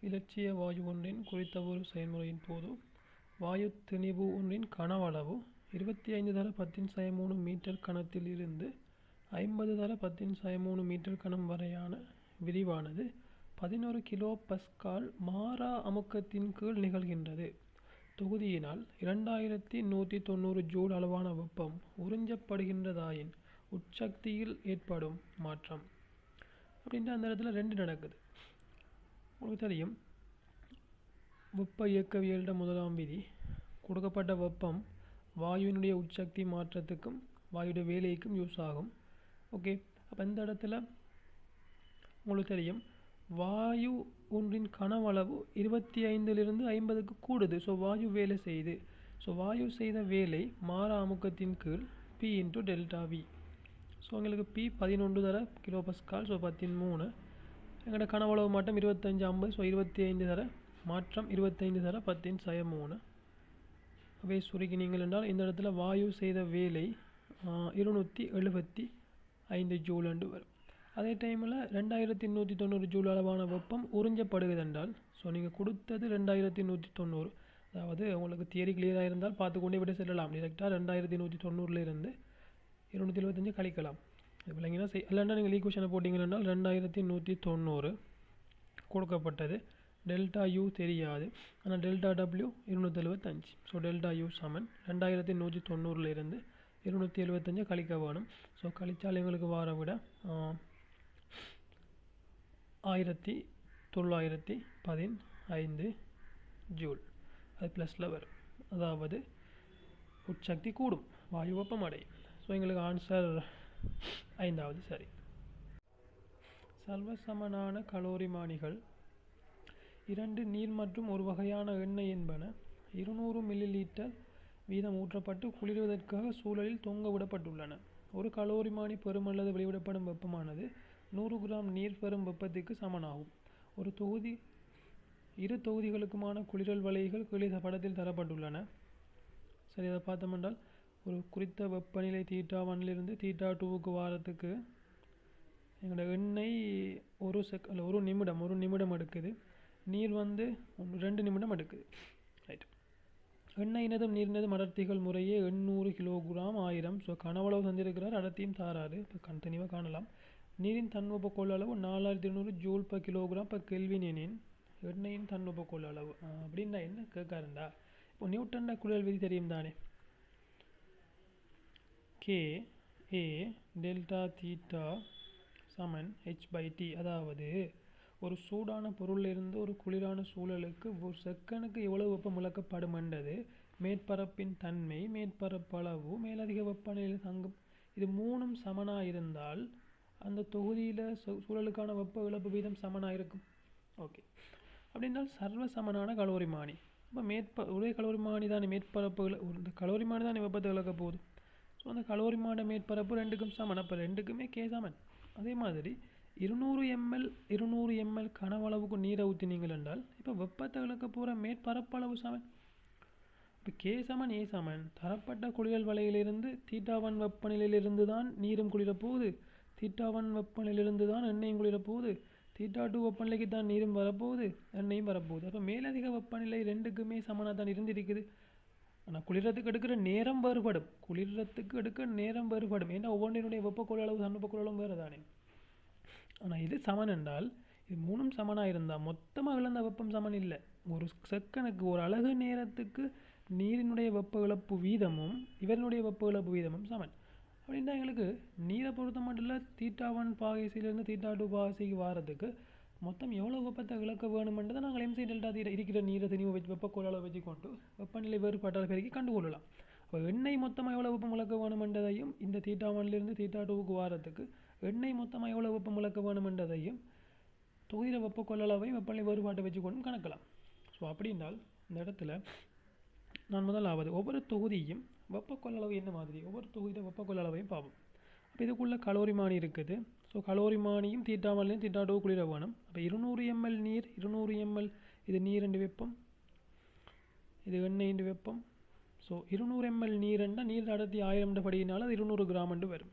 இலட்சிய வாயு ஒன்றின் குறித்த ஒரு செயல்முறையின் போது வாயு திணிவு ஒன்றின் கனவளவு 25 × 10⁻³ மீட்டர் கனத்தில் இருந்து 50 × 10⁻³ மீட்டர் கனம் வரையான விரிவானது 11 kPa மாறா அமுக்கத்தின் கீழ் நிகழ்கின்றது. தொகுதியினால் 2190 ஜூல் அளவான வெப்பம் உறிஞ்சப்படுகின்றதாயின் உட்சக்தியில் ஏற்படும் மாற்றம். அப்படின்ட்டு அந்த இடத்துல ரெண்டு நடக்குது. உங்களுக்கு தெரியும், வெப்ப இயக்கவியலிட முதலாம் விதி, கொடுக்கப்பட்ட வெப்பம் வாயுவினுடைய உட்சக்தி மாற்றத்துக்கும் வாயுடைய வேலைக்கும் யூஸ் ஆகும். ஓகே, அப்போ இந்த இடத்துல உங்களுக்கு தெரியும், வாயு ஒன்றின் கனவளவு 25 - 50 கூடுது. ஸோ வாயு வேலை செய்யுது. ஸோ வாயு செய்த வேலை மாறா அமுக்கத்தின் கீழ் P × ΔV. ஸோ உங்களுக்கு P 11 kPa. ஸோ 13. எங்களோட கனவளவு மாற்றம் 25 50. ஸோ 25 மாற்றம் 25 10⁻³ அவை சுருக்கினீங்கள் என்றால் இந்த இடத்துல வாயு செய்த வேலை 275 ஜூல் என்று வரும். அதே டைமில் 2190 ஜூல் அளவான வெப்பம் உறிஞ்சப்படுகிறது என்றால், ஸோ நீங்கள் கொடுத்தது 2190, அதாவது உங்களுக்கு தியரி கிளியராக இருந்தால் பார்த்து கொண்டே விட செல்லலாம். டிரெக்டாக 2190 275 கழிக்கலாம். இது இல்லைங்கன்னா இல்லைன்னா நீங்கள் ஈக்குவேஷனை போட்டிங்கன்னா 2190 கொடுக்கப்பட்டது. டெல்டா யூ தெரியாது, ஆனால் delta W 275. So delta U சமன் 2190 275 கழிக்க வேணும். ஸோ கழித்தால் எங்களுக்கு வார விட 1915 ஜூல். அது ப்ளஸில் வரும், அதாவது உட்சக்தி கூடும், வாயு வெப்பம் அடையும். ஸோ எங்களுக்கு ஆன்சர் 5வது சரி. சர்வசமனான கலோரிமானிகள் 2 நீர் மற்றும் ஒரு வகையான எண்ணெய் என்பன 200 மில்லிலீட்டர் வீதம் ஊற்றப்பட்டு குளிர்வதற்காக சூழலில் தொங்க விடப்பட்டுள்ளன. ஒரு கலோரிமானி பெறும் அல்லது வெளிவிடப்படும் வெப்பமானது 100 கிராம் நீர் பெறும் வெப்பத்திற்கு சமனாகும். இரு தொகுதிகளுக்குமான குளிரல் வளைகள் கீழே படத்தில் தரப்பட்டுள்ளன. சரி, அதை பார்த்தோம் என்றால் ஒரு குறித்த வெப்பநிலை θ1 θ2க்கு வாரத்துக்கு எங்களோட எண்ணெய் ஒரு நிமிடம் எடுக்குது. நீர் 2 நிமிடம் எடுக்குது. ரைட். எண்ணெயினதும் நீரினதும் அடர்த்திகள் முறையே 800 கிலோகிராம் 1000. ஸோ கனவளவு தந்திருக்கிறார், அடர்த்தியும் தாராரு. இப்போ தெளிவாக காணலாம். நீரின் தன்வெப்ப கொள்ளளவு 4200 ஜூல்/kg/Kelvin எனின் எண்ணெயின் தன்வெப்ப கொள்ளளவு அப்படின்னா என்ன கேட்காருண்டா, இப்போ நியூட்டன் குளிரல் விதி தெரியும் தானே, KA Δθ H/T. அதாவது ஒரு சூடான பொருளிலிருந்து ஒரு குளிரான சூழலுக்கு ஒரு செகண்டுக்கு எவ்வளவு வெப்பம் இழக்கப்படும் என்றது மேற்பரப்பின் தன்மை, மேற்பரப்பளவு, மேலதிக வெப்பநிலையில் தங்கும், இது மூணும் சமனாக இருந்தால் அந்த தொகுதியில் சூழலுக்கான வெப்ப இழப்பு வீதம் சமனாக இருக்கும். ஓகே, அப்படின்னால் சர்வசமனான கலோரிமானி. இப்போ ஒரே கலோரிமானி தானே மேற்பரப்புகள், இந்த கலோரிமானி தானே வெப்பத்தை இழக்க போகுது. ஸோ அந்த கலோரிமான மேற்பரப்பு 2க்கும் சமன். அப்போ 2க்குமே K சமன். அதே மாதிரி 200 ml கனவளவுக்கு நீரை ஊற்றினீங்கள் என்றால் இப்போ வெப்பத்தை இழக்க போகிற மேற்பரப்பளவு சமன். இப்போ K சமன் A சமன். தரப்பட்ட குளிரல் வலையிலிருந்து θ1 வெப்பநிலையிலிருந்து தான் நீரும் குளிரப்போகுது, θ1 வெப்பநிலையிலிருந்து தான் எண்ணெயும் குளிரப்போகுது, θ2 வெப்பநிலைக்கு தான் நீரும் வரப்போகுது, எண்ணெயும் வரப்போகுது. அப்போ மேலதிக வெப்பநிலை 2க்குமே சமனாக தான் இருந்திருக்குது. ஆனால் குளிரத்துக்கு எடுக்கிற நேரம் வேறுபடும். ஏன்னா ஒவ்வொன்றினுடைய வெப்ப கொள்ளளவு தன்வெப்ப கொள்ளளவும் வேறு தானே. ஆனால் இது சமன் என்றால் இது மூணும் சமனாக இருந்தால் மொத்தமாக இழந்த வெப்பம் சமன் இல்லை. ஒரு செகண்டுக்கு ஒரு அலகு நேரத்துக்கு நீரினுடைய வெப்ப இழப்பு வீதமும் இவரினுடைய வெப்ப இழப்பு வீதமும் சமன். அப்படின்னா எங்களுக்கு நீரை பொறுத்த மட்டும் இல்லை, θ1 பாகைசிலிருந்து θ2 பாகைசிக்கு வாரத்துக்கு மொத்தம் எவ்வளோ வெப்பத்தை இழக்க வேணுமென்றதை நாங்கள் MC டெல்டா இருக்கிற நீரை திணிவு வெப்ப கொள்ளளவு வச்சு கொண்டு வெப்பநிலை வேறுபாட்டால் பெருக்கி கண்டுகொள்ளலாம். அப்போ எண்ணெய் மொத்தமாக எவ்வளோ வெப்பம் இழக்க வேணுமென்றதையும் இந்த θ1 θ2க்கு வாரத்துக்கு எண்ணெய் மொத்தமாக எவ்வளோ வெப்பம் இழக்க வேணுமென்றதையும் தொகுதியில் வெப்ப கொள்ளளவையும் வெப்பநிலை வேறுபாட்டை வச்சு கொண்டும் கணக்கலாம். ஸோ அப்படின்னால் இந்த இடத்துல நான் முதலாவது ஒவ்வொரு தொகுதியும் வெப்ப கொள்ளளவு என்ன மாதிரி ஒவ்வொரு தொகுதியில் வெப்ப கொள்ளளவையும் பார்ப்போம். அப்போ இதுக்குள்ளே கலோரிமானி இருக்குது. ஸோ கலோரிமானியும் θ1 θ2 குளிர வேணும். அப்போ 200 ml நீர், 200 ml இது நீர் என்று வெப்பம், இது எண்ணெய் என்று வெப்பம். ஸோ 200 ml நீர் என்றால் நீர் அடர்த்தி 1000 படியினால் அது 200 கிராம் என்று வரும்.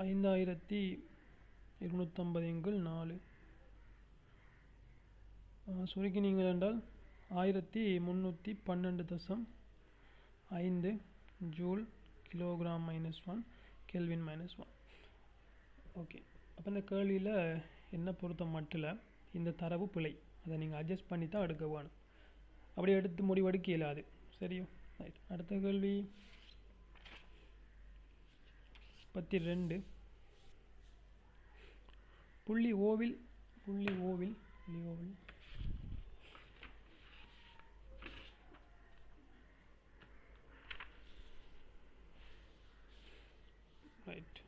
5250 × 4 சுருக்கி நீங்கள் என்றால் 1312.5 ஜூல் கிலோகிராம் -1 கெல்வின் -1. ஓகே, அப்போ இந்த கேள்வியில் என்ன பொறுத்த மட்டில் இந்த தரவு பிழை, அதை நீங்கள் அட்ஜஸ்ட் பண்ணி தான் எடுக்க வேணும். அப்படி எடுத்து முடிவெடுக்க இயலாது. சரியோ? ரைட். அடுத்த கேள்வி 32. புள்ளி ஓவில் ரைட்.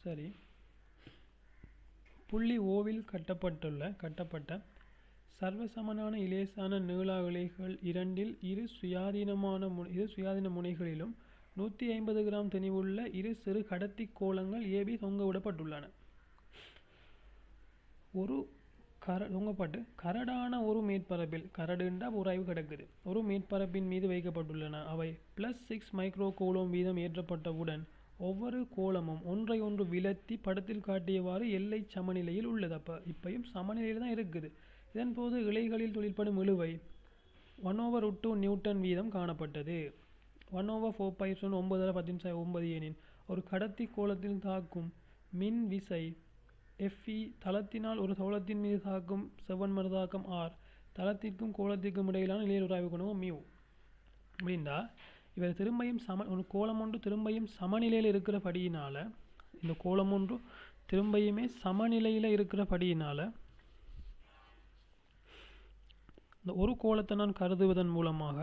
சரி, புள்ளி ஓவில் கட்டப்பட்ட சர்வசமனான இலேசான நீளா இழைகள் இரண்டில் இரு சுயாதீன முனைகளிலும் 150 கிராம் திணிவுள்ள இரு சிறு கடத்தி கோளங்கள் ஏபி தொங்கவிடப்பட்டுள்ளன. கரடான ஒரு மேற்பரப்பில், கரடுண்டா உராய்வு கிடக்குது, ஒரு மேற்பரப்பின் மீது வைக்கப்பட்டுள்ளன. அவை +6 மைக்ரோ கோளம் வீதம் ஏற்றப்பட்டவுடன் ஒவ்வொரு கோளமும் ஒன்றை ஒன்று விலத்தி படத்தில் காட்டியவாறு எல்லை சமநிலையில் உள்ளது. அப்போ இப்பையும் சமநிலையில் தான் இருக்குது. இதன்போது இழைகளில் தொழிற்படும் இழுவை 1/√2 நியூட்டன் வீதம் காணப்பட்டது. 1/4π 9 எனின் ஒரு கடத்தி கோளத்தில் தாக்கும் மின் விசை FE தளத்தினால் ஒரு தளத்தின் மீது தாக்கும் செவ்வன்மருதாக்கம் R, தளத்திற்கும் கோளத்திற்கும் இடையிலான நிலையில் உராய்வு குணகம் μ. அப்படின்னா இவர் திரும்பியும் ஒரு கோளம் ஒன்று திரும்பியும் சமநிலையில் இருக்கிறபடியினால், இந்த கோளம் ஒன்று திரும்பியுமே சமநிலையில் இருக்கிறபடியினால் இந்த ஒரு கோளத்தை நான் கருதுவதன் மூலமாக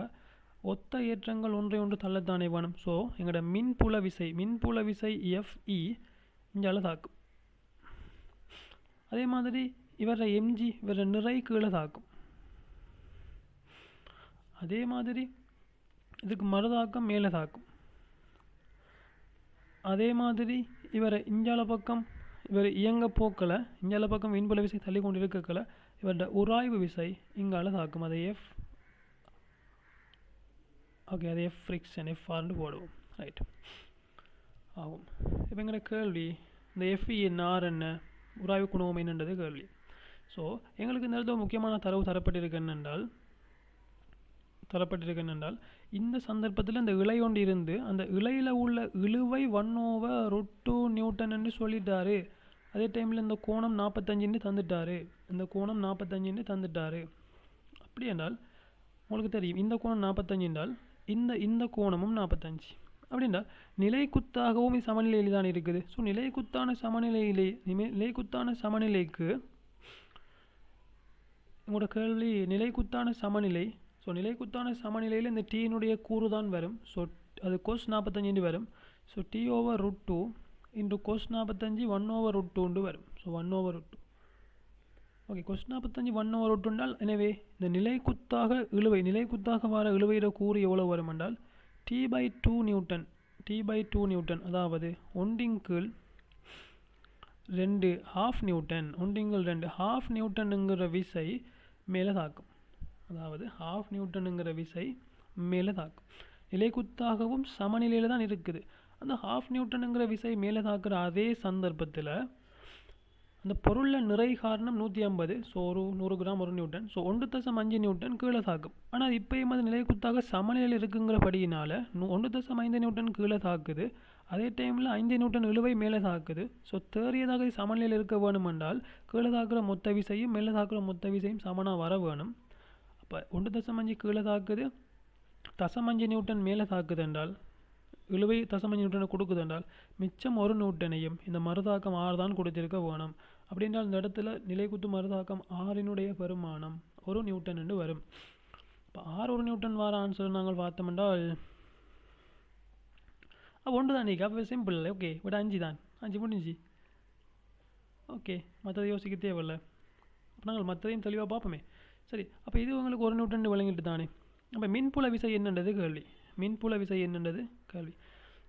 ஒத்த ஏற்றங்கள் ஒன்றை ஒன்று தள்ளத்தானே வேணும். ஸோ எங்களோட மின்புல விசை FE இங்கால தாக்கும். அதே மாதிரி இவரை mg இவரை நிறை கீழே தாக்கும். அதே மாதிரி இதுக்கு மறுதாக்கம் மேலே தாக்கும். அதே மாதிரி இவரை இஞ்சால பக்கம் இவர் இயங்க போக்கலை, இஞ்சால பக்கம் மின்புல விசை தள்ளி கொண்டு இருக்கல இவரோட உராய்வு விசை இங்கால தாக்கும். அதை அதை ஃப்ரிக்ஷன் FRன்னு போடுவோம். ரைட் ஆகும். இப்போ எங்கிற கேள்வி இந்த FE என்ன, R என்ன, உராய்வு குணகம் என்னன்றது கேள்வி. ஸோ எங்களுக்கு இந்த இடத்துல முக்கியமான தரவு தரப்பட்டிருக்கு என்னென்றால் இந்த சந்தர்ப்பத்தில் இந்த இழை ஒன்று இருந்து அந்த இழையில் உள்ள இழுவை 1/√2 நியூட்டன் என்று சொல்லிட்டாரு. அதே டைமில் இந்த கோணம் 45 தந்துட்டாரு. அப்படி என்றால் உங்களுக்கு தெரியும் இந்த கோணம் 45 என்றால் இந்த கோணமும் 45. அப்படின்னா நிலைக்குத்தாகவும் சமநிலையில் தான் இருக்குது. ஸோ நிலைக்குத்தான சமநிலைக்கு உங்களோட கேள்வி நிலைக்குத்தான சமநிலை. ஸோ நிலைக்குத்தான சமநிலையில் இந்த டீனுடைய கூறு தான் வரும். ஸோ அது cos 45 வரும். ஸோ T/√2 × cos 45 1/√2 வரும். ஸோ 1/√2. ஓகே, cos 45 1/√2 என்றால் எனவே இந்த நிலைக்குத்தாக வர இழுவையிட கூறு எவ்வளோ வரும் என்றால் T/2 நியூட்டன், அதாவது 1/2 ½ நியூட்டன், 1/2 நியூட்டனுங்கிற விசை மேலே தாக்கும். அதாவது ½ நியூட்டனுங்கிற விசை மேலே தாக்கும். நிலைக்குத்தாகவும் சமநிலையில் தான் இருக்குது. அந்த ½ நியூட்டனுங்கிற விசை மேலே தாக்குற அதே சந்தர்ப்பத்தில் அந்த பொருளில் நிறை காரணம் 150. So 100 gram 1 Newton. So 1.5 Newton கீழே தாக்கும். ஆனால் இப்போயும் அது நிலைக்குத்தாக சமநிலையில் இருக்குங்கிறபடியினால் 1.5 நியூட்டன் கீழே தாக்குது. அதே டைமில் 5 நியூட்டன் இழுவை மேலே தாக்குது. ஸோ தேறியதாக சமநிலையில் இருக்க வேணும் என்றால் கீழே தாக்குற மொத்த விசையும் மேலே தாக்குற மொத்த விசையும் சமனாக வர வேணும். அப்போ 1.5 கீழே தாக்குது, 0.5 நியூட்டன் மேலே தாக்குது என்றால் இழுவை 0.5 நியூட்டனை கொடுக்குது என்றால் மிச்சம் 1 நியூட்டனையும் இந்த மறுதாக்கம் R தான் கொடுத்திருக்க வேணும். அப்படின்றால் இந்த இடத்துல நிலைக்குத்து மறுதாக்கம் Rனுடைய பெருமானம் 1 நியூட்டன் என்று வரும். இப்போ R 1 நியூட்டன் வர ஆன்சர் நாங்கள் பார்த்தோம் என்றால் ஒன்று தான். அப்போ சிம்பிள். ஓகே, பட் 5 தான், 5 முடிஞ்சு. ஓகே, மற்றது யோசிக்க தேவையில்லை. அப்போ நாங்கள் மற்றதையும் தெளிவாக பார்ப்போமே. சரி, அப்போ இது உங்களுக்கு 1 நியூட்டன் விளங்கிட்டு தானே. அப்போ மின்புல விசை என்னன்றது கேள்வி.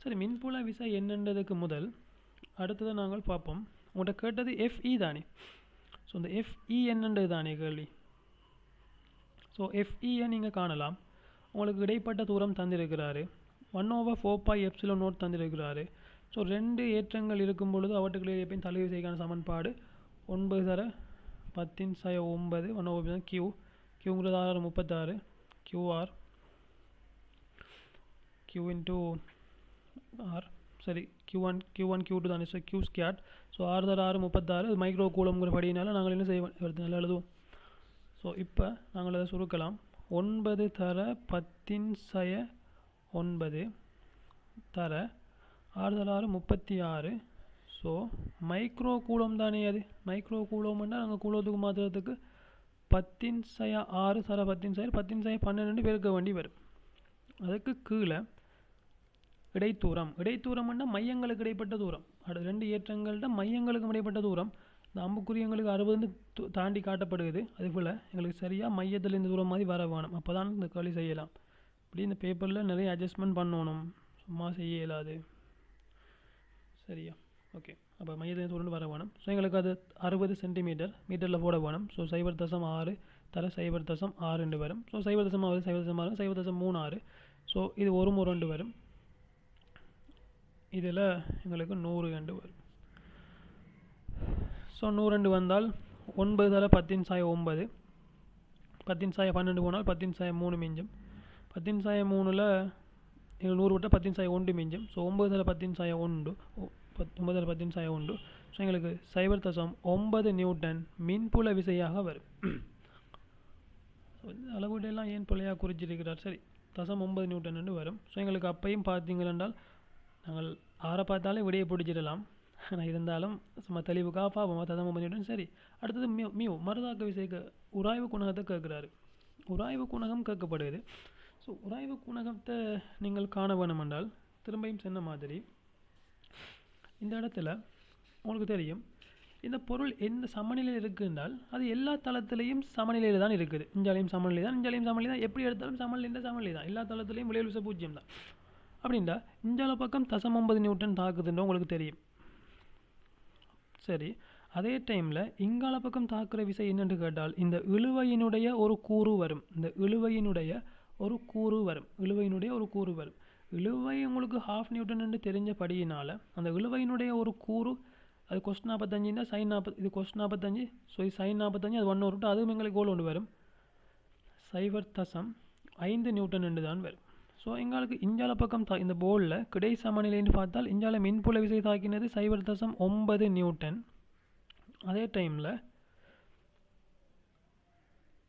சரி, மின்புல விசை என்னன்றதுக்கு முதல் அடுத்ததை நாங்கள் பார்ப்போம். உங்கள்கிட்ட கேட்டது FE தானே. ஸோ இந்த FE என்னன்றது தானே கேள்வி. ஸோ எஃப்இயை நீங்கள் காணலாம். உங்களுக்கு இடைப்பட்ட தூரம் தந்திருக்கிறாரு. 1/4πε0 தந்திருக்கிறாரு. ஸோ 2 ஏற்றங்கள் இருக்கும் பொழுது அவற்றுக்கு எப்பயும் தழுவி விசைக்கான சமன்பாடு 9 தர 10⁻9 1/4 கியூ கியூங்கிறது 636 கியூஆர் கியூ இன்ட்டு ஆர் சரி Q1 Q2 தானே. So Q skate. ஸோ 6 தர 6 36 மைக்ரோ கூலம்ங்கிற படியினால நாங்கள் என்ன செய்வோம் நல்லா எழுதுவோம். ஸோ இப்போ நாங்கள் அதை சுருக்கலாம். 9 தர 10⁻9 தர 6 தர 6 36. ஸோ மைக்ரோ கூலம் தானே அது. மைக்ரோ கூலம்னா நாங்கள் கூலத்துக்கு மாற்றுறதுக்கு 10⁻6 தர 10⁻12 பெருக்க வேண்டி வரும். அதுக்கு கீழே இடைத்தூரம்னா மையங்களுக்கு இடைப்பட்ட தூரம். அடுத்த 2 ஏற்றங்கள்ட மையங்களுக்கு இடைப்பட்ட தூரம் இந்த அம்புக்குரியங்களுக்கு 60 தாண்டி காட்டப்படுகிறது. அதுபோல் எங்களுக்கு சரியாக மையத்தில் இந்த தூரம் மாதிரி வர வேணும். அப்போ தான் இந்த கேள்வி செய்யலாம். இப்படி இந்த பேப்பரில் நிறைய அட்ஜஸ்ட்மெண்ட் பண்ணணும், சும்மா செய்ய இயலாது. சரியா? ஓகே. அப்போ மையத்தில் தூரம் வர வேணும். ஸோ எங்களுக்கு அது 60 சென்டிமீட்டர் மீட்டரில் போட வேணும். ஸோ 0.6 தர 0.62 வரும். ஸோ 0.6 0.6 0.36. ஸோ இது ஒரு முறை வரும். இதில் எங்களுக்கு 100 வரும். ஸோ 100 வந்தால் 9 தர 10⁻9 10⁻12 போனால் 10⁻3 மிஞ்சும். 10⁻3ல் 100 விட்டால் 10⁻1 மிஞ்சும். ஸோ 9 தர 10⁻1 9 தர 10⁻1. ஸோ எங்களுக்கு 0.9 நியூட்டன் மின்புல விசையாக வரும். அளவீடெல்லாம் ஏன் பிள்ளையாக குறிச்சிருக்கிறார். சரி 0.9 நியூட்டன் வரும். ஸோ எங்களுக்கு அப்பையும் பார்த்தீங்களென்றால் நாங்கள் ஆரை பார்த்தாலே விடையை பிடிச்சிடலாம். ஆனால் இருந்தாலும் சும்மா தெளிவுக்காக பார்ப்போம். 0.9 நியூட்டன். சரி, அடுத்தது மியூ மறுதாக்க விசைக்கு உராய்வு குணகத்தை கேட்குறாரு. உராய்வு குணகம் கேட்கப்படுகிறது. ஸோ உராய்வு குணகத்தை நீங்கள் காண வேணும் என்றால் திரும்பியும் சொன்ன மாதிரி இந்த இடத்துல உங்களுக்கு தெரியும் இந்த பொருள் எந்த சமநிலையில் இருக்குன்றால் அது எல்லா தளத்திலையும் சமநிலையில் தான் இருக்குது. இஞ்சாலையும் சமநிலை தான், இஞ்சாலையும் சமநிலை தான், எப்படி எடுத்தாலும் சமநிலை தான். எல்லா தளத்திலையும் விளைவு விசை 0 தான். அப்படின்டா இஞ்சால பக்கம் 0.9 நியூட்டன் தாக்குதுன்னு உங்களுக்கு தெரியும். சரி, அதே டைமில் இங்கால பக்கம் தாக்குற விசை என்னென்று கேட்டால் இந்த இழுவையினுடைய ஒரு கூறு வரும். இந்த இழுவையினுடைய ஒரு கூறு வரும். இழுவை உங்களுக்கு 1/2 நியூட்டன் என்று தெரிஞ்சபடியினால் அந்த இழுவையினுடைய ஒரு கூறு அது கொஸ்டின் 45 சைன் 40. இது கொஸ்டின் 45. ஸோ இது சைன் 45. அது 1 விட்டு அதுவும் எங்களுக்கு கோல் ஒன்று வரும். 0.5 நியூட்டன் என்று தான் வரும். ஸோ எங்களுக்கு இஞ்சால பக்கம் இந்த போலில் கிடை சமநிலைன்னு பார்த்தால் இஞ்சால மின்புல விசை தாக்கினது 0.9 நியூட்டன். அதே டைமில்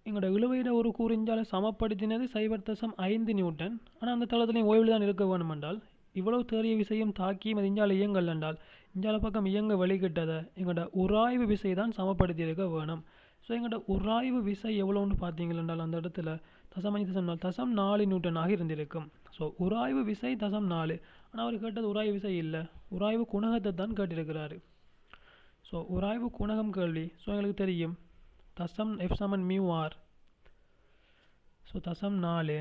எங்களோட இழுவையிட ஒரு கூறு இஞ்சால சமப்படுத்தினது 0.5 நியூட்டன். ஆனால் அந்த தளத்துலையும் ஓய்வில் தான் இருக்க வேணும் என்றால் இவ்வளவு தேறிய விசையும் தாக்கியும் அது இஞ்சால இயங்கல் என்றால் இஞ்சால பக்கம் இயங்க வெளிக்கிட்டதை எங்களோட உராய்வு விசை தான் சமப்படுத்தி இருக்க வேணும். ஸோ எங்களோட உராய்வு விசை எவ்வளோன்னு பார்த்தீங்களென்றால் அந்த இடத்துல 0.4 நியூட்டனாக இருந்திருக்கும். ஸோ உராய்வு விசை 0.4. ஆனால் அவர் கேட்டது உராய்வு விசை இல்லை, உராய்வு குணகத்தை தான் கேட்டிருக்கிறாரு. ஸோ உராய்வு குணகம் கேள்வி. ஸோ எங்களுக்கு தெரியும் F = μr. ஸோ 0.4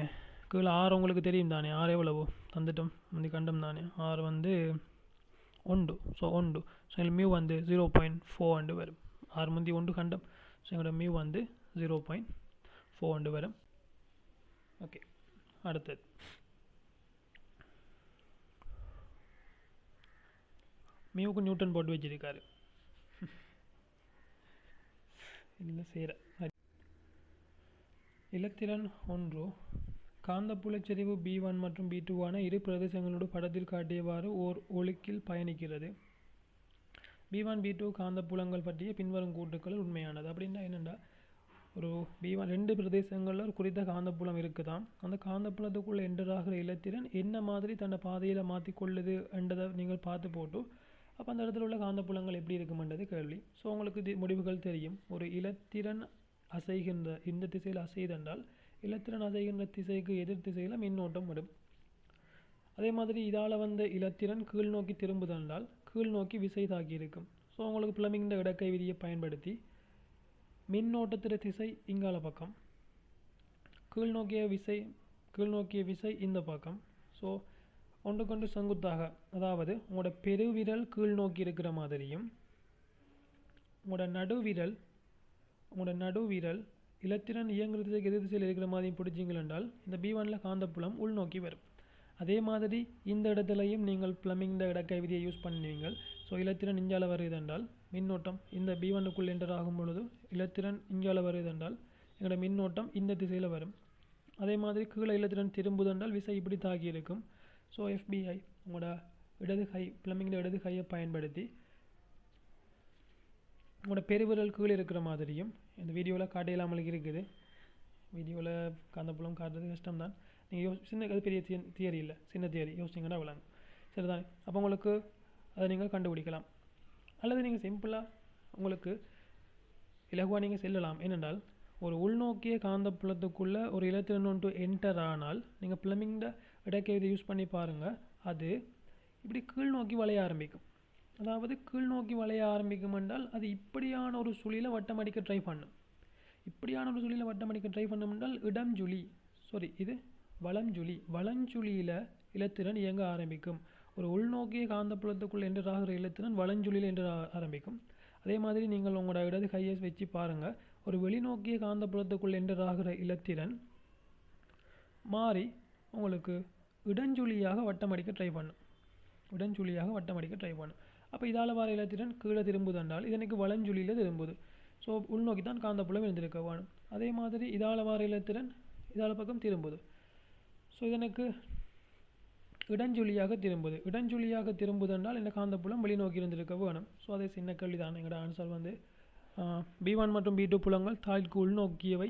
கீழே 6 உங்களுக்கு தெரியும் தானே. 6 எவ்வளவு தந்துட்டோம் வந்து கண்டம் தானே. 6 வந்து 1. ஸோ 1. ஸோ எங்களுக்கு மியூ வந்து 0.4 வரும். 6 முந்தி 1 கண்டம். ஸோ எங்களோட மியூ வந்து 0.4 வரும். ஓகே, அடுத்தது மியூக்கு நியூட்டன் போட்டு வச்சிருக்காரு. இல்லை சேர இலத்திரன் 1 காந்தப்புலச்சரிவு B1 மற்றும் B2 ஆன இரு பிரதேசங்களோடு படத்தில் காட்டியவாறு ஓர் ஒழுக்கில் பயணிக்கிறது. B1 B2 காந்தப்புலங்கள் பற்றிய பின்வரும் கூட்டுக்கள் உண்மையானது. அப்படின்னா என்னென்னா ஒரு B1 2 பிரதேசங்களில் ஒரு குறித்த காந்தப்புலம் இருக்குதான். அந்த காந்தப்புலத்துக்குள்ளே என்டராகிற இலத்திரன் என்ன மாதிரி தன்னை பாதையில் மாற்றிக்கொள்ளுது என்றதை நீங்கள் பார்த்து போட்டு அப்போ அந்த இடத்துல உள்ள காந்தப்புலங்கள் எப்படி இருக்குமென்றது கேள்வி. ஸோ உங்களுக்கு முடிவுகள் தெரியும். ஒரு இலத்திரன் அசைகின்ற இந்த திசையில் அசைதென்றால் இலத்திரன் அசைகின்ற திசைக்கு எதிர் திசையில் மின்னோட்டம் வரும். அதே மாதிரி இதால் வந்த இலத்திரன் கீழ் நோக்கி திரும்புதென்றால் கீழ் நோக்கி விசை தாக்கி இருக்கும். ஸோ உங்களுக்கு பிளமிங்கிற இடக்கை விதியை பயன்படுத்தி மின்னோட்டத்திற திசை இங்கால பக்கம், கீழ் நோக்கிய விசை இந்த பக்கம். ஸோ ஒன்றுக்கொண்டு செங்குத்தாக, அதாவது உங்களோட பெருவிரல் கீழ் நோக்கி இருக்கிற மாதிரியும் உங்களோட நடுவிரல் இலத்திரன் இயங்குற திசைக்கு எதிர் திசையில் இருக்கிற மாதிரி பிடிச்சிங்கள் என்றால் இந்த B1ல காந்தப்புலம் உள்நோக்கி வரும். அதே மாதிரி இந்த இடத்துலையும் நீங்கள் பிளம்பிங் இடக்கை விதியை யூஸ் பண்ணுவீங்க. ஸோ இலத்திரன் இஞ்சால வருது என்றால் மின்னோட்டம் இந்த B1க்குள் என்டர் ஆகும் பொழுது இலத்திரன் இஞ்சால வருது என்றால் எங்களோட மின்னோட்டம் இந்த திசையில் வரும். அதே மாதிரி கீழே இலத்திரன் திரும்புது என்றால் விசை இப்படி தாக்கி இருக்கும். ஸோ FBI உங்களோட இடது கை பிளம்பிங்கில் இடது கையை பயன்படுத்தி உங்களோட பெருவிரல் கீழே இருக்கிற மாதிரியும் இந்த வீடியோவில் காட்டையில்லாமல் இருக்குது. வீடியோவில் காந்தப்புலம் காட்டுறது கஷ்டம் தான். நீங்கள் சின்ன அது பெரிய தியரி இல்லை, சின்ன தியரி யோசிச்சிங்கன்னா விளங்கும். சரிதானே? அப்போ உங்களுக்கு அதை நீங்கள் கண்டுபிடிக்கலாம். அல்லது நீங்கள் சிம்பிளாக உங்களுக்கு இலகுவாக நீங்கள் செல்லலாம். ஏனென்றால் ஒரு உள்நோக்கிய காந்தப்புலத்துக்குள்ளே ஒரு இலத்திரன் ஒன்று என்டர் ஆனால் நீங்கள் பிளம்பிங்கிற இடக்கை இதை யூஸ் பண்ணி பாருங்கள். அது இப்படி கீழ் நோக்கி வளைய ஆரம்பிக்கும். அதாவது கீழ் நோக்கி வளைய ஆரம்பிக்கும் என்றால் அது இப்படியான ஒரு சுழியில் வட்டம் அடிக்க ட்ரை பண்ணும். இப்படியான ஒரு சுழியில் வட்டம் அடிக்க ட்ரை பண்ணும் என்றால் இது வலஞ்சுழியில் இலத்திரன் இயங்க ஆரம்பிக்கும். ஒரு உள்நோக்கிய காந்தப்புலத்துக்குள் என்டர் ஆகிற இலத்திரன் வலஞ்சுழியில் என்டர் ஆரம்பிக்கும். அதே மாதிரி நீங்கள் உங்களோட இடது கையை வச்சு பாருங்கள். ஒரு வெளிநோக்கிய காந்தப்புலத்துக்குள் என்டர் ஆகிற இலத்திரன் மாறி உங்களுக்கு இடஞ்சுழியாக வட்டம் அடிக்க ட்ரை பண்ணும். அப்போ இதால் வர இலத்திரன் கீழே திரும்புது என்றால் இதனுக்கு வலஞ்சுழியில் திரும்புது. ஸோ உள்நோக்கி தான் காந்தப்புலம் இருந்திருக்க வேணும். அதே மாதிரி இதால் வர இலத்திரன் இதால் பக்கம் திரும்புது. ஸோ இதனுக்கு இடஞ்சுழியாக திரும்புது என்றால் இந்த காந்தப்புலம் வெளிநோக்கி இருந்திருக்க வேணும். ஸோ அதே சின்ன கேள்வி தான். எங்களோட ஆன்சர் வந்து B1 மற்றும் B2 புலங்கள் தாய்க்கு உள்நோக்கியவை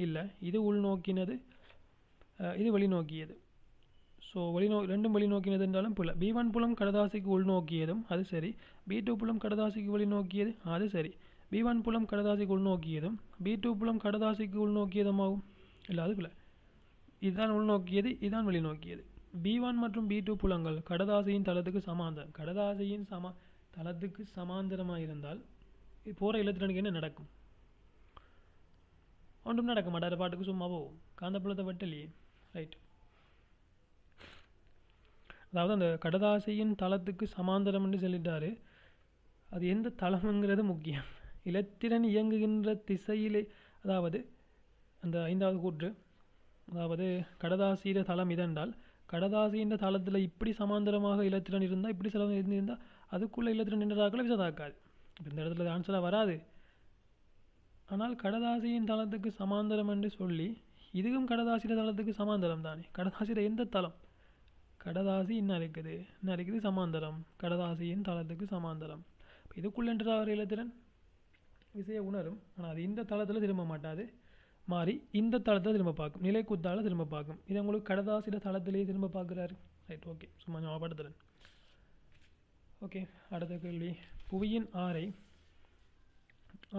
இல்லை. இது உள்நோக்கினது, இது வெளிநோக்கியது. ஸோ ரெண்டும் வெளிநோக்கினது என்றாலும் புல B1 புலம் கடதாசிக்கு உள்நோக்கியதும் அது சரி, B2 புலம் கடதாசிக்கு வெளிநோக்கியது அது சரி. B1 புலம் கடதாசிக்கு உள்நோக்கியதும் B2 புலம் கடதாசிக்கு உள்நோக்கியதுமாகும் இல்லை, அது பிள்ளை. இதுதான் உள்நோக்கியது, இதுதான் வெளிநோக்கியது. B1 மற்றும் B2 புலங்கள் கடதாசியின் தளத்துக்கு தளத்துக்கு சமாந்தரமாக இருந்தால் போகிற இலத்திரனுக்கு என்ன நடக்கும்? ஒன்றும் நடக்க மாட்டார், பாட்டுக்கு சும்மா போகும். காந்தப்புலத்தை வெட்டலையே, ரைட். அதாவது அந்த கடதாசியின் தளத்துக்கு சமாந்தரம் என்று சொல்லிட்டாரு. அது எந்த தளம்ங்கிறது முக்கியம். இலத்திரன் இயங்குகின்ற திசையிலே, அதாவது அந்த 5வது கூற்று, அதாவது கடதாசியிட தளம் இதென்றால் கடதாசியின் தளத்தில் இப்படி சமாந்தரமாக இலத்திரன் இருந்தால், இப்படி சில இருந்தால் அதுக்குள்ளே இலத்திரன் நின்றாக்களை விசதாக்காது. இப்போ இந்த இடத்துல ஆன்சராக வராது. ஆனால் கடதாசியின் தளத்துக்கு சமாந்தரம் என்று சொல்லி இதுவும் கடதாசியிட தளத்துக்கு சமாந்தரம் தானே. கடதாசியிட எந்த தளம்? கடதாசி என்ன இருக்குது சமாந்தரம், கடதாசியின் தளத்துக்கு சமாந்தரம். இதுக்குள்ளே என்ற இலத்திரன் விசையை உணரும். ஆனால் அது இந்த தளத்தில் திரும்ப மாட்டாது, மாறி இந்த தளத்தில் திரும்ப பார்க்கும், நிலைக்குத்தால் திரும்ப பார்க்கும். இதை உங்களுக்கு கடதாசிட தளத்திலேயே திரும்ப பார்க்குறாரு, ரைட். ஓகே, சும்மா ஞாபகப்படுத்துகிறேன். ஓகே, அடுத்த கேள்வி. புவியின்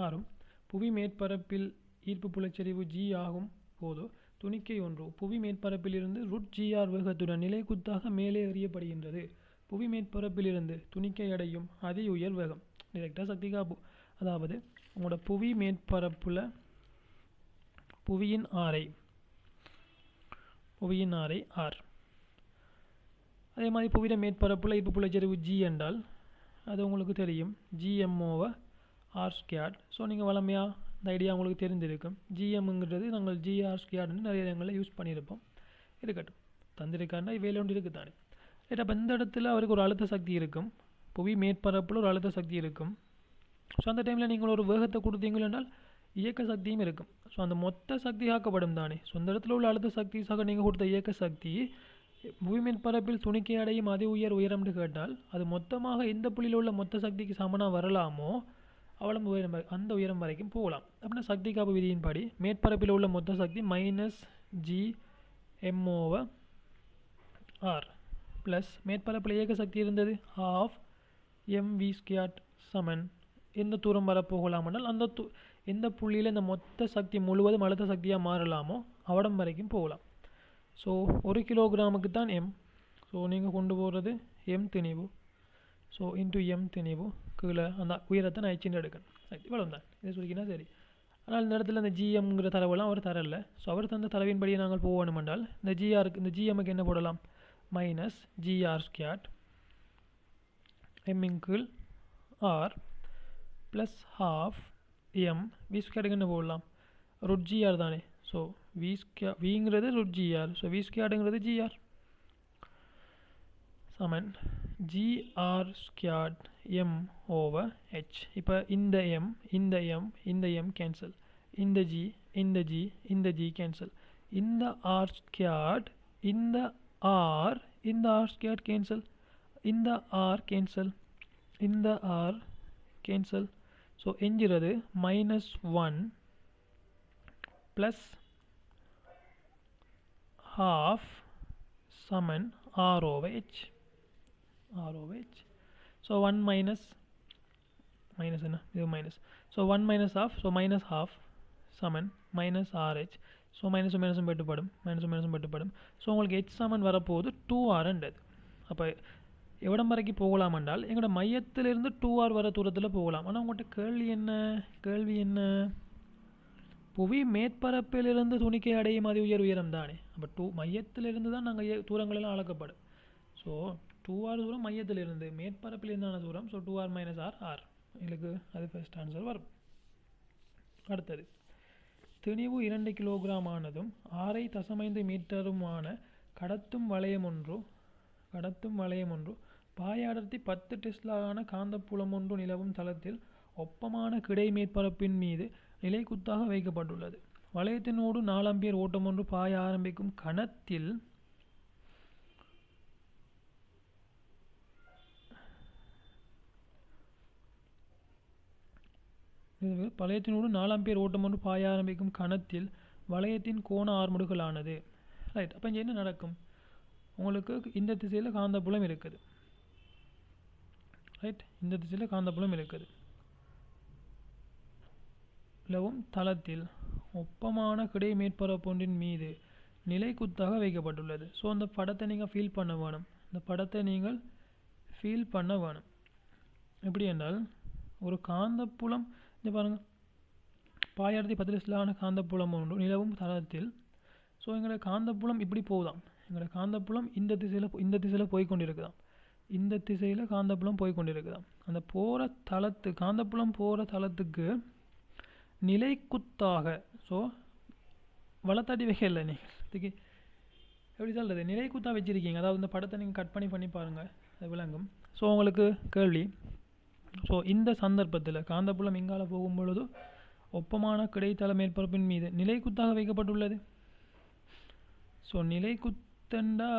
ஆறும் புவி மேற்பரப்பில் ஈர்ப்பு புலச்சரிவு G ஆகும் போது துணிக்கை ஒன்று புவி மேற்பரப்பில் இருந்து √GR வேகத்துடன் நிலைக்குத்தாக மேலே எறியப்படுகின்றது. புவி மேற்பரப்பில் இருந்து துணிக்கை அடையும் அதி உயர் வேகம். டிரெக்டாக சக்தி காப்பு. அதாவது உங்களோட புவி மேற்பரப்பில் புவியின் ஆரை R. அதே மாதிரி புவியிட மேற்பரப்பில் ஈர்ப்பு புலச்சரிவு G என்றால் அது உங்களுக்கு தெரியும், GM/R². ஸோ நீங்கள் வளமையாக இந்த ஐடியா உங்களுக்கு தெரிந்திருக்கும். GMங்கிறது நாங்கள் GR² நிறைய இடங்களில் யூஸ் பண்ணியிருப்போம். இருக்கட்டும், தந்திருக்காருன்னா வேலை ஒன்று இருக்குது தானே. ரைட். அப்போ இந்த இடத்துல அவருக்கு ஒரு அழுத்த சக்தி இருக்கும், புவி மேற்பரப்பில் ஒரு அழுத்த சக்தி இருக்கும். ஸோ அந்த டைமில் நீங்கள் ஒரு வேகத்தை கொடுத்தீங்கள் என்றால் இயக்க சக்தியும் இருக்கும். ஸோ அந்த மொத்த சக்தி ஆக்கப்படும் தானே. ஸோ அந்த இடத்துல உள்ள அழுத்த சக்தி சக நீங்கள் கொடுத்த இயக்க சக்தி புவி மேற்பரப்பில் துணிக்கை அடையும் அதி உயரம்னு கேட்டால் அது மொத்தமாக எந்த புள்ளியில் உள்ள மொத்த சக்திக்கு சமனாக வரலாமோ அவ்வளவு உயரம், அந்த உயரம் வரைக்கும் போகலாம். அப்படின்னா சக்தி காப்பு விதியின்படி மேற்பரப்பில் உள்ள மொத்த சக்தி -GM/R ப்ளஸ் மேற்பரப்பில் இயக்க சக்தி இருந்தது 12mv² சமன் எந்த தூரம் வரப்போகலாம் என்றால் அந்த எந்த புள்ளியில் இந்த மொத்த சக்தி முழுவதும் அழுத்த சக்தியாக மாறலாமோ அவ்வளவு வரைக்கும் போகலாம். ஸோ 1 கிலோகிராமுக்கு தான் M. ஸோ நீங்கள் கொண்டு போகிறது M திணிவு. ஸோ M திணிவு கீழே அந்த உயரத்தை நான் எச்சின்னு எடுக்கணும். இவ்வளோ தான், இதை சொல்லிக்கினா சரி. ஆனால் இந்த இடத்துல இந்த GMங்கிற தரவெல்லாம் அவர் தரல. ஸோ அவர் தந்த தரவின்படியே நாங்கள் போகணும் என்றால் இந்த GMக்கு என்ன போடலாம்? -GR² M/R +12mv²க்கு என்ன போடலாம்? ரூட் ஜிஆர் தானே. ஸோ விங்கிறது ரூட் ஜிஆர். ஸோ வி ஸ்கொயர்டுங்கிறது ஜிஆர் சமன் GR squared M over H. இப்போ இந்த எம் இந்த எம் இந்த எம் கேன்சல், இந்த ஜி இந்த ஜி இந்த ஜி கேன்சல், இந்த ஆர் ஸ்கொயர்ட் இந்த ஆர் ஸ்கொயர்ட் கேன்சல், இந்த ஆர் கேன்சல், இந்த ஆர் கேன்சல். ஸோ எஞ்சிறது -1 ப்ளஸ் half சமன் R over H. So 1 minus என்ன இது minus. So 1 minus half, so minus half சமன் மைனஸ் ஆர்ஹெச். ஸோ மைனஸும் பெட்டுப்படும். ஸோ உங்களுக்கு ஹெச் சமன் வரப்போகுது 2r. அப்போ எவ்வளோ வரைக்கும் போகலாம் என்றால் எங்களோட மையத்திலிருந்து 2r வர தூரத்தில் போகலாம். ஆனால் உங்கள்கிட்ட கேள்வி என்ன புவி மேற்பரப்பிலிருந்து துணிக்கை அடையும் அது உயரம் தானே. அப்போ மையத்திலிருந்து தான் நாங்கள் தூரங்களெல்லாம் அளக்கப்படும். ஸோ 2r தூரம் மையத்திலிருந்து, மேற்பரப்பிலிருந்தான தூரம். ஸோ 2r மைனஸ் ஆர் எங்களுக்கு அது ஃபர்ஸ்ட் ஆன்சர் வரும். அடுத்தது திணிவு 2 கிலோகிராம் ஆனதும் 6.5 மீட்டருமான கடத்தும் வளையம் ஒன்று பாய அடர்த்தி 10 டெஸ்லாவான காந்தப்புலம் ஒன்று நிலவும் தளத்தில் ஒப்பமான கிடை மேற்பரப்பின் மீது நிலைக்குத்தாக வைக்கப்பட்டுள்ளது. வளையத்தினோடு 4 ஆம்பியர் ஓட்டம் ஒன்று பாய ஆரம்பிக்கும் கணத்தில் வளையத்தினோடு 4 ஆம்பியர் ஓட்டம் ஒன்று பாய ஆரம்பிக்கும் கணத்தில் வளையத்தின் கோண ஆர்முடுகளானது. ரைட். அப்போ இங்கே என்ன நடக்கும்? உங்களுக்கு இந்த திசையில் காந்தப்புலம் இருக்குது. ரைட். இந்த திசையில் காந்தப்புலம் இருக்குது. நிலவும் தளத்தில் ஒப்பமான கிடை மேற்பரப்பொன்றின் மீது நிலைக்குத்தாக வைக்கப்பட்டுள்ளது. ஸோ அந்த படத்தை நீங்கள் ஃபீல் பண்ண வேணும். எப்படி என்றால் ஒரு காந்தப்புலம் இங்கே பாருங்கள், பாயாயிரத்தி 10 டெஸ்லாவான காந்தப்புலம் ஒன்று நிலவும் தளத்தில். ஸோ எங்களோட காந்தப்புலம் இப்படி போகுதாம். எங்களோட காந்தப்புலம் இந்த திசையில் போய்கொண்டிருக்குதாம். இந்த திசையில் காந்தப்புலம் போய்கொண்டிருக்குதாம். அந்த போகிற காந்தப்புலம் போகிற தளத்துக்கு நிலைக்குத்தாக, ஸோ வளர்த்தாட்டி வைக்கல நீங்கள், இதுக்கு எப்படி சொல்கிறது, நிலைக்குத்தாக வச்சுருக்கீங்க. அதாவது இந்த படத்தை நீங்கள் கட் பண்ணி பாருங்கள், அது விளங்கும். ஸோ உங்களுக்கு கேள்வி, ஸோ இந்த சந்தர்ப்பத்தில் காந்தப்புலம் இங்கால போகும் பொழுது ஒப்பமான கிடைத்தள மேற்பரப்பின் மீது நிலைக்குத்தாக வைக்கப்பட்டுள்ளது. ஸோ நிலைக்குத்தண்டா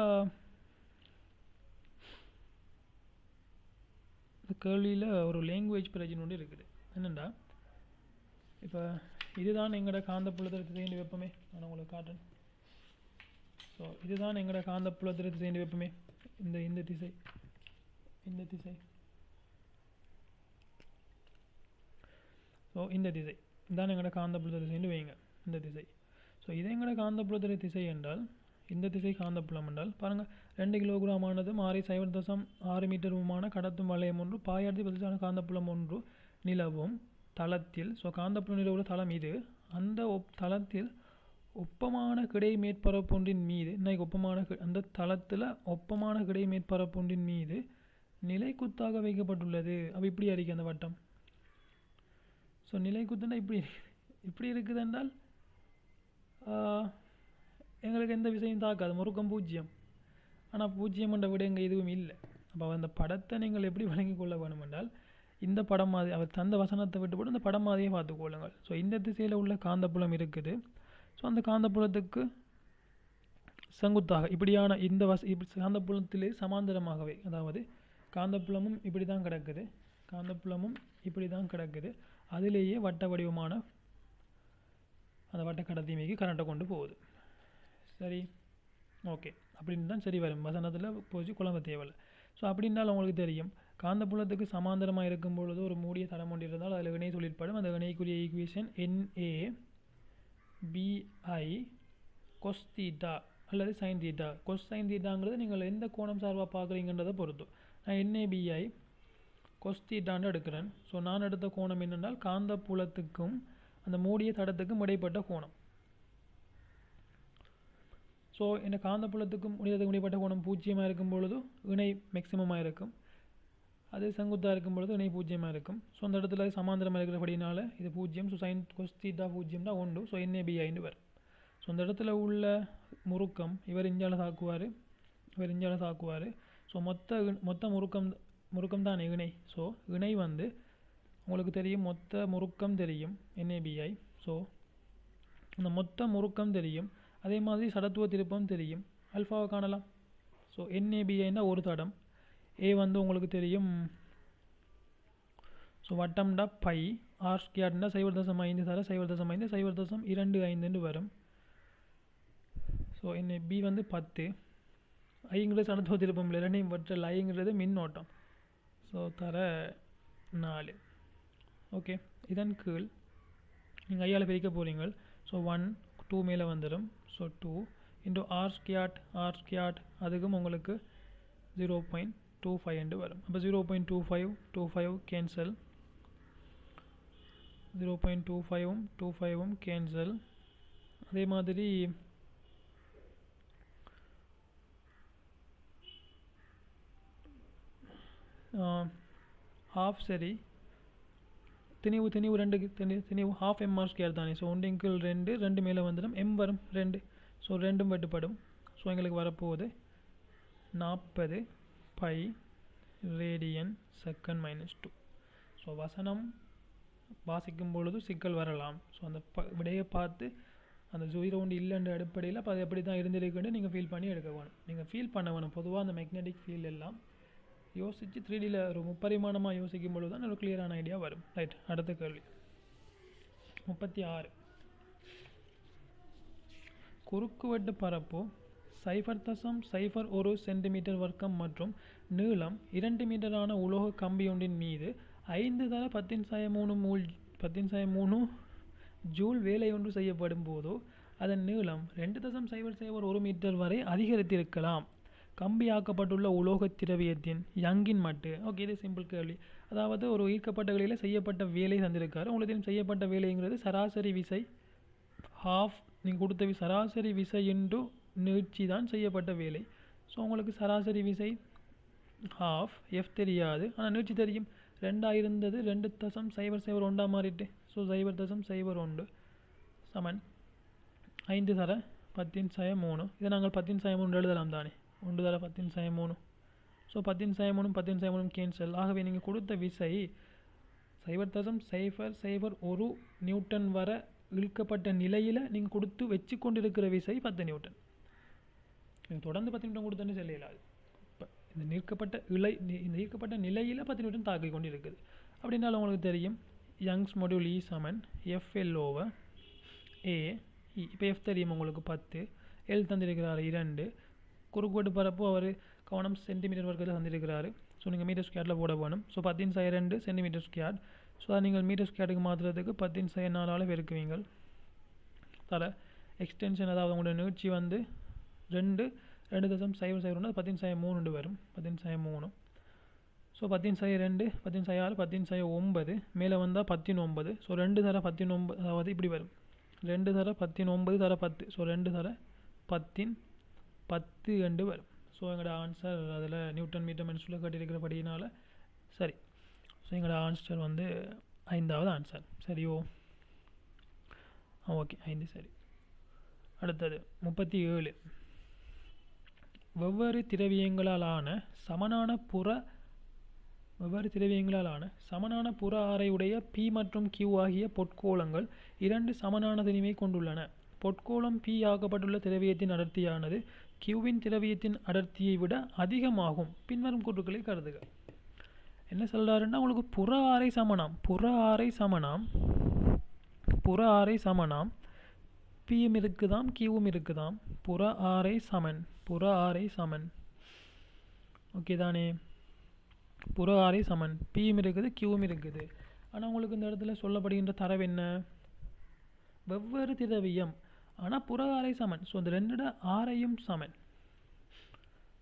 இந்த கேள்வியில் ஒரு லாங்குவேஜ் பிரச்சனை ஒன்று இருக்குது. என்னென்னா இப்போ இதுதான் எங்களோட காந்தப்புலத்தில் திசையின் வெப்பமே. நான் உங்களுக்கு காட்டுறேன். ஸோ இதுதான் எங்களோட காந்தப்புலத்தில் திசையின் வெப்பமே. இந்த திசை ஸோ இந்த திசை இதுதான் எங்களோட காந்தப்புலத்தில் திசைன்னு வைங்க. இந்த திசை. ஸோ இது எங்களோட காந்தப்புலத்தில் திசை என்றால், இந்த திசை காந்தப்புலம் என்றால் பாருங்கள், 2 கிலோகிராம் ஆனதும் 6.6 மீட்டருமான கடத்தும் வளையம் ஒன்று பாயாயிரத்தி 10 காந்தப்புலம் ஒன்று நிலவும் தளத்தில். ஸோ காந்தப்புலம் நிலவுள்ள தளம் இது. அந்த தளத்தில் ஒப்பமான கிடை மேற்பரப்பொன்றின் மீது அந்த தளத்தில் ஒப்பமான கிடை மேற்பரப்பொன்றின் மீது நிலைக்குத்தாக வைக்கப்பட்டுள்ளது. அப்போ இப்படி அறிக்கை அந்த வட்டம். ஸோ நிலைக்குத்துன்னா இப்படி இருக்குது என்றால் எங்களுக்கு எந்த விஷயம் தாக்காது, முறுக்கம் 0. ஆனால் 0 என்ற விட எங்கே எதுவும் இல்லை. அப்போ அந்த படத்தை நீங்கள் எப்படி வழங்கி கொள்ள வேணும் என்றால், இந்த படம் மாதிரி அவர் தந்த வசனத்தை விட்டு போட்டு இந்த படம் மாதிரியே பார்த்துக்கொள்ளுங்கள். ஸோ இந்த திசையில் உள்ள காந்தப்புலம் இருக்குது. ஸோ அந்த காந்தப்புலத்துக்கு செங்குத்தாக இப்படியான காந்தப்புலத்திலே சமாந்தரமாகவே, அதாவது காந்தப்புலமும் இப்படி தான் கிடக்குது, அதிலேயே வட்ட வடிவமான அந்த வட்ட கடத்திமைக்கு கரண்ட்டை கொண்டு போகுது. சரி, ஓகே. அப்படின்னு தான் சரி வரும். வசனத்தில் போச்சு குழம்ப தேவையில்லை. ஸோ அப்படின்னாலும் உங்களுக்கு தெரியும், காந்தப்புலத்துக்கு சமாந்தரமாக இருக்கும் பொழுது ஒரு மூடிய தடம் ஒன்று இருந்தால் அதில் வினை தொழிற்படும். அந்த வினைக்குரிய ஈக்குவேஷன் NABI கொஸ் தீட்டா அல்லது சைன் தீட்டா. கொஸ் சைன் தீட்டாங்கிறது நீங்கள் எந்த கோணம் சார்பாக பார்க்குறீங்கன்றதை பொறுத்து. நான் NABI கொஸ் தீட்டான்னு எடுக்கிறேன். ஸோ நான் எடுத்த கோணம் என்னென்றால் காந்தப்புலத்துக்கும் அந்த மூடிய தடத்துக்கும் இடைப்பட்ட கோணம். ஸோ இந்த காந்தப்புலத்துக்கும் இடைப்பட்ட கோணம் 0 இருக்கும் பொழுது இணை மேக்சிமமாக இருக்கும். அது செங்குத்தாக இருக்கும் பொழுது இணை பூஜ்ஜியமாக இருக்கும். ஸோ அந்த இடத்துல சமாந்தரமாக இருக்கிறபடினால இது பூஜ்ஜியம். ஸோ sin cos θ பூஜ்ஜியம் தான் உண்டு. ஸோ NABI வரும். ஸோ அந்த இடத்துல உள்ள முறுக்கம் இவர் இஞ்சால தாக்குவார், இவர் இஞ்சால தாக்குவார். ஸோ மொத்த முறுக்கம் தான் இணை. ஸோ இணை வந்து உங்களுக்கு தெரியும், மொத்த முறுக்கம் தெரியும் NABI. ஸோ அந்த மொத்த முறுக்கம் தெரியும். அதே மாதிரி சடத்துவ திருப்பம் தெரியும். அல்ஃபாவை காணலாம். ஸோ NABIன்னா ஒரு தடம். ஏ வந்து உங்களுக்கு தெரியும். ஸோ வட்டம்டா பை ஆர் ஸ்கொயர்னா 0.5 தர 0.5 0.25 வரும். ஸோ பி வந்து 10. ஐங்கிறது சடத்துவ திருப்பம் இல்லை, ரெண்டையும் வற்றல். ஐங்கிறது மின்னோட்டம். ஸோ தர 4. ஓகே, இதன் கீழ் நீங்கள் ஐயால் பிரிக்க போகிறீங்க. ஸோ 1 2 மேலே வந்துடும். ஸோ 2 இன்டூ ஆர் ஸ்கொயர்ட் அதுக்கும் உங்களுக்கு 0.25 வரும். அப்போ 0.25 கேன்சல், 0.25 கேன்சல். அதே மாதிரி ஹாஃப் சரி, திணிவு 2 half mr ஸ்கொயர் தானே. ஸோ 1 கீழ் 2 மேலே வந்துடும், m வரும் 2. ஸோ 2 வெட்டுப்படும். ஸோ எங்களுக்கு வரப்போகுது 40 பை ரேடியன் செகண்ட் -2. ஸோ வசனம் வாசிக்கும் பொழுது சிக்கல் வரலாம். ஸோ அந்த விடையை பார்த்து அந்த 0 இல்லைன்ற அடிப்படையில் அப்போ அது எப்படி தான் இருந்திருக்குன்னு நீங்கள் ஃபீல் பண்ணி எடுக்க வேணும். நீங்கள் ஃபீல் பண்ண வேணும். பொதுவாக அந்த மேக்னெட்டிக் ஃபீல்ட் எல்லாம் யோசித்து 3Dயில் ஒரு முப்பரிமாணமாக யோசிக்கும் பொழுது தான் ஒரு கிளியரான ஐடியா வரும். ரைட், அடுத்த கேள்வி 36. குறுக்குவெட்டு பரப்பு 0.01 சென்டிமீட்டர் வர்க்கம் மற்றும் நீளம் 2 மீட்டரான உலோக கம்பியொன்றின் மீது 5 தர 10⁻³ ஜூல் வேலை ஒன்று செய்யப்படும் போது அதன் நீளம் 2.001 மீட்டர் வரை அதிகரித்திருக்கலாம். கம்பியாக்கப்பட்டுள்ள உலோக திரவியத்தின் யங்கின் மட்டு. ஓகே, இது சிம்பிள் கேள்வி. அதாவது ஒரு ஈர்க்கப்பட்ட வேலையில் செய்யப்பட்ட வேலை தந்திருக்காரு. உங்களுக்கு செய்யப்பட்ட வேலைங்கிறது சராசரி விசை ஹாஃப், நீங்கள் கொடுத்த சராசரி விசை இன்டு நீட்சி தான் செய்யப்பட்ட வேலை. ஸோ உங்களுக்கு சராசரி விசை ஹாஃப், எஃப் தெரியாது, ஆனால் நீட்சி தெரியும். 2 இருந்தது 2.001 மாறிட்டு. ஸோ 0.01 சமன் 5 தர 10⁻³ இதை நாங்கள் 10⁻³ எழுதலாம் தானே. 1 தர 10⁻³. So 10⁻³ cancel. ஆகவே நீங்கள் கொடுத்த விசை 0.001 நியூட்டன் வர இழுக்கப்பட்ட நிலையில் நீங்கள் கொடுத்து வச்சு கொண்டிருக்கிற விசை 10 நியூட்டன். நீங்கள் தொடர்ந்து 10 நியூட்டன் கொடுத்தோன்னு சொல்லலாது. இப்போ இந்த ஈர்க்கப்பட்ட நிலையில் 10 நியூட்டன் தாக்கி கொண்டு இருக்குது. அப்படின்னாலும் உங்களுக்கு தெரியும் யங்ஸ் மாடியூல் E சமன் FL/A. இப்போ F தெரியும் உங்களுக்கு 10, L தந்திருக்கிறாரு 2, குறுக்குவெட்டு பரப்பு அவர் கவனம் சென்டிமீட்டர் வர்க்கத்தில் தந்திருக்கிறாரு. ஸோ நீங்கள் மீட்டர் ஸ்கொயரில் போட வேணும். So 10⁻² centimetre square. ஸோ அதை நீங்கள் மீட்டர் ஸ்கொயருக்கு மாற்றுறதுக்கு 10⁻4 பெருக்குவீங்க. தர எக்ஸ்டென்ஷன், அதாவது உங்களோட நீட்சி வந்து 2.001 10⁻³ வரும். 10⁻³ ஸோ 10⁻², 10⁻6, 10⁻9 மேலே வந்தால் 19. ஸோ 2 தர 19, அதாவது இப்படி வரும் 2 தர 19 தர 10. ஸோ 2 தர 10 என்று வரும். ஸோ எங்களோட ஆன்சர் அதில் நியூட்டன் மீட்டர் மென்ஸில் கட்டியிருக்கிறபடினால சரி. ஸோ எங்களோட ஆன்சர் வந்து 5வது ஆன்சர். சரியோ? ஓகே, 5 சரி. அடுத்தது 37. வெவ்வேறு திரவியங்களாலான சமனான புற ஆரையுடைய P மற்றும் Q ஆகிய பொற்கோளங்கள் 2 சமனான திணிவை கொண்டுள்ளன. பொற்கோளம் P ஆக்கப்பட்டுள்ள திரவியத்தின் அடர்த்தியானது Qவின் திரவியத்தின் அடர்த்தியை விட அதிகமாகும். பின்வரும் கூற்றுக்களை கருதுக. என்ன சொல்றாருன்னா, உங்களுக்கு புற ஆரை சமனாம் Pயும் இருக்குதாம் Qவும் இருக்குதாம். புற ஆரை சமன். ஓகே தானே? புற ஆரை சமன், Pயும் இருக்குது Qவும் இருக்குது. ஆனால் உங்களுக்கு இந்த இடத்துல சொல்லப்படுகின்ற தரவு என்ன? வெவ்வேறு திரவியம் ஆனால் புற ஆரை சமன். ஸோ இந்த 2 ஆரையும் சமன்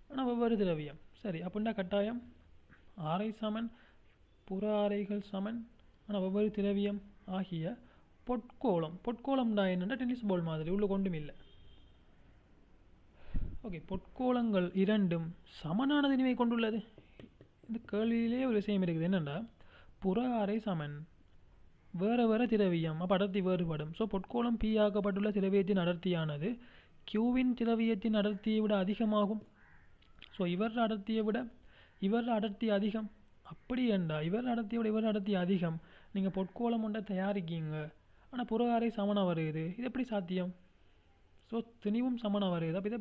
ஆனால் வெவ்வேறு திரவியம். சரி, அப்படின்னா கட்டாயம் ஆரை சமன், புற ஆரைகள் சமன் ஆனால் வெவ்வேறு திரவியம் ஆகிய பொற்கோளம் தான் என்னென்னா டென்னிஸ் பால் மாதிரி உள்ள கொண்டும் இல்லை. ஓகே, பொற்கோளங்கள் இரண்டும் சமனான திணிவை கொண்டுள்ளது. இந்த கேள்வியிலே ஒரு விஷயம் இருக்குது என்னென்னா புற ஆரை சமன் வேறு வேறு திரவியம் அப்போ அடர்த்தி வேறுபடும். ஸோ பொற்கோளம் பி ஆக்கப்பட்டுள்ள திரவியத்தின் அடர்த்தியானது கியூவின் திரவியத்தின் அடர்த்தியை விட அதிகமாகும். ஸோ இவர் அடர்த்தி அதிகம். அப்படி என்றால் இவர் அடர்த்தியை விட இவர் அடர்த்தி அதிகம். நீங்கள் பொற்கோளம் ஒன்றை தயாரிக்கீங்க, ஆனால் புற ஆரை சமனாக வருது. இது எப்படி சாத்தியம்? ஸோ திணிவும் சமனாக வருது. அப்போ இது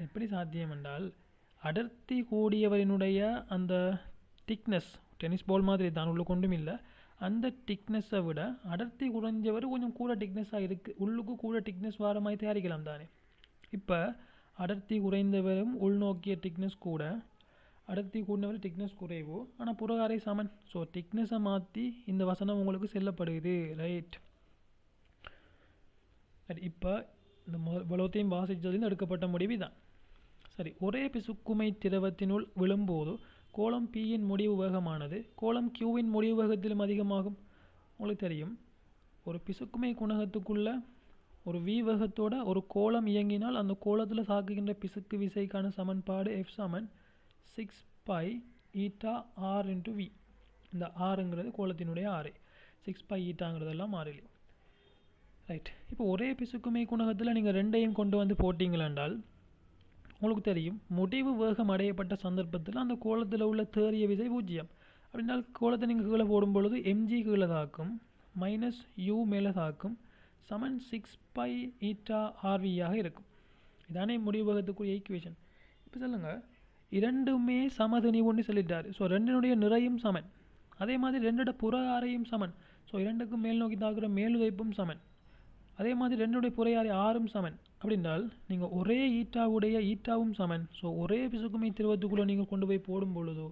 எப்படி சாத்தியம் என்றால் அடர்த்தி கூடியவரினுடைய அந்த திக்னஸ் டென்னிஸ் பால் மாதிரி தான், உள்ளுக்கு ஒன்றும் இல்லை. அந்த திக்னஸை விட அடர்த்தி குறைஞ்சவர் கொஞ்சம் கூட திக்னஸாக இருக்குது, உள்ளுக்கு கூட திக்னஸ் வர மாதிரி தயாரிக்கலாம் தானே. இப்போ அடர்த்தி குறைந்தவரும் உள்நோக்கிய திக்னஸ் கூட, அடர்த்தி கூடினவர் திக்னஸ் குறைவு, ஆனால் புற ஆரை சமன். ஸோ திக்னஸை மாற்றி இந்த வசனம் உங்களுக்கு செல்லப்படுது. ரைட். இப்போ இந்த வலத்தையும் வாசித்ததில் எடுக்கப்பட்ட முடிவு தான். சரி, ஒரே பிசுக்குமை திரவத்தினுள் விழும்போது கோளம் பியின் முடிவு வேகமானது கோளம் கியூவின் முடிவு வேகத்திலும் அதிகமாகும். உங்களுக்கு தெரியும், ஒரு பிசுக்குமை குணகத்துக்குள்ள ஒரு வி வேகத்தோட ஒரு கோளம் இயங்கினால் அந்த கோளத்தில் தாக்குகின்ற பிசுக்கு விசைக்கான சமன்பாடு F சமன் 6π ஈட்டா ஆர் இன்ட்டு வி. இந்த ஆறுங்கிறது கோளத்தினுடைய ஆறு, 6π ஈட்டாங்கிறதெல்லாம் மாறிலி. ரைட். இப்போ ஒரே பிசுக்குமை குணகத்தில் நீங்கள் ரெண்டையும் கொண்டு வந்து போட்டிங்களென்றால் உங்களுக்கு தெரியும், முடிவு வேகம் அடையப்பட்ட சந்தர்ப்பத்தில் அந்த கோளத்தில் உள்ள தேறிய விசை 0. அப்படின்னால் கோளத்தை நீங்கள் கீழே போடும் பொழுது mg கீழே தாக்கும், மைனஸ் u மேலே தாக்கும், சமன் 6π ஈட்டா ஆர்வியாக இருக்கும். இதானே முடிவு வேகத்துக்குரிய ஈக்குவேஷன். இப்போ சொல்லுங்கள், இரண்டுமே சமதிணிவுன்னு சொல்லிட்டாரு. ஸோ ரெண்டினுடைய நிறையும் சமன், அதே மாதிரி ரெண்டோட புற ஆரையும் சமன். ஸோ இரண்டுக்கும் மேல் நோக்கி தாக்குற மேலுதைப்பும் சமன், அதே மாதிரி ரெண்டுடைய புற ஆரை ஆறும் சமன். அப்படின்றால் நீங்கள் ஒரே ஈட்டாவுடைய ஈட்டாவும் சமன். ஸோ ஒரே பிசுக்குமை திரவத்துக்குள்ளே நீங்கள் கொண்டு போய் போடும் பொழுதோ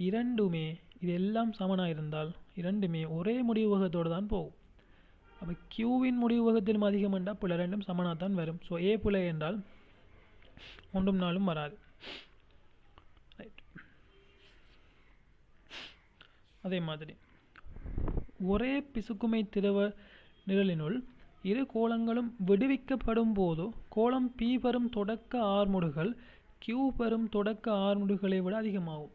இரண்டுமே இது எல்லாம் சமனாக இருந்தால் இரண்டுமே ஒரே முடிவு வேகத்தோடு தான் போகும். அப்போ கியூவின் முடிவு வேகத்திலும் அதிகம் என்றால் பிள்ளை ரெண்டும் சமனாக தான் வரும். ஸோ ஏ பிள்ளை என்றால் ஒன்றும் நாளும் வராது. ரைட். அதே மாதிரி ஒரே பிசுக்குமை திரவ நிரலினுள் இரு கோளங்களும் விடுவிக்கப்படும் போது கோளம் பி பெறும் தொடக்க ஆர்முடுகள் கியூ பெறும் தொடக்க ஆர்முடுகளை விட அதிகமாகும்.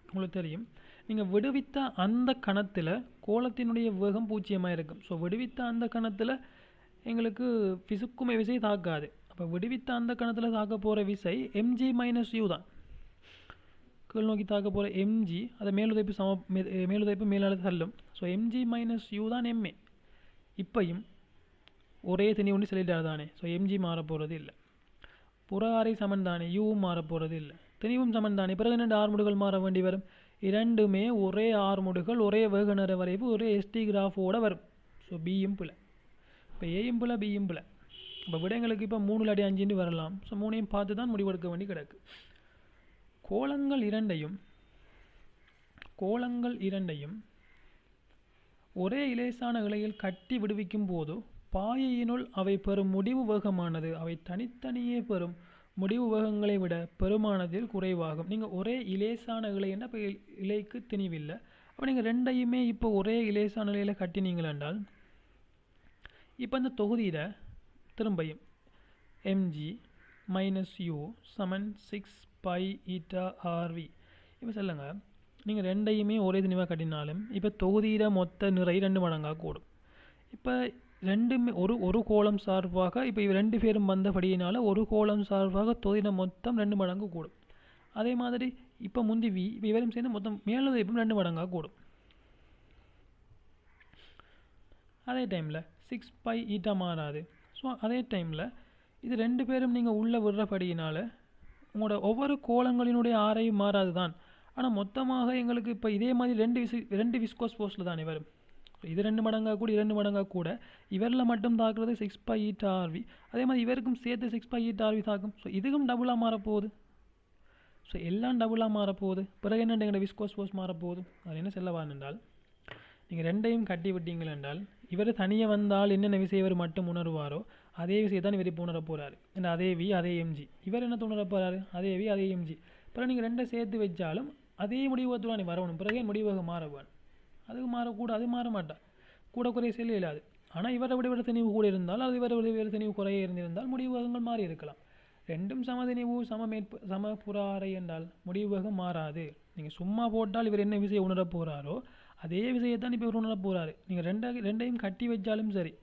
உங்களுக்கு தெரியும், நீங்கள் விடுவித்த அந்த கணத்தில் கோளத்தினுடைய வேகம் 0 இருக்கும். ஸோ விடுவித்த அந்த கணத்தில் எங்களுக்கு பிசுக்குமை விசை தாக்காது. அப்போ விடுவித்த அந்த கணத்தில் தாக்க போகிற விசை mg மைனஸ் யூ தான். கீழ் நோக்கி தாக்க போகிற mg அதை மேலுதைப்பு மேலாள தள்ளும். ஸோ mg மைனஸ் யூ தான் ma. இப்பையும் ஒரே திணி ஒன்று சொல்லிட்டார் தானே. ஸோ mg மாறப்போகிறது இல்லை. புற ஆரை சமன் தானே, யூவும் மாறப்போகிறது இல்லை, திணிவும் சமன் தானே. பிறகு 2 ஆர்முடுகள் மாற வேண்டி வரும். இரண்டுமே ஒரே ஆர்முடுகள், ஒரே வேக நேர வரைவு, ஒரே எஸ்டி கிராஃபோடு வரும். ஸோ பியும் பிள்ளை. இப்போ ஏயும் பிள்ளை பியும் பிள்ளை. இப்போ விடங்களுக்கு இப்போ 3/5 வரலாம். ஸோ 3ஐயும் பார்த்து தான் முடிவெடுக்க வேண்டி கிடக்கு. கோளங்கள் இரண்டையும் ஒரே இலேசான இழையில் கட்டி விடுவிக்கும் போது பாயையினுள் அவை பெறும் முடிவு வேகமானது அவை தனித்தனியே பெறும் முடிவு வேகங்களை விட பெருமானதில் குறைவாகும். நீங்கள் ஒரே இலேசான இலைன்னா இப்போ இலைக்கு திணிவில்லை. அப்போ நீங்கள் ரெண்டையுமே இப்போ ஒரே இலேசான இலையில் கட்டினீங்கள் என்றால் இப்போ இந்த தொகுதியில் திரும்பியும் mg மைனஸ் யூ சமன் 6π ஈட்டா ஆர்வி. இப்போ சொல்லுங்கள், நீங்கள் ரெண்டையுமே ஒரே திணிவாக கட்டினாலும் இப்போ தொகுதியில் மொத்த நிறை 2 மடங்காக கூடும். இப்போ ரெண்டுமே ஒரு கோளம் சார்பாக இப்போ 2 பேரும் வந்தபடியினால் ஒரு கோளம் சார்பாக தொகுதியில் மொத்தம் 2 மடங்கு கூடும். அதே மாதிரி இப்போ முந்தி வி இப்போ இவரும் சேர்ந்து மொத்தம் மேலுதைப்பும் 2 மடங்காக கூடும். அதே டைமில் 6π ஈட்டா மாறாது. ஸோ அதே டைமில் இது 2 பேரும் நீங்கள் உள்ளே விடுறபடியினால் உங்களோட ஒவ்வொரு கோளங்களினுடைய ஆரையும் மாறாது தான். ஆனால் மொத்தமாக எங்களுக்கு இப்போ இதே மாதிரி ரெண்டு விஸ்கோஸ் ஃபோர்ஸில் தானே வரும். இது 2 மடங்காக கூட 2 மடங்காக கூட இவரில் மட்டும் தாக்குறது 6π ஈட்டா ஆர்வி. அதே மாதிரி இவருக்கும் சேர்த்து 6π ஈட்டா ஆர்வி தாக்கும். ஸோ இதுக்கும் டபுளாக மாறப்போகுது. ஸோ எல்லாம் டபுளாக மாறப்போகுது. பிறகு என்ன எங்களோட விஸ்கோஸ் ஃபோர்ஸ் மாறப்போகுது. அது என்ன செல்லவான் என்றால் நீங்கள் ரெண்டையும் கட்டி விட்டீங்கள் என்றால் இவர் தனியாக வந்தால் என்னென்ன விஷயம் இவர் மட்டும் உணர்வாரோ அதே விஷயத்தான் இவர் இப்போ உணர போகிறாரு. ஏன்னா அதே வி அதே mg. இவர் என்ன உணர போகிறாரு, அதே வி அதே mg. பிறகு நீங்கள் ரெண்டை சேர்த்து வச்சாலும் அதே முடிவகத்துடன் வரணும். பிறகு முடிவக மாறவான், அதுக்கு மாறக்கூட அது மாற மாட்டான், கூட குறைய செல்ல இல்லாது. ஆனால் இவரை விட திணிவு கூட இருந்தால் அது இவரை விட திணிவு குறைய இருந்திருந்தால் முடிவகங்கள் மாறி இருக்கலாம். ரெண்டும் சமதிணிவு சம புற ஆரை என்றால் முடிவு வேகம் மாறாது. நீங்கள் சும்மா போட்டால் இவர் என்ன விஷயம் உணர போகிறாரோ அதே விஷயத்தான் இப்போ இவர் உணர போகிறாரு. நீங்கள் ரெண்டையும் கட்டி வச்சாலும் சரி,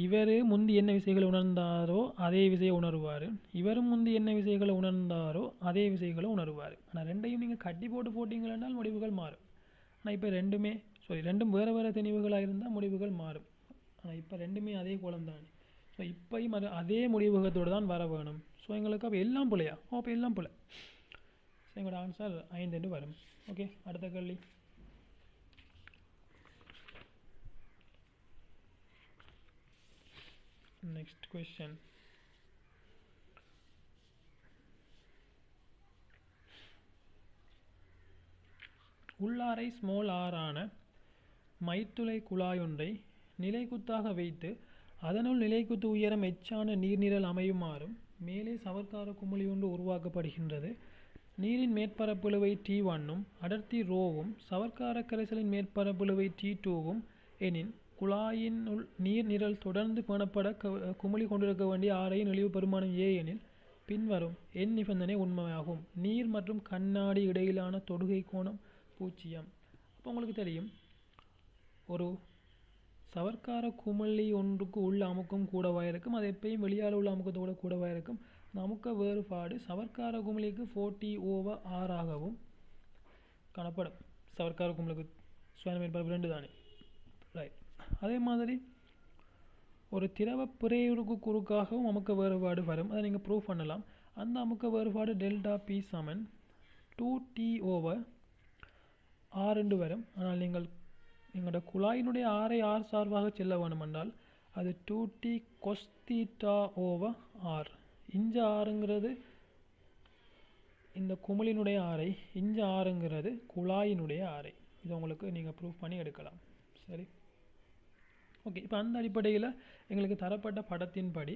இவர் முந்தி என்ன விஷயங்களை உணர்ந்தாரோ அதே விஷயம் உணர்வார், இவரும் முந்தி என்ன விஷயங்களை உணர்ந்தாரோ அதே விஷயங்களை உணர்வார். ஆனால் ரெண்டையும் நீங்கள் கட்டி போட்டிங்களென்றால் முடிவுகள் மாறும். ஆனால் இப்போ ரெண்டும் வேறு வேறு திணிவுகளாக இருந்தால் முடிவுகள் மாறும். ஆனால் இப்போ ரெண்டுமே அதே கோலம் தான். ஸோ இப்போயும் அதே முடிவுகத்தோடு தான் வர வேணும். ஸோ எங்களுக்கு அப்போ எல்லாம் பிள்ளையா? அப்போ எல்லாம் பிள்ளை. ஸோ எங்களோட ஆன்சர் 5 என்று வரும். ஓகே, அடுத்த கேள்வி. Next question. உள்ளாரை ஸ்மால் ஆறான மைத்துளை குழாயொன்றை நிலைக்குத்தாக வைத்து அதனுள் நிலைக்குத்து உயரம் எச்சான நீர்நிரல் அமையுமாறும் மேலே சவர்க்கார குமிழி ஒன்று உருவாக்கப்படுகின்றது. நீரின் மேற்பரப்பிழுவை T1ம் அடர்த்தி ரோவும் சவர்க்கார கரைசலின் மேற்பரப்பிழுவை T2வும் எனின் குழாயினுள் நீர் நிரல் தொடர்ந்து பேணப்பட குமிழி கொண்டிருக்க வேண்டிய ஆரையின் இழிவு பெருமானம் A எனில் பின்வரும் எண் நிபந்தனை உண்மையாகும். நீர் மற்றும் கண்ணாடி இடையிலான தொடுகை கோணம் 0. அப்போ உங்களுக்கு தெரியும், ஒரு சவர்க்கார குமிழி ஒன்றுக்கு உள்ள அமுக்கம் கூடவாக இருக்கும், அது எப்பயும் வெளியால் உள்ள அமுக்கத்தோட கூடவாக இருக்கும். அந்த அமுக்க வேறுபாடு சவர்க்கார குமிழிக்கு 40/R ஆகவும் காணப்படும். சவர்க்கார குமிழுக்கு சுய மேற்பரப்பு 2 தானே, ரைட். அதே மாதிரி ஒரு திரவ பிறையுறுக்கு குறுக்காகவும் அமுக்க வேறுபாடு வரும். அதை நீங்கள் ப்ரூவ் பண்ணலாம். அந்த அமுக்க வேறுபாடு ΔP = 2T/R என்று வரும். ஆனால் நீங்கள் எங்களோட குழாயினுடைய ஆரை R சார்பாக செல்ல வேண்டுமென்றால் அது 2T cos θ/R. இஞ்ச ஆறுங்கிறது இந்த குமிழினுடைய ஆரை, இஞ்ச ஆறுங்கிறது குழாயினுடைய ஆரை. இது உங்களுக்கு நீங்கள் ப்ரூவ் பண்ணி எடுக்கலாம். சரி, ஓகே. இப்போ அந்த அடிப்படையில் எங்களுக்கு தரப்பட்ட படத்தின்படி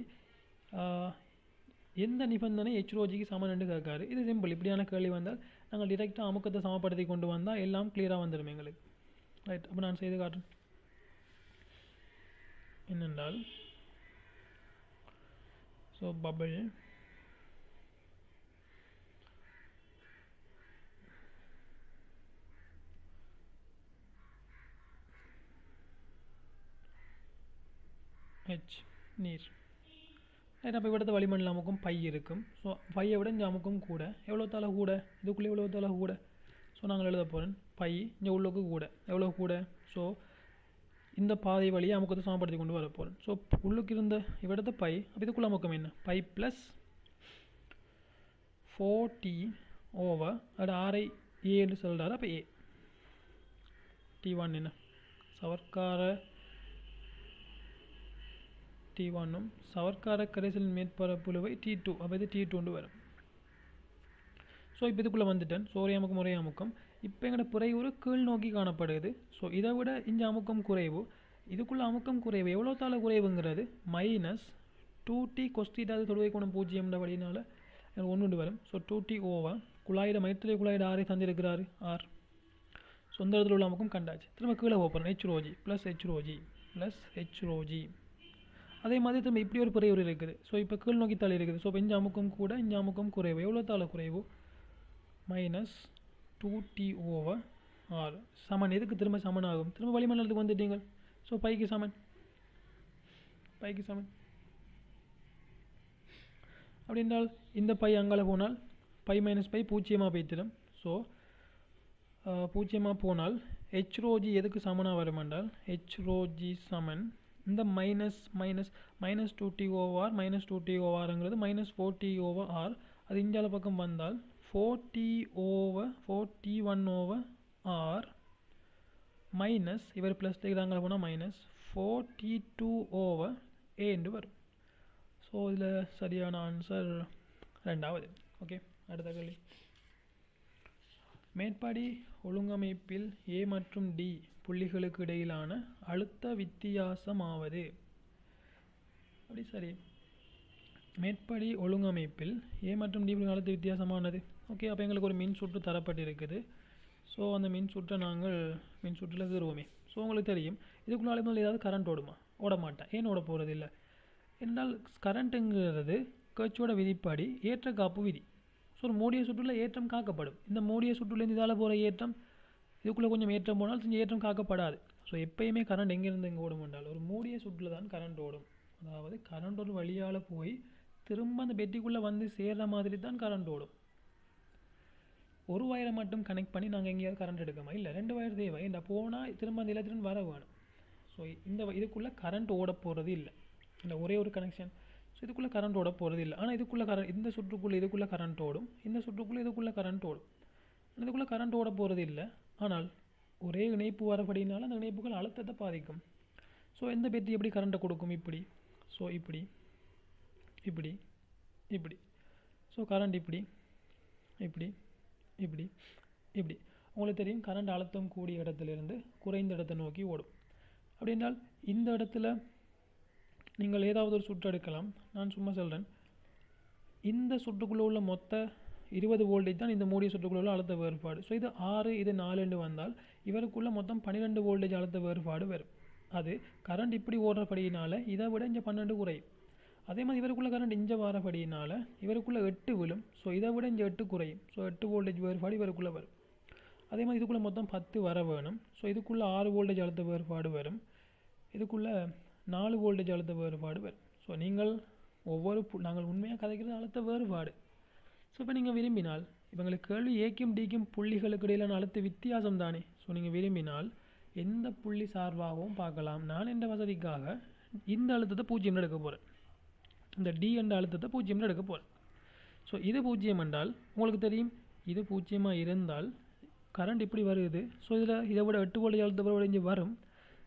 எந்த நிபந்தனை HρGக்கு சமன் என்று கேட்காரு. இது சிம்பிள். இப்படியான கேள்வி வந்தால் நாங்கள் டிரெக்டாக அமுக்கத்தை சமப்படுத்தி கொண்டு வந்தால் எல்லாம் கிளியராக வந்துடும் எங்களுக்கு. ரைட், அப்போ நான் செய்து காட்டுறேன். என்னென்றால், ஸோ பபிள் H நீர். ரைட், அப்போ இவிடத்த வளிமண்டல அமுக்கம் பை இருக்கும். ஸோ பையை விட இந்த அமுக்கம் கூட. எவ்வளோ தாள கூட? இதுக்குள்ளே எவ்வளோ தாள கூட? ஸோ நாங்கள் எழுத போகிறேன் பை இங்கே உள்ளுக்கு கூட. எவ்வளோ கூட? ஸோ இந்த பாதை வழியை அமுக்கத்தை சமப்படுத்தி கொண்டு வர போகிறேன். ஸோ உள்ளுக்கு இருந்த இவிடத்த பை, அப்போ இதுக்குள்ள அமுக்கம் என்ன? பை ப்ளஸ் 4T/, அது ஆரை A என்று சொல்கிறாரு. அப்போ A T1 என்ன? சவர்க்கார T1ம் சவர்க்கார கரைசலின் மேற்பரப்புழுவை T2. அப்போ இது T2 வரும். ஸோ இப்போ இதுக்குள்ளே வந்துட்டேன். ஸோ ஒரே அமுக்கம் ஒரே அமுக்கம். இப்போ எங்களோட புறையுறு கீழ் நோக்கி காணப்படுது. ஸோ இதை விட இந்த அமுக்கம் குறைவு, இதுக்குள்ளே அமுக்கம் குறைவு. எவ்வளோ தாள குறைவுங்கிறது -2T cos θ. அது தொடுகை கோணம் 0 வழியினால் எனக்கு 1 வரும். ஸோ 2T/, குழாயிட மைத்துளை குழாயிட ஆரை தந்திருக்கிறாரு R. சொந்த இடத்துல உள்ள அமுக்கம் கண்டாச்சு. திரும்ப கீழே போகிறேன் HρG ப்ளஸ் HρG. அதே மாதிரி திரும்ப இப்படி ஒரு புறையுறு இருக்குது. ஸோ இப்போ கீழ் நோக்கி தள்ளி இருக்குது. ஸோ இப்போ இந்த அமுக்கம் கூட, இந்த அமுக்கம் குறைவு. எவ்வளோ தாள குறைவு? -2T/R சமன். எதுக்கு திரும்ப சமன் ஆகும்? திரும்ப வளிமண்டலத்துக்கு வந்துட்டீங்க. ஸோ பைக்கு சமன். அப்படின்றால் இந்த பை அங்கால போனால் பை மைனஸ் பை 0 போய்த்திடும். ஸோ 0 போனால் HρG எதுக்கு சமனாக வரும் என்றால் HρG சமன் இந்த -2T/R -2T/Rங்கிறது -4T/R. அது இஞ்சால பக்கம் வந்தால் 4T/4T1/R மைனஸ் இவர் ப்ளஸ் அங்கே போனால் -4T2/A என்று வரும். ஸோ இதில் சரியான ஆன்சர் 2வது. ஓகே, அடுத்த கேள்வி. மேற்படி ஒழுங்கமைப்பில் A மற்றும் D புள்ளிகளுக்கு இடையிலான அழுத்த வித்தியாசமாவது. அப்படி சரி, மேற்படி ஒழுங்கமைப்பில் A மற்றும் D புள்ளிகள் அழுத்த வித்தியாசமானது. ஓகே, அப்போ எங்களுக்கு ஒரு மின் சுற்று தரப்பட்டிருக்குது. ஸோ அந்த மின் சுற்றை நாங்கள் மின் சுற்றில் கீறுவோமே. ஸோ உங்களுக்கு தெரியும் இதுக்குள்ளாலே ஏதாவது கரண்ட் ஓடுமா? ஓட மாட்டேன். ஏன் ஓட போகிறது இல்லை? என்றால் கரண்ட்டுங்கிறது கர்ச்சோட விதிப்படி ஏற்ற காப்பு விதி. ஸோ ஒரு மூடிய சுற்றுல ஏற்றம் காக்கப்படும். இந்த மூடிய சுற்றுலேருந்து இதால் போகிற ஏற்றம் இதுக்குள்ளே கொஞ்சம் ஏற்றம் போனால் கொஞ்சம் ஏற்றம் காக்கப்படாது. ஸோ எப்பயுமே கரண்ட் எங்கேருந்து எங்கே ஓடும் என்றால் ஒரு மூடிய சுற்றில் தான் கரண்ட் ஓடும். அதாவது கரண்ட் ஒரு வழியால் போய் திரும்ப அந்த பெட்டிக்குள்ளே வந்து சேர்கிற மாதிரி தான் கரண்ட் ஓடும். ஒரு வயரை மட்டும் கனெக்ட் பண்ணி நாங்கள் எங்கேயாவது கரண்ட் எடுக்கமா? இல்லை, 2 வயர் தேவை. இந்த போனால் திரும்ப அந்த இலத்திரன் வர வேணும். ஸோ இதுக்குள்ளே கரண்ட் ஓட போகிறது இல்லை. இந்த ஒரே ஒரு கனெக்ஷன். ஸோ இதுக்குள்ளே கரண்ட் ஓட போகிறது இல்லை. ஆனால் இதுக்குள்ளே இந்த சுற்றுக்குள்ளே இதுக்குள்ளே கரண்ட் ஓடும், இந்த சுற்றுக்குள்ளே இதுக்குள்ளே கரண்ட் ஓடும். இதுக்குள்ளே கரண்ட் ஓட போகிறது இல்லை. ஆனால் ஒரே இணைப்பு வரபடினால அந்த இணைப்புகள் அழுத்தத்தை பாதிக்கும். ஸோ இந்த பெட்டி எப்படி கரண்ட்டை கொடுக்கும்? இப்படி. ஸோ இப்படி இப்படி இப்படி. ஸோ கரண்ட் இப்படி இப்படி இப்படி இப்படி. உங்களுக்கு தெரியும், கரண்ட் அழுத்தம் கூடிய இடத்துலேருந்து குறைந்த இடத்தை நோக்கி ஓடும். அப்படி என்றால் இந்த இடத்துல நீங்கள் ஏதாவது ஒரு சுற்று எடுக்கலாம். நான் சும்மா சொல்கிறேன். இந்த சுற்றுக்குள்ளே உள்ள மொத்த 20 வோல்டேஜ் தான் இந்த மூடிய சுற்றுக்குள்ள உள்ள அழுத்த வேறுபாடு. ஸோ இது 6 இது 4 வந்தால் இவருக்குள்ள மொத்தம் 12 வோல்டேஜ் அழுத்த வேறுபாடு வரும். அது கரண்ட் இப்படி ஓடுறபடியினால இதை விட இங்கே 12 குறையும். அதே மாதிரி இவருக்குள்ள கரண்ட் இங்கே வரபடியினால இவருக்குள்ள 8 விழும். ஸோ இதை விட இங்கே 8 குறையும். ஸோ 8 வோல்டேஜ் வேறுபாடு இவருக்குள்ளே வரும். அதே மாதிரி இதுக்குள்ளே மொத்தம் 10 வர வேணும். ஸோ இதுக்குள்ளே 6 வோல்டேஜ் அழுத்த வேறுபாடு வரும். இதுக்குள்ளே 4 வோல்டேஜ் அழுத்த வேறுபாடு வரும். ஸோ நீங்கள் நாங்கள் உண்மையாக கதைக்கிறது அழுத்த வேறுபாடு. ஸோ இப்போ நீங்கள் விரும்பினால் இவங்களுக்கு கேள்வி ஏக்கும் டிக்கும் புள்ளிகளுக்கு இடையிலான அழுத்த வித்தியாசம் தானே. ஸோ நீங்கள் விரும்பினால் எந்த புள்ளி சார்பாகவும் பார்க்கலாம். நான் என்ற வசதிக்காக இந்த அழுத்தத்தை 0 எடுக்க போகிறேன். இந்த டி என்ற அழுத்தத்தை 0 எடுக்க போகிறேன். ஸோ இது 0 என்றால் உங்களுக்கு தெரியும், இது 0 இருந்தால் கரண்ட் இப்படி வருது. ஸோ இதை விட 8 வோல்டேஜ் அழுத்த வேறுபாடு வரும்.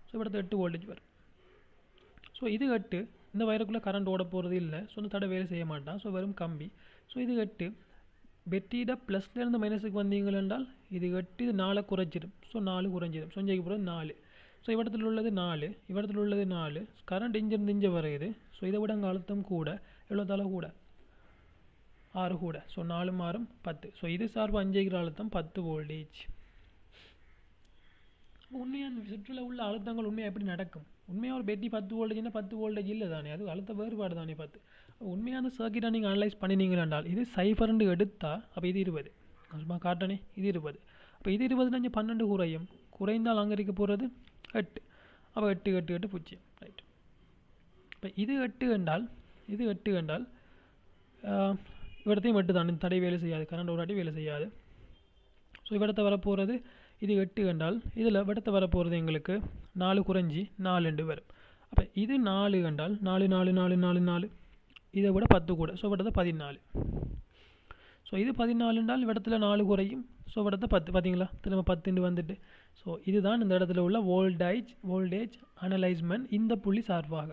ஸோ இവിടുത്തെ 8 வோல்டேஜ் வரும். ஸோ இது 8. இந்த வயருக்குள்ளே கரண்ட் ஓட போகிறது இல்லை. ஸோ இந்த தடை வேலை செய்ய மாட்டான். ஸோ வெறும் கம்பி. ஸோ இது 8. பெட்டியிட ப்ளஸ்லேருந்து மைனஸுக்கு வந்தீங்கள் என்றால் இது 8 இது 4 குறைச்சிடும். ஸோ 4 குறைஞ்சிடும். ஸோ இங்கே போகிறது 4. ஸோ இவ்விடத்தில் உள்ளது 4, இவ்விடத்தில் உள்ளது 4. கரண்ட் இங்கிருந்து இங்கே வருது. ஸோ இதை விட அங்கே அழுத்தம் கூட. எவ்வளோ தலை கூட? 6 கூட. ஸோ 4 மாறும் 10. ஸோ இது சார்பு 5 அழுத்தம் 10 வோல்டேஜ். உண்மையான சுற்றில் உள்ள அழுத்தங்கள் உண்மையாக எப்படி நடக்கும்? உண்மையாக ஒரு பெட்டி 10 வோல்டேஜ்னா 10 வோல்டேஜ் இல்லை தானே, அது அழுத்த வேறுபாடு தானே 10. உண்மையான சர்க்கிட்டை நீங்கள் அனலைஸ் பண்ணினீங்க என்றால் இது 0 எடுத்தால் அப்போ இது 20. சும்மா காட்டனே, இது 20. அப்போ இது 20 இங்கே 12 குறையும். குறைந்தால் அங்கே இருக்க போகிறது 8. அப்போ 8 8 8 0. ரைட். இப்போ இது 8 என்றால் இவ்விடத்தையும் 8 தான். இந்த தடை வேலை செய்யாது, கரண்ட் ஒரு வாட்டி வேலை செய்யாது. ஸோ இவ்விடத்தை வரப்போகிறது இது 8 என்றால் இதில் விடத்தை வரப்போகிறது எங்களுக்கு 4 குறைஞ்சி 4 வரும். அப்போ இது 4 என்றால் 4 4 4 4 4 இதை விட 10 கூட. ஸோ விடத்தை 14. ஸோ இது 14 என்றால் விடத்தில் 4 குறையும். ஸோ விடத்தை 10. பார்த்தீங்களா, திரும்ப 10 வந்துட்டு. ஸோ இதுதான் இந்த இடத்துல உள்ள வோல்டேஜ் அனலைஸ்மெண்ட். இந்த புள்ளி சார்பாக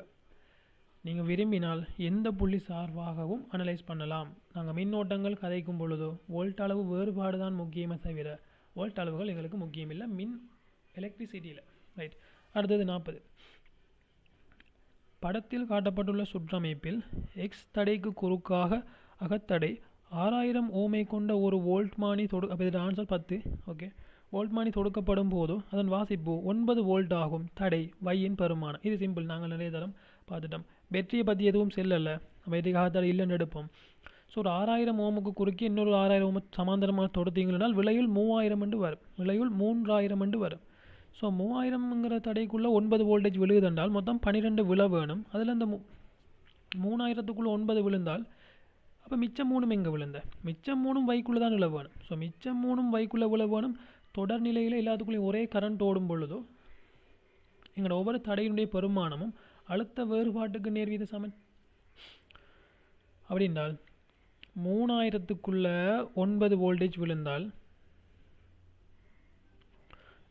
நீங்கள் விரும்பினால் எந்த புள்ளி சார்பாகவும் அனலைஸ் பண்ணலாம். நாங்கள் மின்னோட்டங்கள் கதைக்கும் பொழுதோ வோல்ட் அளவு வேறுபாடு தான் முக்கியமே தவிர வோல்ட் அளவுகள் எங்களுக்கு முக்கியம் இல்லை எலக்ட்ரிசிட்டியில். ரைட். அடுத்தது 40. படத்தில் காட்டப்பட்டுள்ள சுற்றமைப்பில் எக்ஸ் தடைக்கு குறுக்காக அகத்தடை 6000 ஓமை கொண்ட ஒரு வோல்ட்மானி அப்போ இதில் ஆன்சர் 10. ஓகே. வோல்ட்மானி தொடுக்கப்படும் போது அதன் வாசிப்பு 9 வோல்ட் ஆகும். தடை வையின் பெருமானம். இது சிம்பிள், நாங்கள் நிறைய தரம் பார்த்துட்டோம். பேட்டரியை பற்றி எதுவும் செல்லலை, பேட்டரிக்கு அகத்தடை இல்லைன்னு எடுப்போம். ஸோ ஒரு 6000 ஓமுக்கு குறுக்கி இன்னொரு 6000 ஓமு சமாந்தரமாக தொடுத்தீங்கன்னா விலையுள் 3000 வரும். விலையுள் 3000 வரும். ஸோ 3000ங்கிற தடைக்குள்ளே 9 வோல்டேஜ் விழுகுதென்றால் மொத்தம் 12 விழ வேணும். அதில் அந்த 3000க்குள்ளே 9 விழுந்தால் அப்போ மிச்சம் 3 எங்கே விழுந்த? மிச்சம் 3 வைக்குள்ளே தான் விழ வேணும். ஸோ மிச்சம் 3 வைக்குள்ளே விழ வேணும். தொடர் நிலையில் எல்லாத்துக்குள்ளேயும் ஒரே கரண்ட் ஓடும் பொழுதோ எங்களோட ஒவ்வொரு தடையினுடைய பெருமானமும் அழுத்த வேறுபாட்டுக்கு நேர்வீத சமன். அப்படின்றால் 3000க்குள்ளே 9 வோல்டேஜ் விழுந்தால்,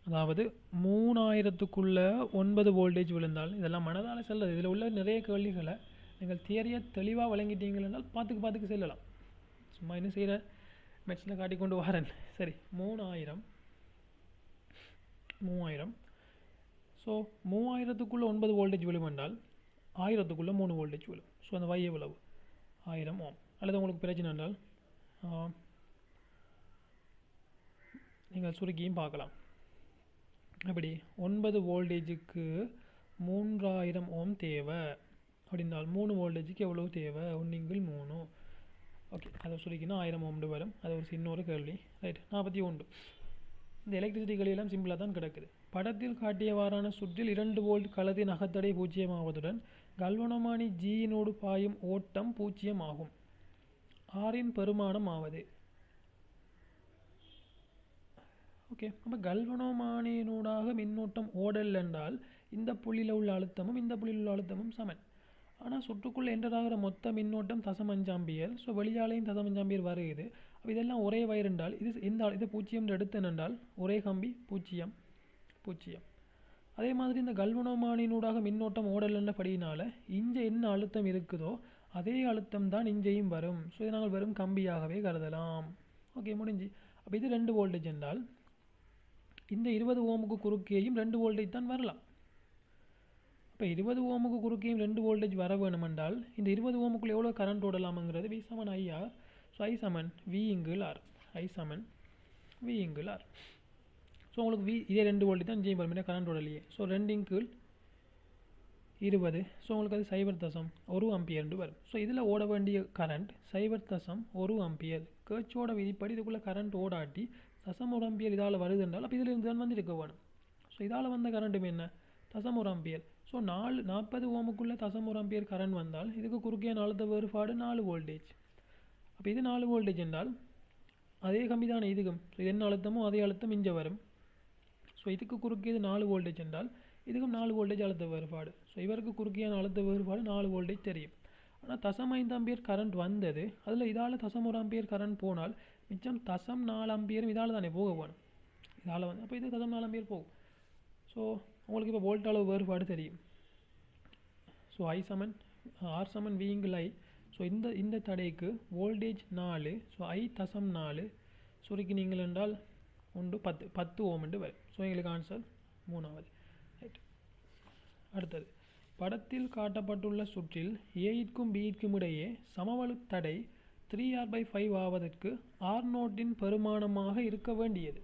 அதாவது 3000க்குள்ளே 9 வோல்டேஜ் விழுந்தால், இதெல்லாம் மனதால் செல்லுது. இதில் உள்ள நிறைய கேள்விகளை நீங்கள் தியரியை தெளிவாக வழங்கிட்டீங்களென்றால் பார்த்துக்கு செல்லலாம். சும்மா என்ன செய்கிற மெட்ஸில் காட்டிக்கொண்டு வரேன். சரி, 3000. ஸோ 3000க்குள்ளே 9 வோல்டேஜ் விழும் என்றால் 1000க்குள்ளே 3 வோல்டேஜ் விழும். ஸோ அந்த வைய விளவு 1000 ஓம். அல்லது உங்களுக்கு பிரச்சனை என்றால் நீங்கள் சுருக்கியும் பார்க்கலாம். அப்படி 9 வோல்டேஜுக்கு 3000 ஓம் தேவை. அப்படின்னால் 3 வோல்டேஜுக்கு எவ்வளோ தேவை 1/3. ஓகே, அதை சுருக்கினா 1000 ஓம்டு வரும். அது ஒரு சின்ன ஒரு கேள்வி. ரைட், 41. இந்த எலக்ட்ரிசிட்டி எல்லாம் சிம்பிளாக தான் கிடக்குது. படத்தில் காட்டியவாறான சுற்றில் 2 வோல்ட் களத்தின் அகத்தடை 0 ஆவதுடன் கல்வனோமானி ஜியினோடு பாயும் ஓட்டம் 0 ஆகும். ஆரின் பெருமானம் ஆவது. ஓகே, அப்போ கல்வனோமானியினூடாக மின்னோட்டம் ஓடல் என்றால் இந்த புள்ளியில் உள்ள அழுத்தமும் இந்த புள்ளியில் உள்ள அழுத்தமும் சமன். ஆனால் சுற்றுக்குள்ளே என்டர் ஆகிற மொத்த மின்னோட்டம் 0.5 ஆம்பியர். ஸோ வெளியாலையும் 0.5 ஆம்பியர் வருது. அப்போ இதெல்லாம் ஒரே வயர் என்றால் இது இது 0 எடுத்தேன் என்றால் ஒரே கம்பி 0. அதே மாதிரி இந்த கல்வனோமானியினூடாக மின்னோட்டம் ஓடல் என்றபடியினால இங்கே என்ன அழுத்தம் இருக்குதோ அதே அழுத்தம் தான் இங்கேயும் வரும். ஸோ இதை நாங்கள் வெறும் கம்பியாகவே கருதலாம். ஓகே, முடிஞ்சு. அப்போ இது 2 வோல்டேஜ் என்றால் இந்த 20 ஓமுக்கு குறுக்கேயும் 2 வோல்டேஜ் தான் வரலாம். இப்போ 20 ஓமுக்கு குறுக்கேயும் 2 வோல்டேஜ் வர வேணும் என்றால் இந்த 20 ஓமுக்குள்ள எவ்வளோ கரண்ட் ஓடலாம்ங்கிறது V = IR. So I = V/R. So உங்களுக்கு இதே 2 வோல்டேஜ் தான் இங்கேயும் வரும், கரண்ட் ஓடலையே. ஸோ 2/20. ஸோ உங்களுக்கு அது 0.1 ஆம்பியர் வரும். ஸோ இதில் ஓட வேண்டிய கரண்ட் 0.1 ஆம்பியர். கேர்ச்சோட விதிப்படி இதுக்குள்ளே கரண்ட் ஓடாட்டி 0.1 ஆம்பியர் இதால் வருது என்றால் அப்போ இதில் இருந்து தான் வந்து இருக்க வேணும். ஸோ இதால் வந்த கரண்ட்டும் என்ன 0.1 ஆம்பியர். ஸோ 40 ஓமுக்குள்ளே 0.1 ஆம்பியர் கரண்ட் வந்தால் இதுக்கு குறுக்கே அழுத்த வேறுபாடு 4 வோல்டேஜ். அப்போ இது 4 வோல்டேஜ் என்றால் அதே கம்பி தானே இதுக்கும். ஸோ இது என்ன அழுத்தமோ அதே அழுத்தம் இங்கே வரும். ஸோ இதுக்கு குறுக்கே இது 4 வோல்டேஜ் என்றால் இதுக்கும் 4 வோல்டேஜ் அழுத்த வேறுபாடு. ஸோ இவருக்கு குறுக்கியான அழுத்த வேறுபாடு 4 வோல்டேஜ் தெரியும். ஆனால் 0.5 ஆம்பியர் கரண்ட் வந்தது. அதில் இதால் 0.1 ஆம்பியர் கரண்ட் போனால் மிச்சம் 0.4 ஆம்பியரும் இதால் தானே போக வேணும். இதால் வந்து அப்போ இது 0.4 ஆம்பியர் போகும். ஸோ உங்களுக்கு இப்போ வோல்ட் அளவு வேறுபாடு தெரியும். So R = V/I. ஸோ இந்த தடைக்கு வோல்டேஜ் 4. ஸோ I 0.4 சுருக்கினீங்கள் என்றால் 10 ஓம் என்று வரும். ஸோ எங்களுக்கு ஆன்சர் 3வது. ரைட், அடுத்தது படத்தில் காட்டப்பட்டுள்ள சுற்றில் ஏக்கும் பிக்கும் இடையே சமவெளி தடை 3R/5 ஆவதற்கு R0 பெருமானமாக இருக்க வேண்டியது.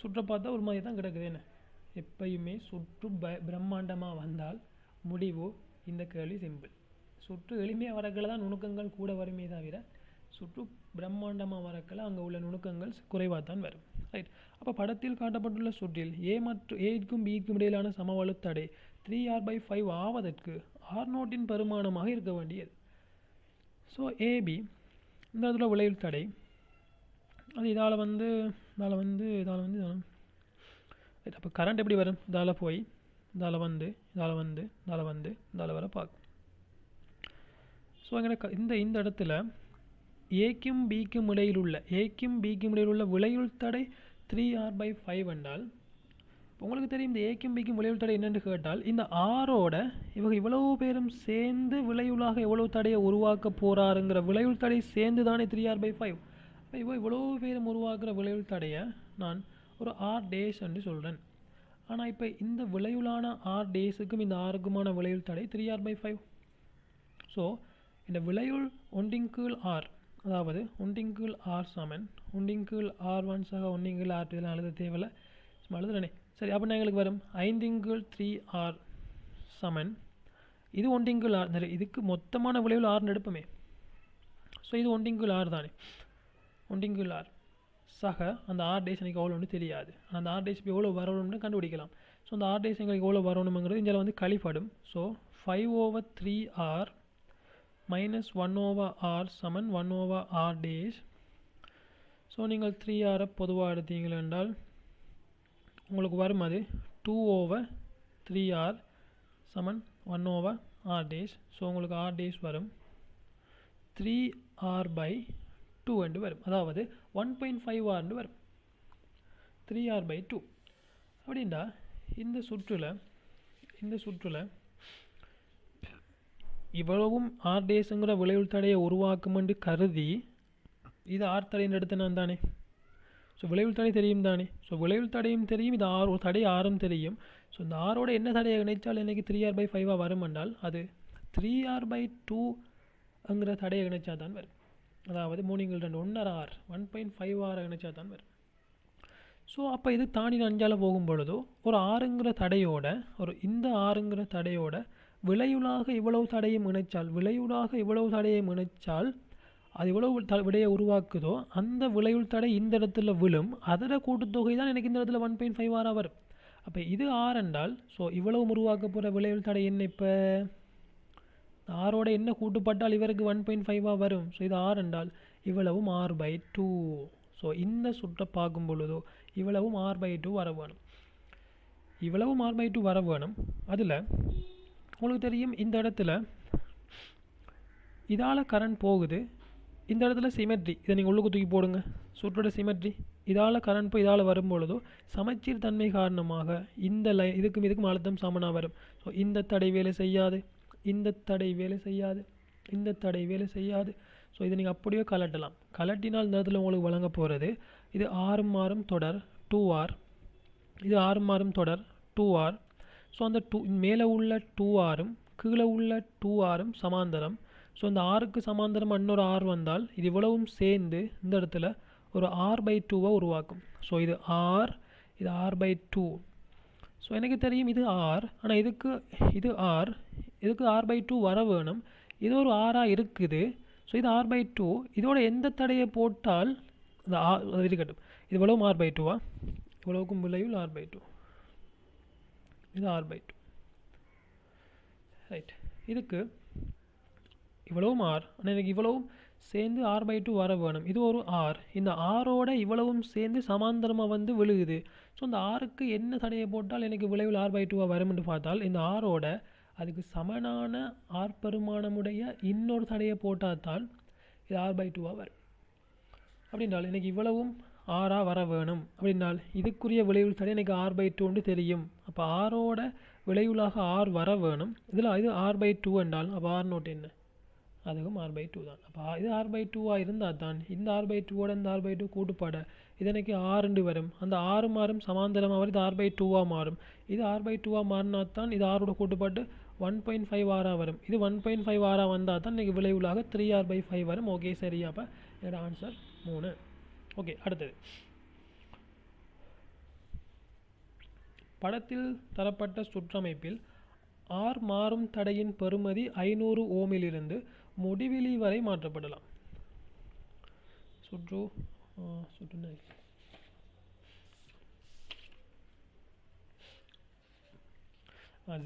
சுற்றை பார்த்தா ஒரு மாதிரி தான் கிடக்குது. என்ன எப்பயுமே சுற்று பிரம்மாண்டமாக வந்தால் முடிவு இந்த கேள்வி சிம்பிள். சுற்று எளிமையாக வரக்கில் தான் நுணுக்கங்கள் கூட வருமே தவிர சுற்று பிரம்மாண்டமாக வரக்கில் அங்கே உள்ள நுணுக்கங்கள் குறைவாக தான் வரும். ரைட், அப்போ படத்தில் காட்டப்பட்டுள்ள சுற்றில் ஏக்கும் பிக்கும் இடையிலான சமவெளி தடை 3R/5 ஆவதற்கு R0 பெருமானமாக இருக்க வேண்டியது. ஸோ AB இந்த இடத்துல விளைவு தடை அது இதால் வந்து அப்போ கரண்ட் எப்படி வரும்? இதால் போய் இதால் வர பார்க்கும். ஸோ எங்களுக்கு இந்த இடத்துல ஏக்கும் பிக்கும் இடையில் உள்ள விளைவுள் தடை 3R/5 என்றால் உங்களுக்கு தெரியும் இந்த ஏக்கும் பிக்கும் விளைவுள் தடை என்னென்று கேட்டால் இந்த ஆரோட இவங்க இவ்வளவு பேரும் சேர்ந்து விளைவுளாக எவ்வளவு தடையை உருவாக்க போகிறாருங்கிற விளைவுள் தடை சேர்ந்து தானே 3R/5. இப்போ இவ்வளோ பேரும் உருவாக்குற விளைவுள் தடையை நான் ஒரு R' என்று சொல்கிறேன். ஆனால் இப்போ இந்த விளைவுளான R' இந்த ஆருக்குமான விளைவுள் தடை 3R/5. ஸோ இந்த விளைவுள் 1/R, அதாவது 1/R சமன் 1/R1 1/R2 இதெல்லாம் எழுத தேவையில்லை, சும்மா எழுதுறேனே. சரி, அப்படின்னா எங்களுக்கு வரும் 5/3R சமன் இது 1/R. இதுக்கு மொத்தமான விளைவுள் R எடுப்போமே. ஸோ இது 1/R தானே, 1/R அந்த R' எனக்கு எவ்வளோன்னு தெரியாது. அந்த R' இப்போ எவ்வளோ வரணும்னு கண்டுபிடிக்கலாம். ஸோ அந்த R' எங்களுக்கு எவ்வளோ வரணுங்கிறது இதில் வந்து கழிப்படும். ஸோ 5/3R minus 1/R சமன் 1/R'. ஸோ நீங்கள் 3R பொதுவாக எடுத்தீங்கள் என்றால் உங்களுக்கு வரும் அது 2/3R சமன் 1/R'. ஸோ உங்களுக்கு R' வரும் 3R/2 என்று வரும், அதாவது 1.5R என்று வரும் 3R/2. அப்படின்னா இந்த சுற்றுல இவ்வளவும் R'-ங்கிற விளைவுள் தடையை உருவாக்கும் என்று கருதி இது R தடைன்னு எடுத்து நான் தானே. ஸோ விளைவுள் தடை தெரியும் தானே. ஸோ விளைவுள் தடையும் தெரியும், இது ஒரு தடை ஆரம் தெரியும். ஸோ இந்த ஆரோட என்ன தடையை இணைச்சால் எனக்கு 3R/5 வரும் என்றால் அது 3R/2ங்கிற தடையை இணைச்சா தான் வரும். அதாவது 3 2 1.5R 1.5R இணைச்சா தான் வரும். ஸோ அப்போ இது தாண்டி அஞ்சால் போகும் பொழுதோ ஒரு ஆறுங்கிற தடையோட இந்த ஆறுங்கிற தடையோட விளையுளாக இவ்வளவு தடையும் இணைச்சால் அது இவ்வளவு விடையை உருவாக்குதோ அந்த விளையுள் தடை இந்த இடத்துல விழும். அதோட கூட்டுத்தொகை தான் எனக்கு இந்த இடத்துல 1.5 ஆரா வரும். அப்போ இது ஆர் என்றால் ஸோ இவ்வளவு உருவாக்க போகிற விளையுள் தடை என்ன? இப்போ ஆரோட என்ன கூட்டுப்பட்டால் இவருக்கு 1.5 வரும். ஸோ இது ஆர் என்றால் இவ்வளவும் r/2. ஸோ இந்த சுற்றை பார்க்கும் பொழுதோ இவ்வளவும் r/2 வர வேணும். வர வேணும். அதில் உங்களுக்கு தெரியும் இந்த இடத்துல இதால் கரண்ட் போகுது. இந்த இடத்துல சிமெட்ரி, இதை நீங்கள் உள்ளுக்கு தூக்கி போடுங்க. சுற்றோட சிமெட்ரி இதால் கரண்ட் போய் இதால் வரும்பொழுதோ சமச்சீர் தன்மை காரணமாக இந்த இதுக்கும் அழுத்தம் சமனாக வரும். ஸோ இந்த தடை வேலை செய்யாது, இந்த தடை வேலை செய்யாது. ஸோ இதை நீங்கள் அப்படியே கலட்டலாம். கலட்டினால் இந்த இடத்துல உங்களுக்கு வழங்க போகிறது இது ஆறும் தொடர் 2r, இது ஆறும் தொடர் 2r. ஸோ அந்த மேலே உள்ள 2rம் கீழே உள்ள 2rம் சமாந்தரம். ஸோ இந்த ஆறுக்கு சமாந்தரம் இன்னொரு ஆர் வந்தால் இது இவ்வளவும் சேர்ந்து இந்த இடத்துல ஒரு r/2 உருவாக்கும். ஸோ இது r, இது r/2. ஸோ எனக்கு தெரியும் இது r, ஆனால் இது r, இதுக்கு r/2 வர வேணும். இது ஒரு ஆராக இருக்குது. ஸோ இது r/2. இதோட எந்த தடையை போட்டால் இந்த அது இருக்கட்டும். இது இவ்வளவும் r/2 இவ்வளவுக்கும் விளைவில் r/2. இது r/2 ரைட். இதுக்கு இவ்வளவும் ஆர், ஆனால் எனக்கு இவ்வளவும் சேர்ந்து r/2 வர வேணும். இது ஒரு ஆர், இந்த ஆரோட இவ்வளவும் சேர்ந்து சமாந்தரமாக விழுகுது. ஸோ இந்த ஆருக்கு என்ன தடையை போட்டால் எனக்கு விளைவில் r/2 வரும் என்று பார்த்தால் இந்த ஆரோட அதுக்கு சமனான ஆர் பெருமானமுடைய இன்னொரு தடையை போட்டால் தான் இது r/2 வரும். அப்படின்றால் எனக்கு இவ்வளவும் ஆறாக வர வேணும். அப்படின்னால் இதுக்குரிய விளைவுள் தடை எனக்கு r/2 தெரியும். அப்போ ஆரோட விளைவுளாக ஆர் வர வேணும். இதில் இது r/2 என்றால் அப்போ r0 என்ன? அதுவும் r/2 தான். அப்போ இது r/2 இருந்தால் தான் இந்த r/2 இந்த r/2 கூட்டுப்பாட இது எனக்கு r வரும். அந்த ஆறும் சமாந்தரமாக வரும். இது r/2 மாறும். இது r/2 மாறினா தான் இது ஆரோட கூட்டுப்பாட்டு 1.5 ஆராக வரும். இது 1.5 ஆராக வந்தால் தான் இன்றைக்கி விளைவுளாக 3r/5 வரும். ஓகே சரி. அப்போ என்னோட ஆன்சர் 3. ஓகே, அடுத்தது படத்தில் தரப்பட்ட சுற்றமைப்பில் ஆர் மாறும் தடையின் பெறுமதி 500 ஓமிலிருந்து முடிவிலி வரை மாற்றப்படலாம்.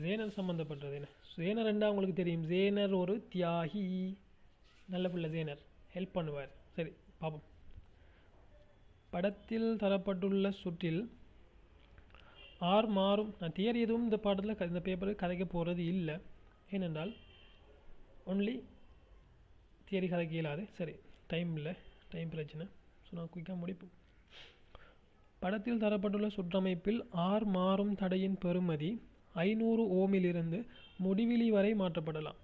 ஜேனர் சம்பந்தப்பட்டது. என்ன ஜேனர் ரெண்டா உங்களுக்கு தெரியும். ஜேனர் ஒரு தியாகி, நல்ல பிள்ளை. ஜேனர் ஹெல்ப் பண்ணுவார். சரி பாப்போம். படத்தில் தரப்பட்டுள்ள சுற்றில் ஆர் மாறும். நான் தியரி எதுவும் இந்த பாடத்தில் இந்த பேப்பருக்கு கதைக்க போகிறது இல்லை. ஏனென்றால் ஒன்லி தியரி கதைக்க இயலாது. சரி, டைம் இல்லை, டைம் பிரச்சனை. ஸோ நான் குயிக்காக முடிப்போம். படத்தில் தரப்பட்டுள்ள சுற்றமைப்பில் ஆர் மாறும் தடையின் பெறுமதி 500 ஓமிலிருந்து முடிவிலி வரை மாற்றப்படலாம்.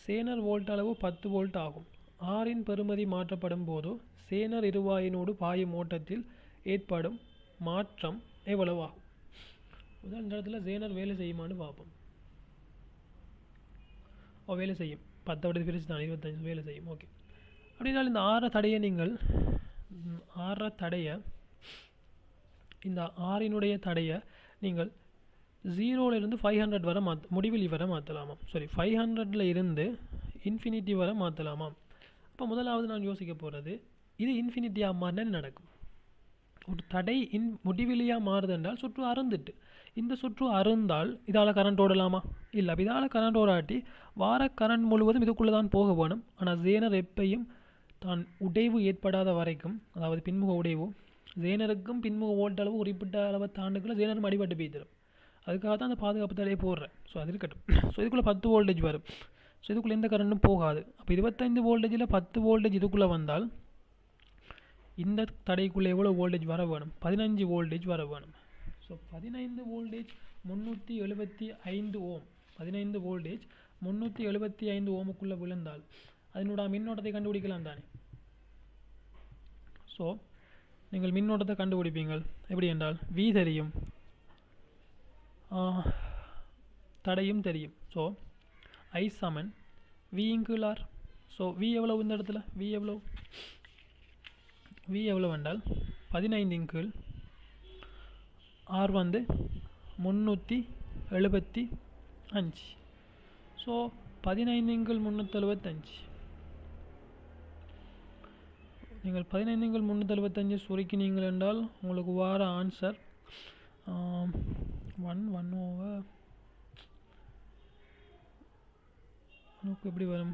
சேனர் வோல்ட் அளவு 10 வோல்ட் ஆகும். ஆரின் பெறுமதி மாற்றப்படும் போதோ சேனர் இருவாயினோடு பாயும் ஓட்டத்தில் ஏற்படும் மாற்றம் எவ்வளவு ஆகும்? முதல் இடத்துல சேனர் வேலை செய்யுமான்னு பார்ப்போம். வேலை செய்யும். 10 விட பிரிச்சு தான் 25 வேலை செய்யும். ஓகே, அப்படின்னாலும் இந்த இந்த ஆறினுடைய தடையை நீங்கள் 0லிருந்து 500 வரை முடிவிலி வரை மாற்றலாமா? சாரி, 500ல் இருந்து இன்ஃபினிட்டி வரை மாற்றலாமா? அப்போ முதலாவது நான் யோசிக்க போகிறது, இது இன்ஃபினிட்டியாக மாறினா நடக்கும். ஒரு தடை முடிவிலியாக மாறுது என்றால் சுற்று அருந்துட்டு, இந்த சுற்று அருந்தால் இதால் கரண்ட் ஓடலாமா? இல்லை. அப்போ இதால் கரண்ட் ஓடாட்டி வார கரண்ட் முழுவதும் இதுக்குள்ளே தான் போக வேணும். ஆனால் ஜேனர் எப்பையும் தான் உடைவு ஏற்படாத வரைக்கும், அதாவது பின்முக உடைவு, ஜேனருக்கும் பின்முக வோல்ட் அளவு குறிப்பிட்ட அளவை தாண்டுக்குள்ள ஜேனரும் அடிபட்டு போய்த்திடும். அதுக்காக தான் அந்த பாதுகாப்பு தடையை போடுறேன். ஸோ அது இருக்கட்டும். ஸோ இதுக்குள்ளே 10 வோல்டேஜ் வரும். ஸோ இதுக்குள்ளே எந்த கரண்ட்டும் போகாது. அப்போ 25 வோல்டேஜில் 10 வோல்டேஜ் இதுக்குள்ளே வந்தால் இந்த தடைக்குள்ளே எவ்வளோ வோல்டேஜ் வர வேணும்? 15 வோல்டேஜ் வர வேணும். ஸோ 15 வோல்டேஜ் 375 ஓம், 15 வோல்டேஜ் 375 ஓமுக்குள்ளே விழுந்தால் அதனோட மின்னோட்டத்தை கண்டுபிடிக்கலாம் தானே? ஸோ நீங்கள் மின்னோட்டத்தை கண்டுபிடிப்பீங்கள் எப்படி என்றால் V தெரியும், தடையும் தெரியும். ஸோ I சமன் V × R. ஸோ V எவ்வளவு இந்த இடத்துல? V எவ்வளவு என்றால் 15 × ஆர் வந்து 375. So 15x375. நீங்கள் 15x375 சுருக்கினீங்கள் என்றால் உங்களுக்கு வார ஆன்சர் 1/1 எப்படி வரும்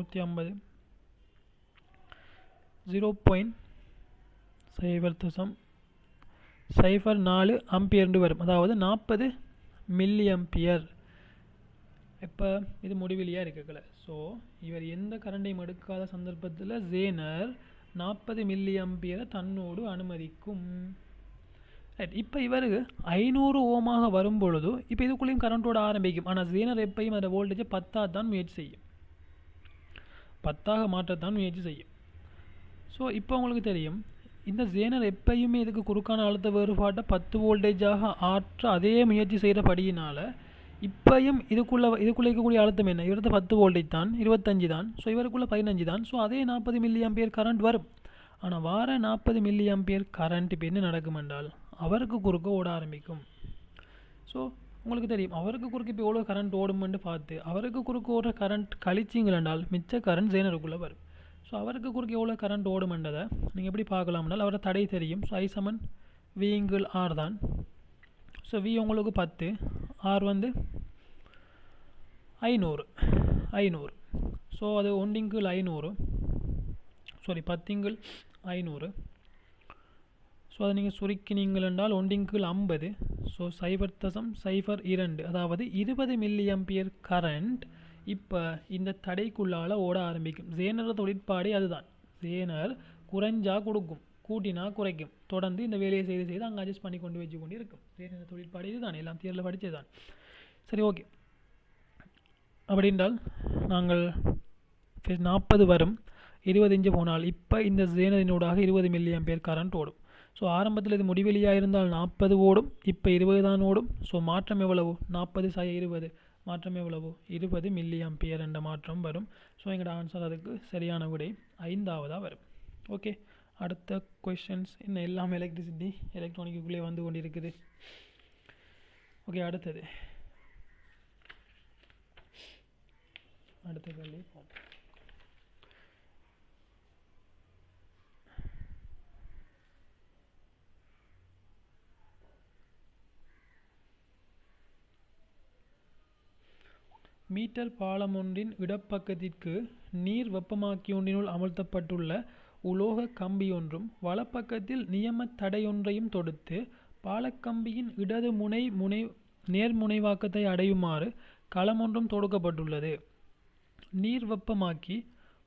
150 0.04 ஆம்பியர் வரும், அதாவது 40 மில்லி ஆம்பியர். இப்போ இது முடிவிலியாக இருக்கல. ஸோ இவர் எந்த கரண்டையும் எடுக்காத சந்தர்ப்பத்தில் ஜேனர் 40 மில்லி ஆம்பியரை தன்னோடு அனுமதிக்கும். ரைட். இப்போ இவருக்கு 500 ஓமாக வரும் பொழுது இப்போ இதுக்குள்ளேயும் கரண்ட்டோட ஆரம்பிக்கும். ஆனால் ஜேனர் எப்பையும் அதோட வோல்டேஜை 10 தான் முயற்சி செய்யும், 10 மாற்றத்தான் முயற்சி செய்யும். ஸோ இப்போ உங்களுக்கு தெரியும் இந்த ஜேனர் எப்பயுமே இதுக்கு குறுக்கான அழுத்த வேறுபாட்டை 10 வோல்டேஜாக ஆற்ற அதே முயற்சி செய்கிறபடியினால் இப்பையும் இதுக்குள்ளே இருக்கக்கூடிய அழுத்தம் என்ன, இவரது 10 வோல்டேஜ் தான், 25 தான். ஸோ இவருக்குள்ளே 15 தான். ஸோ அதே 40 மில்லி ஆம்பியர் கரண்ட் வரும். ஆனால் வார 40 மில்லி ஆம்பியர் கரண்ட் இப்போ என்ன நடக்கும் என்றால் அவருக்கு குறுக்க ஓட ஆரம்பிக்கும். ஸோ உங்களுக்கு தெரியும் அவருக்கு குறுக்கு இப்போ எவ்வளோ கரண்ட் ஓடுமென்று பார்த்து அவருக்கு குறுக்கு ஓடுற கரண்ட் கழிச்சிங்களென்றால் மிச்ச கரண்ட் ஜேனருக்குள்ளே வரும். ஸோ அவருக்கு குறுக்கு எவ்வளோ கரண்ட் ஓடுமென்றதை நீங்கள் எப்படி பார்க்கலாம்னால் அவரை தடை தெரியும். ஸோ I = V/R தான். ஸோ V உங்களுக்கு 10, R வந்து 500. ஸோ அது 1/500, சாரி 10/500. ஸோ அதை நீங்கள் சுருக்கினீங்கள் என்றால் 1/50. ஸோ 0.02, அதாவது 20 மில்லி ஆம்பியர் கரண்ட் இப்போ இந்த தடைக்குள்ளால் ஓட ஆரம்பிக்கும். ஜேனர் தொழிற்பாடே அதுதான். ஜேனர் குறைஞ்சா கொடுக்கும், கூட்டினா குறைக்கும், தொடர்ந்து இந்த வேலையை செய்து அங்கே அட்ஜஸ்ட் பண்ணி கொண்டு வச்சு கொண்டு இருக்கும். ஜேனர் தொழிற்பாடு இதுதான், எல்லாம் தியரில் படித்தது தான். சரி, ஓகே. அப்படின்றால் நாங்கள் 40 வரும், 20 போனால் இப்போ இந்த ஜேனரினூடாக 20 மில்லி ஆம்பியர் கரண்ட் ஓடும். ஸோ ஆரம்பத்தில் இது முடிவெளியாக இருந்தால் 40 ஓடும், இப்போ 20 தான் ஓடும். ஸோ மாற்றம் எவ்வளவு, 40/20 மாற்றம் எவ்வளவு, 20 மில்லி ஆம்பியர் என்ற மாற்றம் வரும். ஸோ எங்களோட ஆன்சர் அதுக்கு சரியான விடை 5ஆவதாக வரும். ஓகே, அடுத்த கொஷின்ஸ் இன்னும் எல்லாம் எலக்ட்ரிசிட்டி எலக்ட்ரானிக்குள்ளே வந்து கொண்டிருக்குது. ஓகே, அடுத்த கேள்வி. மீட்டர் பாலம் ஒன்றின் இடப்பக்கத்திற்கு நீர் வெப்பமாக்கியொன்றினுள் அமர்த்தப்பட்டுள்ள உலோக கம்பியொன்றும் வலப்பக்கத்தில் நியம தடையொன்றையும் தொடுத்து பாலக்கம்பியின் இடது நேர்முனைவாக்கத்தை அடையுமாறு களமொன்றும் தொடுக்கப்பட்டுள்ளது. நீர் வெப்பமாக்கி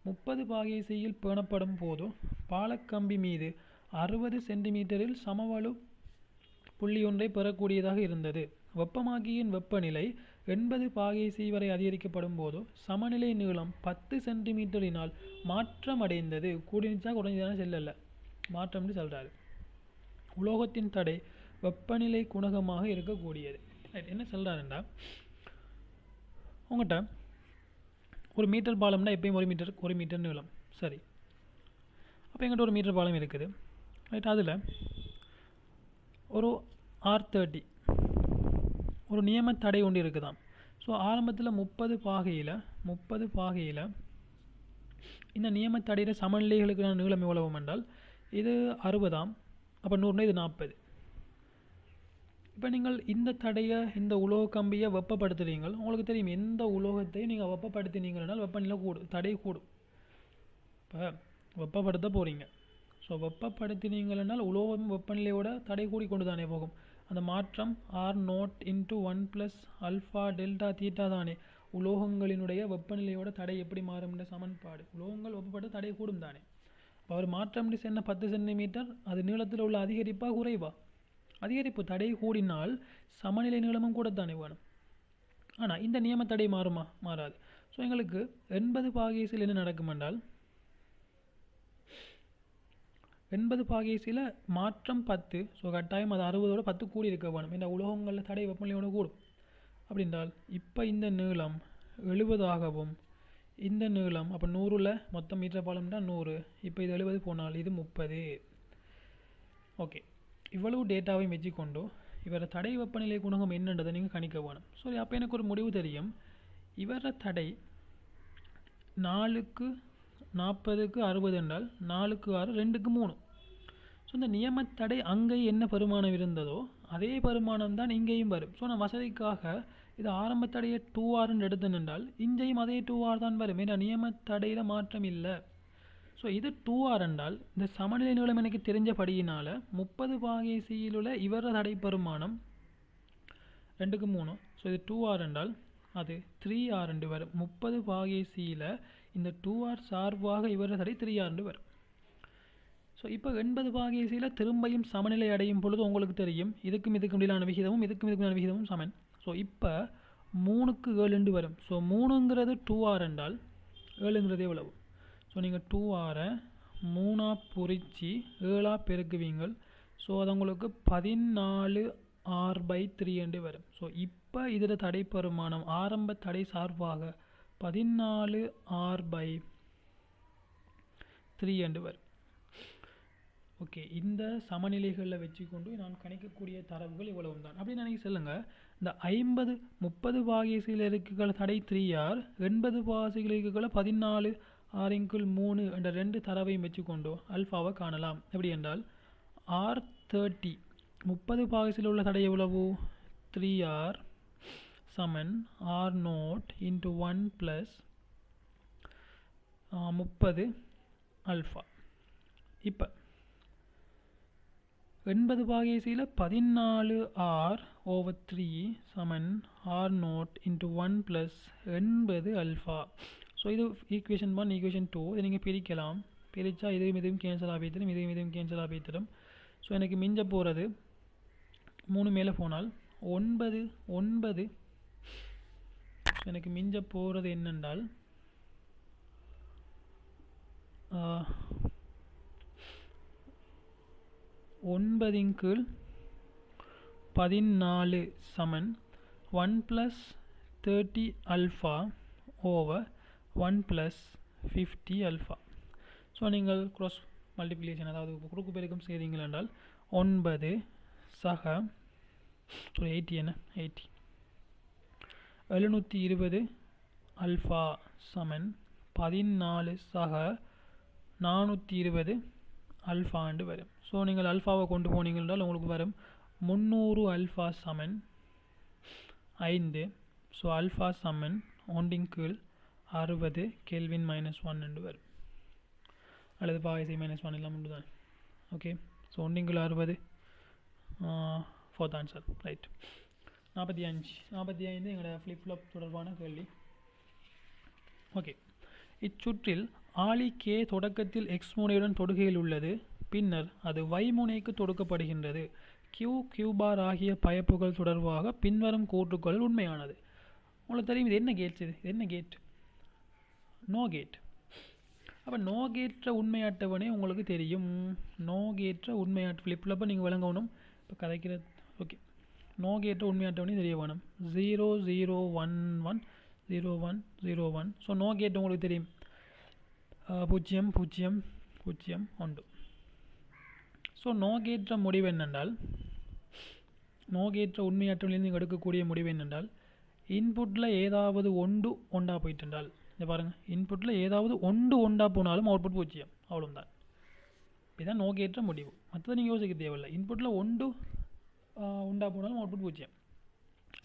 30 பாகைசையில் பேணப்படும் போது பாலக்கம்பி மீது 60 சென்டிமீட்டரில் சமவலு புள்ளி ஒன்றை பெறக்கூடியதாக இருந்தது. வெப்பமாக்கியின் வெப்பநிலை 80 பாகைசை வரை அதிகரிக்கப்படும் போது சமநிலை நீளம் 10 சென்டிமீட்டரினால் மாற்றம் அடைந்தது. கூடினிச்சா குறைஞ்சதான செல்லல்ல, மாற்றம் சொல்கிறாரு. உலோகத்தின் தடை வெப்பநிலை குணகமாக இருக்கக்கூடியது. என்ன சொல்கிறாருண்டா, உங்கள்கிட்ட ஒரு மீட்டர் பாலம்னா எப்பயும் 1 மீட்டர் நீளம். சரி, அப்போ எங்கிட்ட ஒரு மீட்டர் பாலம் இருக்குது. ரைட், அதில் ஒரு R30 ஒரு நியம தடை ஒன்று இருக்குதான். ஸோ ஆரம்பத்தில் 30 பாகையில் இந்த நியம தடையிற சமநிலைகளுக்கான நீளம் எவ்வளவு என்றால் இது 60, அப்போ 100, இது 40. இப்போ நீங்கள் இந்த தடையை, இந்த உலோக கம்பியை வெப்பப்படுத்துறீங்க. உங்களுக்கு தெரியும் எந்த உலோகத்தையும் நீங்கள் வெப்பப்படுத்தினீங்கன்னால் வெப்பநிலை தடை கூடும். இப்போ வெப்பப்படுத்த போகிறீங்க. ஸோ வெப்பப்படுத்தினீங்கன்னால் உலோகம் வெப்பநிலையோட தடை கூடி கொண்டு தானே போகும். அந்த மாற்றம் R0 × 1 + α δ θ தானே உலோகங்களினுடைய வெப்பநிலையோட தடை எப்படி மாறும் என்ற சமன்பாடு. உலோகங்கள் வெப்பப்பட்டு தடை கூடும் தானே. இப்போ அவர் மாற்றம் என்ன 10 சென்டிமீட்டர், அது நீளத்தில் உள்ள அதிகரிப்பா குறைவா? அதிகரிப்பு. தடை கூடினால் சமநிலை நீளமும் கூடத்தானே வேணும். ஆனால் இந்த நியம தடை மாறுமா? மாறாது. ஸோ எங்களுக்கு 80 பாகைசில் என்ன நடக்கும் என்றால் 80 பாகைசில் மாற்றம் 10. ஸோ கட்டாயம் அது 60ஓட 10 கூடி இருக்க வேணும். இந்த உலோகங்களில் தடை வெப்பநிலையோட கூடும். அப்படின்றால் இப்போ இந்த நீளம் 70ஆகவும் இந்த நீளம் அப்போ 100ல் மொத்தம் மீட்டர் பாலம்னா 100. இப்போ இது 70 போனால் இது 30. ஓகே, இவ்வளவு டேட்டாவையும் வச்சுக்கொண்டு இவர தடை வெப்பநிலை குணகம் என்னன்றதை நீங்கள் கணிக்க வேணும். சரி, அப்போ எனக்கு ஒரு முடிவு தெரியும். இவர தடை 4க்கு 40க்கு 60 என்றால் 4க்கு 6 2க்கு 3. ஸோ இந்த நியமத்தடை அங்கே என்ன பெருமானம் இருந்ததோ அதே பெருமானம் தான் இங்கேயும் வரும். ஸோ நான் வசதிக்காக இது ஆரம்பத்தடையை 2R எடுத்து நின்றால் இங்கேயும் அதே 2R தான் வரும். ஏன்னா நியமத்தடையில் மாற்றம் இல்லை. ஸோ இது 2R என்றால் இந்த சமநிலை நீளம் எனக்கு தெரிஞ்சபடியினால் 30 பாகை சியில் உள்ள இவர தடை பெருமானம் 2க்கு 3. ஸோ இது 2R என்றால் அது 3R என்று வரும். 30 பாகை சியில் இந்த 2R சார்பாக இவர தடை 3R என்று வரும். ஸோ இப்போ 80 பாகை சியில் திரும்பியும் சமநிலை அடையும் பொழுது உங்களுக்கு தெரியும் இதுக்கும் இடையிலான விகிதமும் இதுக்கும் விகிதமும் சமன். ஸோ இப்போ 3க்கு 7 என்று வரும். ஸோ 3ங்கிறது 2R என்றால் 7ங்கிறது எவ்வளவு? ஸோ நீங்கள் 2Rஐ 3ஆ பிரித்து 7ஆ பெருக்குவீங்க. ஸோ அது உங்களுக்கு 14R/3 என்று வரும். ஸோ இப்போ இதில் தடை பெருமானம் ஆரம்ப தடை சார்பாக 14R/3 என்று வரும். ஓகே, இந்த சமநிலைகளில் வச்சுக்கொண்டு நான் கணிக்கக்கூடிய தரவுகள் இவ்வளவு தான். அப்படி நினைக்க சொல்லுங்கள், இந்த 30 பாகை இருக்குகளை தடை 3R, 80 பாகை இருக்குகளை 14R/3 என்ற 2 தரவையும் வச்சுக்கொண்டு அல்ஃபாவை காணலாம். எப்படி என்றால் R30 30 பாகை உள்ள தடை எவ்வளவு? 3R சமன் R0 × 1 + 30 அல்ஃபா. இப்போ 80 பாகை 14R/3 சமன் R0 × 1 + 80 அல்ஃபா. ஸோ இது ஈக்குவேஷன் 1 ஈக்குவேஷன் 2. இதை நீங்கள் பிரிக்கலாம். பிரித்தா இதுவும் கேன்சல் ஆகித்தரும், இதுவும் கேன்சல் ஆகித்தரும். ஸோ எனக்கு மிஞ்ச போகிறது 3 மேலே போனால் 9. ஸோ எனக்கு மிஞ்ச போகிறது என்னென்றால் 9/14 சமன் 1 + 30 அல்ஃபா ஓவர் 1 + 50 அல்ஃபா. ஸோ நீங்கள் க்ராஸ் மல்டிப்ளிகேஷன் அதாவது குறுக்கு பெருக்கம் செய்தீங்கள் என்றால் 9 சக 80 என்ன 80 720 அல்ஃபா சமன் 14 சக 420 அல்ஃபா என்று வரும். ஸோ நீங்கள் அல்ஃபாவை கொண்டு போனீங்கள் என்றால் உங்களுக்கு வரும் 300 அல்ஃபா சமன் 5. ஸோ அல்ஃபா சமன் 1 × 60 கெல்வின் -1 என்று வரும். அல்லது பாகை -1 எல்லாம் உண்டு தான். Okay, so 1 × 60 4th answer. Right. 45 எங்களோட ஃப்ளிப் ஃப்ளாப் தொடர்பான கேள்வி. ஓகே, இச்சுற்றில் ஆளி கே தொடக்கத்தில் எக்ஸ் முனையுடன் தொடுகையில் உள்ளது. பின்னர் அது y முனைக்கு தொடுக்கப்படுகின்றது. q பார் ஆகிய பயப்புகள் தொடர்பாக பின்வரும் கூற்றுக்கள் உண்மையானது. உங்களுக்கு தெரியும் இது என்ன கேட்? இது என்ன கேட்? No gate. அப்போ நோ கேட்ற உண்மை அட்டவணை உங்களுக்கு தெரியும். நோ கேட்ற உண்மை ஃப்ளிப்லப்போ நீங்கள் விளங்கணும். இப்போ கதைக்கிற ஓகே, நோ கேட்ற உண்மை அட்டவணை தெரிய வேணும். 0 0 1 1 0 1 0 1. ஸோ நோ கேட் உங்களுக்கு தெரியும் 0 0 0 1. ஸோ நோ கேட்ற முடிவு என்னென்றால், நோ கேட்ற உண்மை அட்டவணையிலிருந்து நீங்கள் எடுக்கக்கூடிய முடிவு என்னென்றால், இன்புட்டில் ஏதாவது ஒன்றா போயிட்டுன்றால் இதை பாருங்கள், இன்புட்டில் ஏதாவது ஒன்றா போனாலும் அவுட்புட் 0. அவ்வளோதான். இதுதான் நோ கேட்ற முடிவு. மற்றதை நீங்கள் யோசிக்க தேவையில்லை. இன்புட்டில் ஒன்றா போனாலும் அவுட்புட் 0.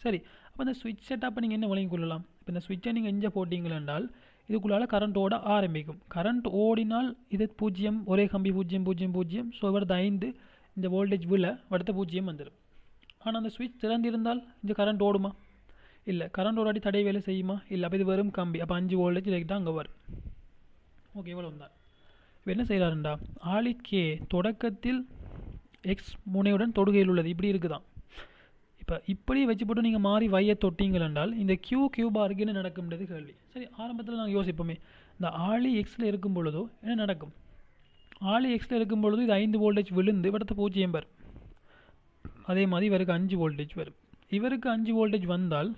சரி, அப்போ இந்த ஸ்விட்ச் செட்டப்பை நீங்கள் என்ன விளங்கிக் கொள்ளலாம்? இப்போ இந்த ஸ்விட்சை நீங்கள் எங்கே போட்டிங்கள் என்றால் இதுக்குள்ளால் கரண்ட் ஓட ஆரம்பிக்கும். கரண்ட் ஓடினால் இது 0, ஒரே கம்பி 0 0 0. ஸோ இவரது 5 இந்த வோல்டேஜ் விழ அடுத்த 0 வந்துடும். ஆனால் அந்த ஸ்விட்ச் திறந்திருந்தால் இந்த கரண்ட் ஓடுமா? இல்லை. கரண்ட் ஒரு அடி தடை வேலை செய்யுமா? இல்லை. அப்போ இது வெறும் கம்பி. அப்போ 5 வோல்டேஜ் டைரெக்டாக அங்கே வரும். ஓகே, இவ்வளோ தான். இப்போ என்ன செய்கிறாருண்டா, ஆளி கே தொடக்கத்தில் எக்ஸ் முனையுடன் தொடுகையில் உள்ளது. இப்படி இருக்குதான். இப்போ இப்படி வச்சு போட்டு நீங்கள் மாறி வையை தொட்டிங்கள் என்றால் இந்த கியூ பாருக்கு என்ன நடக்கும்ன்றது கேள்வி. சரி, ஆரம்பத்தில் நாங்கள் யோசிப்போமே, இந்த ஆளி எக்ஸில் இருக்கும் பொழுதோ என்ன நடக்கும்? ஆளி எக்ஸில் இருக்கும் பொழுது இது 5 வோல்டேஜ் விழுந்து அடுத்த 0 வரும். அதே மாதிரி இவருக்கு 5 வோல்டேஜ் வரும். இவருக்கு 5 வோல்டேஜ் வந்தால்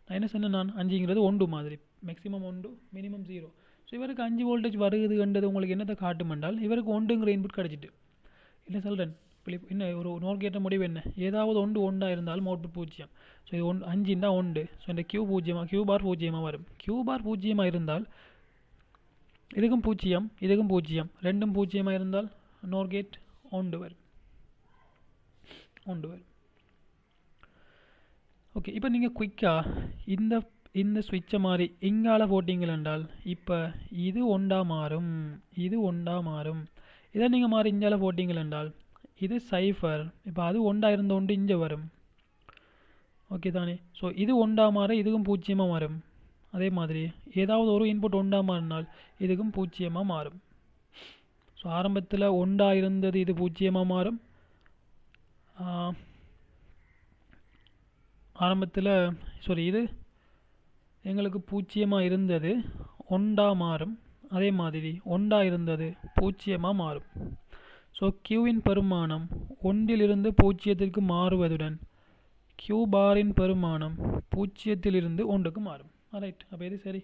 நான் என்ன சொன்னேன், நான் 5ங்கிறது 1 மாதிரி, மேக்ஸிமம் 1 மினிமம் 0. ஸோ இவருக்கு 5 வோல்டேஜ் வருதுன்றது உங்களுக்கு என்னத்தை காட்டும் என்றால் இவருக்கு 1ங்கிற இன்புட் கிடச்சிட்டு. இல்லை சொல்கிறேன், இன்னும் ஒரு நோர் கேட்ட முடிவு என்ன, ஏதாவது ஒன்றா இருந்தாலும் அவுட்புட் பூஜ்ஜியம். ஸோ இது 5 ஒன்று. ஸோ இந்த கியூ பார் பூஜ்ஜியமாக வரும். கியூ பார் பூஜ்ஜியமாக இருந்தால் இதுக்கும் பூஜ்ஜியம், இதுக்கும் பூஜ்ஜியம், ரெண்டும் பூஜ்ஜியமாக இருந்தால் நோர் கேட் ஒன்று வரும். ஓகே, இப்போ நீங்கள் குயிக்காக இந்த ஸ்விட்சை மாதிரி இங்கால போட்டிங்கள் என்றால் இப்போ இது ஒன்றா மாறும், இதை நீங்கள் மாதிரி இங்கால போட்டிங்கள் என்றால் இது சைஃபர். இப்போ அது ஒன்றா இருந்த ஒன்று இங்கே வரும். ஓகே தானே. ஸோ இது ஒன்றா மாற இதுக்கும் பூஜ்ஜியமாக மாறும். அதே மாதிரி ஏதாவது ஒரு இன்புட் ஒன்றா மாறினால் இதுக்கும் பூஜ்ஜியமாக மாறும். ஸோ ஆரம்பத்தில் ஒன்றா இருந்தது இது பூஜ்ஜியமாக மாறும். இது எங்களுக்கு பூஜ்ஜியமாக இருந்தது ஒன்றா மாறும். அதே மாதிரி ஒன்றா இருந்தது பூஜ்ஜியமாக மாறும். ஸோ கியூவின் பெருமானம் ஒன்றிலிருந்து பூஜ்ஜியத்திற்கு மாறுவதுடன் கியூ பாரின் பெருமானம் பூஜ்ஜியத்திலிருந்து ஒன்றுக்கு மாறும். ரைட், அப்போ இது சரி.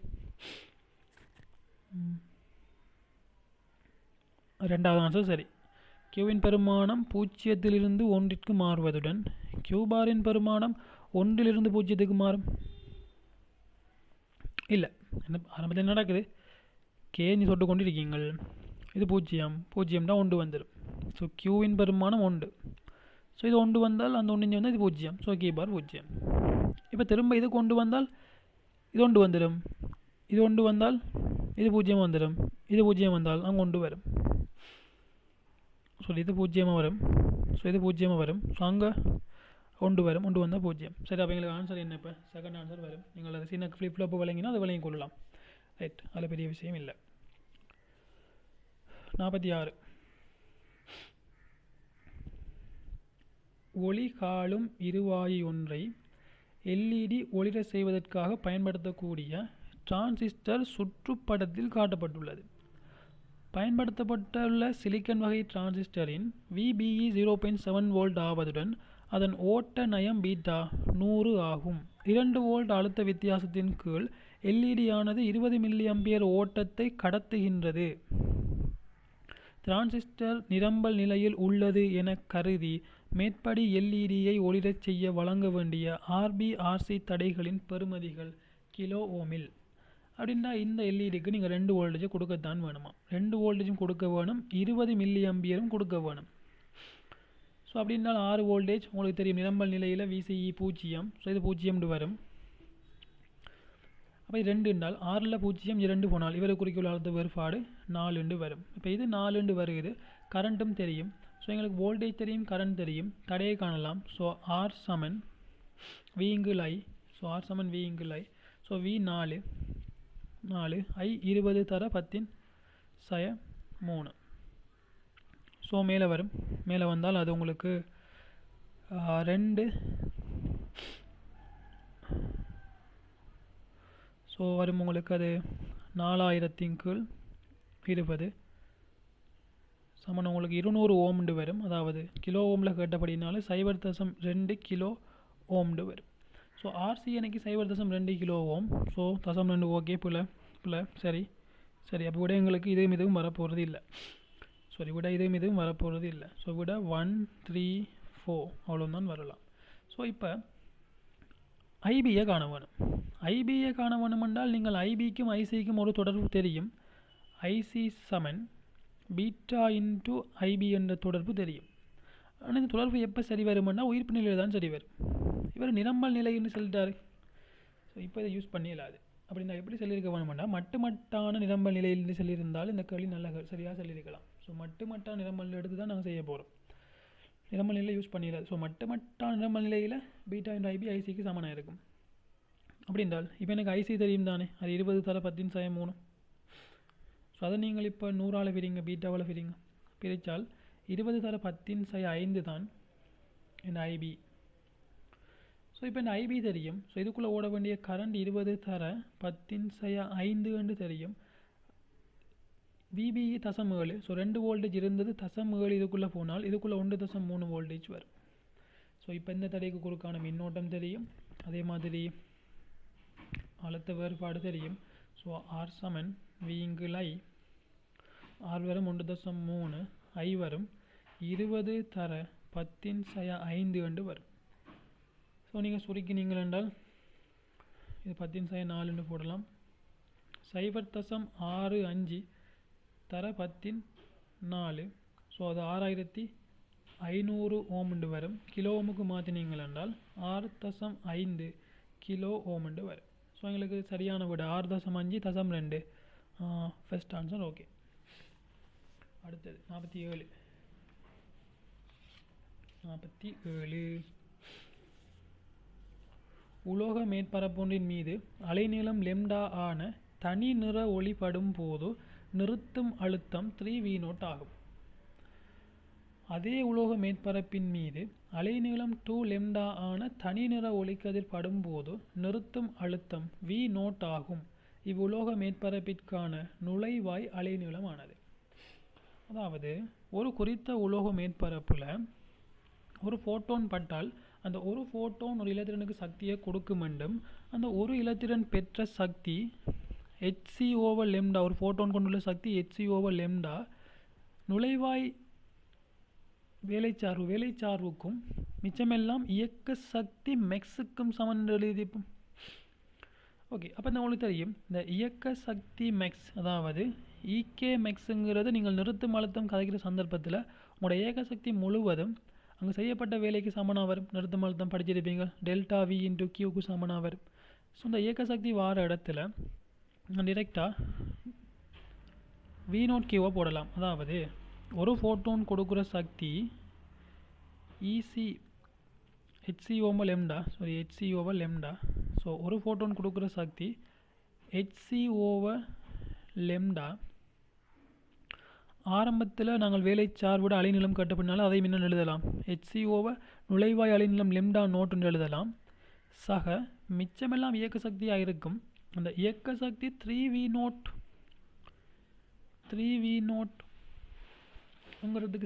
ரெண்டாவது ஆன்சர் சரி. கியூவின் பெருமானம் பூஜ்ஜியத்திலிருந்து ஒன்றிற்கு மாறுவதுடன் கியூ பாரின் பெருமானம் ஒன்றிலிருந்து பூஜ்ஜியத்துக்கு மாறும். இல்லை, என்ன ஆரம்பத்தில் என்ன நடக்குது, கேஞ்சி சொட்டு கொண்டு இருக்கீங்கள், இது பூஜ்ஜியம் தான் ஒன்று வந்துடும். ஸோ கியூவின் பெருமானம் ஒன்று. ஸோ இது ஒன்று வந்தால் அந்த ஒன்று வந்தால் இது பூஜ்ஜியம். ஸோ கீ பார் பூஜ்ஜியம். இப்போ திரும்ப இது கொண்டு வந்தால் இது ஒன்று வந்துடும், இது ஒன்று வந்தால் இது பூஜ்ஜியம் வந்துடும், இது பூஜ்ஜியம் வந்தால் அங்கே ஒன்று வரும். ஸோ இது பூஜ்ஜியமாக வரும். ஸோ அங்கே ஒன்று வரும், ஒன்று வந்தால் பூஜ்ஜியம். சரி, அப்போ எங்களுக்கு ஆன்சர் என்ன? இப்போ செகண்ட் ஆன்சர் வரும். நீங்கள் அதை சின்ன ஃப்ளிப் ஃப்ளாப்பு விளங்கினா அதை விளங்கி கொள்ளலாம். ரைட், அதில் பெரிய விஷயம் இல்லை. 46. ஒளி காலும் இருவாயி ஒன்றை எல்இடி ஒளிர செய்வதற்காக பயன்படுத்தக்கூடிய டிரான்சிஸ்டர் சுற்றுப்படத்தில் காட்டப்பட்டுள்ளது. பயன்படுத்தப்பட்டுள்ள சிலிக்கன் வகை டிரான்சிஸ்டரின் VBE 0.7 வோல்ட் ஆவதுடன் அதன் ஓட்ட நயம் பீட்டா 100 ஆகும். 2 வோல்ட் அழுத்த வித்தியாசத்தின் கீழ் எல்இடி ஆனது 20 மில்லி ஆம்பியர் ஓட்டத்தை கடத்துகின்றது. டிரான்சிஸ்டர் நிரம்பல் நிலையில் உள்ளது என கருதி மேற்படி எல்இடியை ஒளிரச் செய்ய வழங்க வேண்டிய RB/RC தடைகளின் பெறுமதிகள் கிலோ ஓமில். அப்படின்னா இந்த எல்இடிக்கு நீங்கள் 2 வோல்டேஜ் கொடுக்கத்தான் வேணுமா? 2 வோல்டேஜும் கொடுக்க வேணும், 20 மில்லி ஆம்பியரும் கொடுக்க வேணும். ஸோ அப்படின்னால் 6 வோல்டேஜ் உங்களுக்கு தெரியும், நிரம்பல் நிலையில் VCE 0. ஸோ இது 0 வரும். அப்போ இது 2 என்றால் 6ல் 0 2 போனால் இவரை குறிக்குள்ள அழுத்த வேறுபாடு 4 வரும். இப்போ இது 4 வருகிறது. கரண்ட்டும் தெரியும். ஸோ எங்களுக்கு வோல்டேஜ் தெரியும், கரண்ட் தெரியும், தடையை காணலாம். ஸோ R சமன் V × I. ஸோ R சமன் V × I. So V 4 I 20 தர 10⁻3. ஸோ மேலே வரும். மேலே வந்தால் அது உங்களுக்கு 2. ஸோ வரும் உங்களுக்கு அது 4000/20 சமன் உங்களுக்கு 200 ஓம்ண்டு வரும். அதாவது கிலோ ஓமில் கேட்டபடினால 0.2 கிலோ ஓம்ண்டு வரும். ஸோ RC எனக்கு 0.2 கிலோ ஓம். ஸோ 0.2 ஓகே, பிள்ளை சரி. அப்போ விட எங்களுக்கு இதுவும் வரப்போகிறது இல்லை. விட இதுவும் வரப்போகிறது இல்லை. ஸோ விட 1 3 4 அவ்வளோதான் வரலாம். ஸோ இப்போ ஐபியை காண வேணும். ஐபியை காண வேணும் என்றால் நீங்கள் ஐபிக்கும் ஐசிக்கும் ஒரு தொடர்பு தெரியும். ஐசி சமன் பீட்டா இன்ட்டு ஐபி என்ற தொடர்பு தெரியும். ஆனால் இந்த தொடர்பு எப்போ சரி வரும்னா உயிர்ப்பு நிலையில் தான் சரி வரும். இவர் நிரம்பல் நிலைன்னு சொல்லிட்டாரு. ஸோ இப்போ இதை யூஸ் பண்ணிடலாது. அப்படின்னா எப்படி சொல்லியிருக்க வேணும்னா மட்டுமட்டான நிரம்பல் நிலையில் சொல்லியிருந்தால் இந்த கேள்வி நல்லா சரியாக சொல்லியிருக்கலாம். ஸோ மட்டுமட்டான நிரம்பல் நிலை எடுத்து தான் நாங்கள் செய்ய போகிறோம். நிரம்பல் நிலையில் யூஸ் பண்ணிடலாது. ஸோ மட்டுமட்டான நிரம்பல் நிலையில் பீட்டா இன்ட்டு ஐபி ஐசிக்கு சமனாக இருக்கும். அப்படி என்றால் இப்போ எனக்கு ஐசி தெரியும் தானே, அது 20 தர 10⁻3. ஸோ அதை நீங்கள் இப்போ 100ஆல் பிரிங்க, பீட்டாவால் பிரித்தால் 20 தர 10⁻5 தான் இந்த ஐபி. ஸோ இப்போ இந்த ஐபி தெரியும். ஸோ இதுக்குள்ளே ஓட வேண்டிய கரண்ட் 20 தர 10⁻5 என்று தெரியும். VBE 0.7. ஸோ 2 வோல்டேஜ் இருந்தது 0.7 இதுக்குள்ளே போனால் இதுக்குள்ளே 1.3 வோல்டேஜ் வரும். ஸோ இப்போ இந்த தடைக்கு குறுக்கான மின்னோட்டம் தெரியும். அதே மாதிரி அழுத்த வேறுபாடு தெரியும். ஸோ R சமன் V × I. R வரும் 1.3, I வரும் 20 தர 10^5 என்று வரும். ஸோ நீங்கள் சுருக்கினீங்கள் என்றால் இது 10^4 என்று போடலாம். 0.65 தர 10^4. ஸோ அது 6500 ஓம் என்று வரும். கிலோ ஓமுக்கு மாற்றினீங்கள் என்றால் 6.5 கிலோ ஓம் என்று வரும். ஸோ எங்களுக்கு சரியான விட 6.5.2. First answer okay. அடுத்தது 47. உலோக மேற்பரப்பொன்றின் மீது அலைநீளம் λ ஆன தனி நிற ஒளி படும் போது நிறுத்தும் அழுத்தம் 3V0 ஆகும். அதே உலோக மேற்பரப்பின் மீது அலைநீளம் 2λ ஆன தனி நிற ஒளிக்கதிர் படும் போது நிறுத்தும் அழுத்தம் V0 ஆகும். இவ்வுலோக மேற்பரப்பிற்கான நுழைவாய் அலைநீளமானது. அதாவது ஒரு குறித்த உலோக மேற்பரப்பில் ஒரு ஃபோட்டோன் பட்டால் அந்த ஒரு ஃபோட்டோன் ஒரு இலத்திரனுக்கு சக்தியை கொடுக்கும் என்றும் அந்த ஒரு இலத்திரன் பெற்ற சக்தி hc/λ, ஒரு ஃபோட்டோன் கொண்டுள்ள சக்தி hc/λ நுழைவாய் வேலைச்சார்வுக்கும் மிச்சமெல்லாம் இயக்க சக்தி மெக்ஸுக்கும் சமன் என்று எழுதிப்போம். ஓகே, அப்போ உங்களுக்கு தெரியும் இந்த இயக்க சக்தி மெக்ஸ், அதாவது ஈகே மெக்ஸுங்கிறது நீங்கள் நிறுத்தும் அழுத்தம் கதைக்கிற சந்தர்ப்பத்தில் உங்களோட இயக்க சக்தி முழுவதும் அங்கே செய்யப்பட்ட வேலைக்கு சமனாக வரும். நிறுத்தும் அழுத்தம் படிச்சிருப்பீங்க, ΔV × Qக்கு சமனாக வரும். ஸோ இந்த இயக்க சக்தி வார இடத்துல டிரெக்டாக V0Qவை போடலாம். அதாவது ஒரு ஃபோட்டோன் கொடுக்குற சக்தி hc/λ. ஸோ ஒரு ஃபோட்டோன் கொடுக்குற சக்தி hc/λ. ஆரம்பத்தில் நாங்கள் வேலை சார்போட அலைநீளம் கட்டப்படினாலும் அதை இன்னும் எழுதலாம். hc/ நுழைவாய் அலைநீளம் λ0 என்று எழுதலாம். சக மிச்சமெல்லாம் இயக்க சக்தியாக இருக்கும். அந்த இயக்க சக்தி 3V0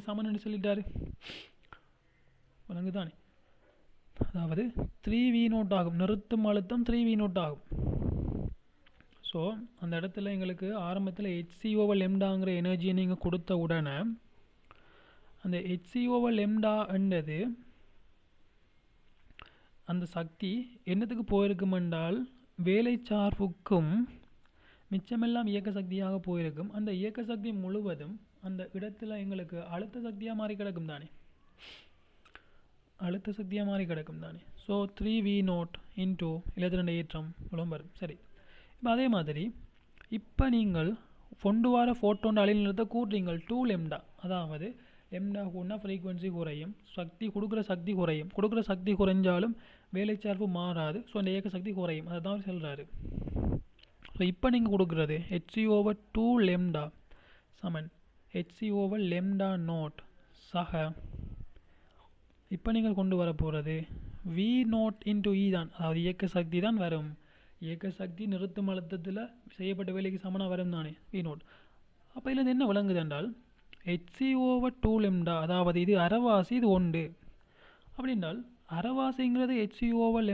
சமன் சொல்லிட்டாரு, வழங்குதானே. அதாவது 3V0 ஆகும். நிறுத்தும் அழுத்தம் 3V0 ஆகும். ஸோ அந்த இடத்துல எங்களுக்கு ஆரம்பத்தில் hc/λங்கிற எனர்ஜியை நீங்கள் கொடுத்த உடனே அந்த hc/λன்றது அந்த சக்தி என்னத்துக்கு போயிருக்கும் என்றால் வேலை சார்புக்கும் மிச்சமெல்லாம் இயக்க சக்தியாக போயிருக்கும். அந்த இயக்க சக்தி முழுவதும் அந்த இடத்துல எங்களுக்கு அழுத்த சக்தியாக மாறி கிடக்கும் தானே, அழுத்த சக்தியாக மாறி கிடக்கும் தானே. ஸோ 3V0 × இலத்திரன் ஏற்றம் வரும். சரி, இப்போ அதே மாதிரி இப்போ நீங்கள் கொண்டு வர ஃபோட்டோன் அலைநீளத்தை கூட்டுறீங்கள் 2λ. அதாவது λ கூடனா ஃப்ரீக்வன்சி குறையும், சக்தி கொடுக்குற சக்தி குறையும். கொடுக்குற சக்தி குறைஞ்சாலும் வேலைச்சார்பு மாறாது. ஸோ அந்த இயக்க சக்தி குறையும். அதை தான் சொல்கிறாரு. ஸோ இப்போ நீங்கள் கொடுக்குறது hc/2λ சமன் hc/λ0 சக இப்போ நீங்கள் கொண்டு வர போகிறது V0 × E தான். அதாவது இயக்க சக்தி தான் வரும். இயக்க சக்தி நிறுத்தும் அழுத்தத்தில் செய்யப்பட்ட வேலைக்கு சமனாக வரும் தானே V0. அப்போ இதில் என்ன விளங்குது என்றால் hc/2λ, அதாவது இது அரைவாசி, இது 1 அப்படின்றால் அரைவாசிங்கிறது hc/λ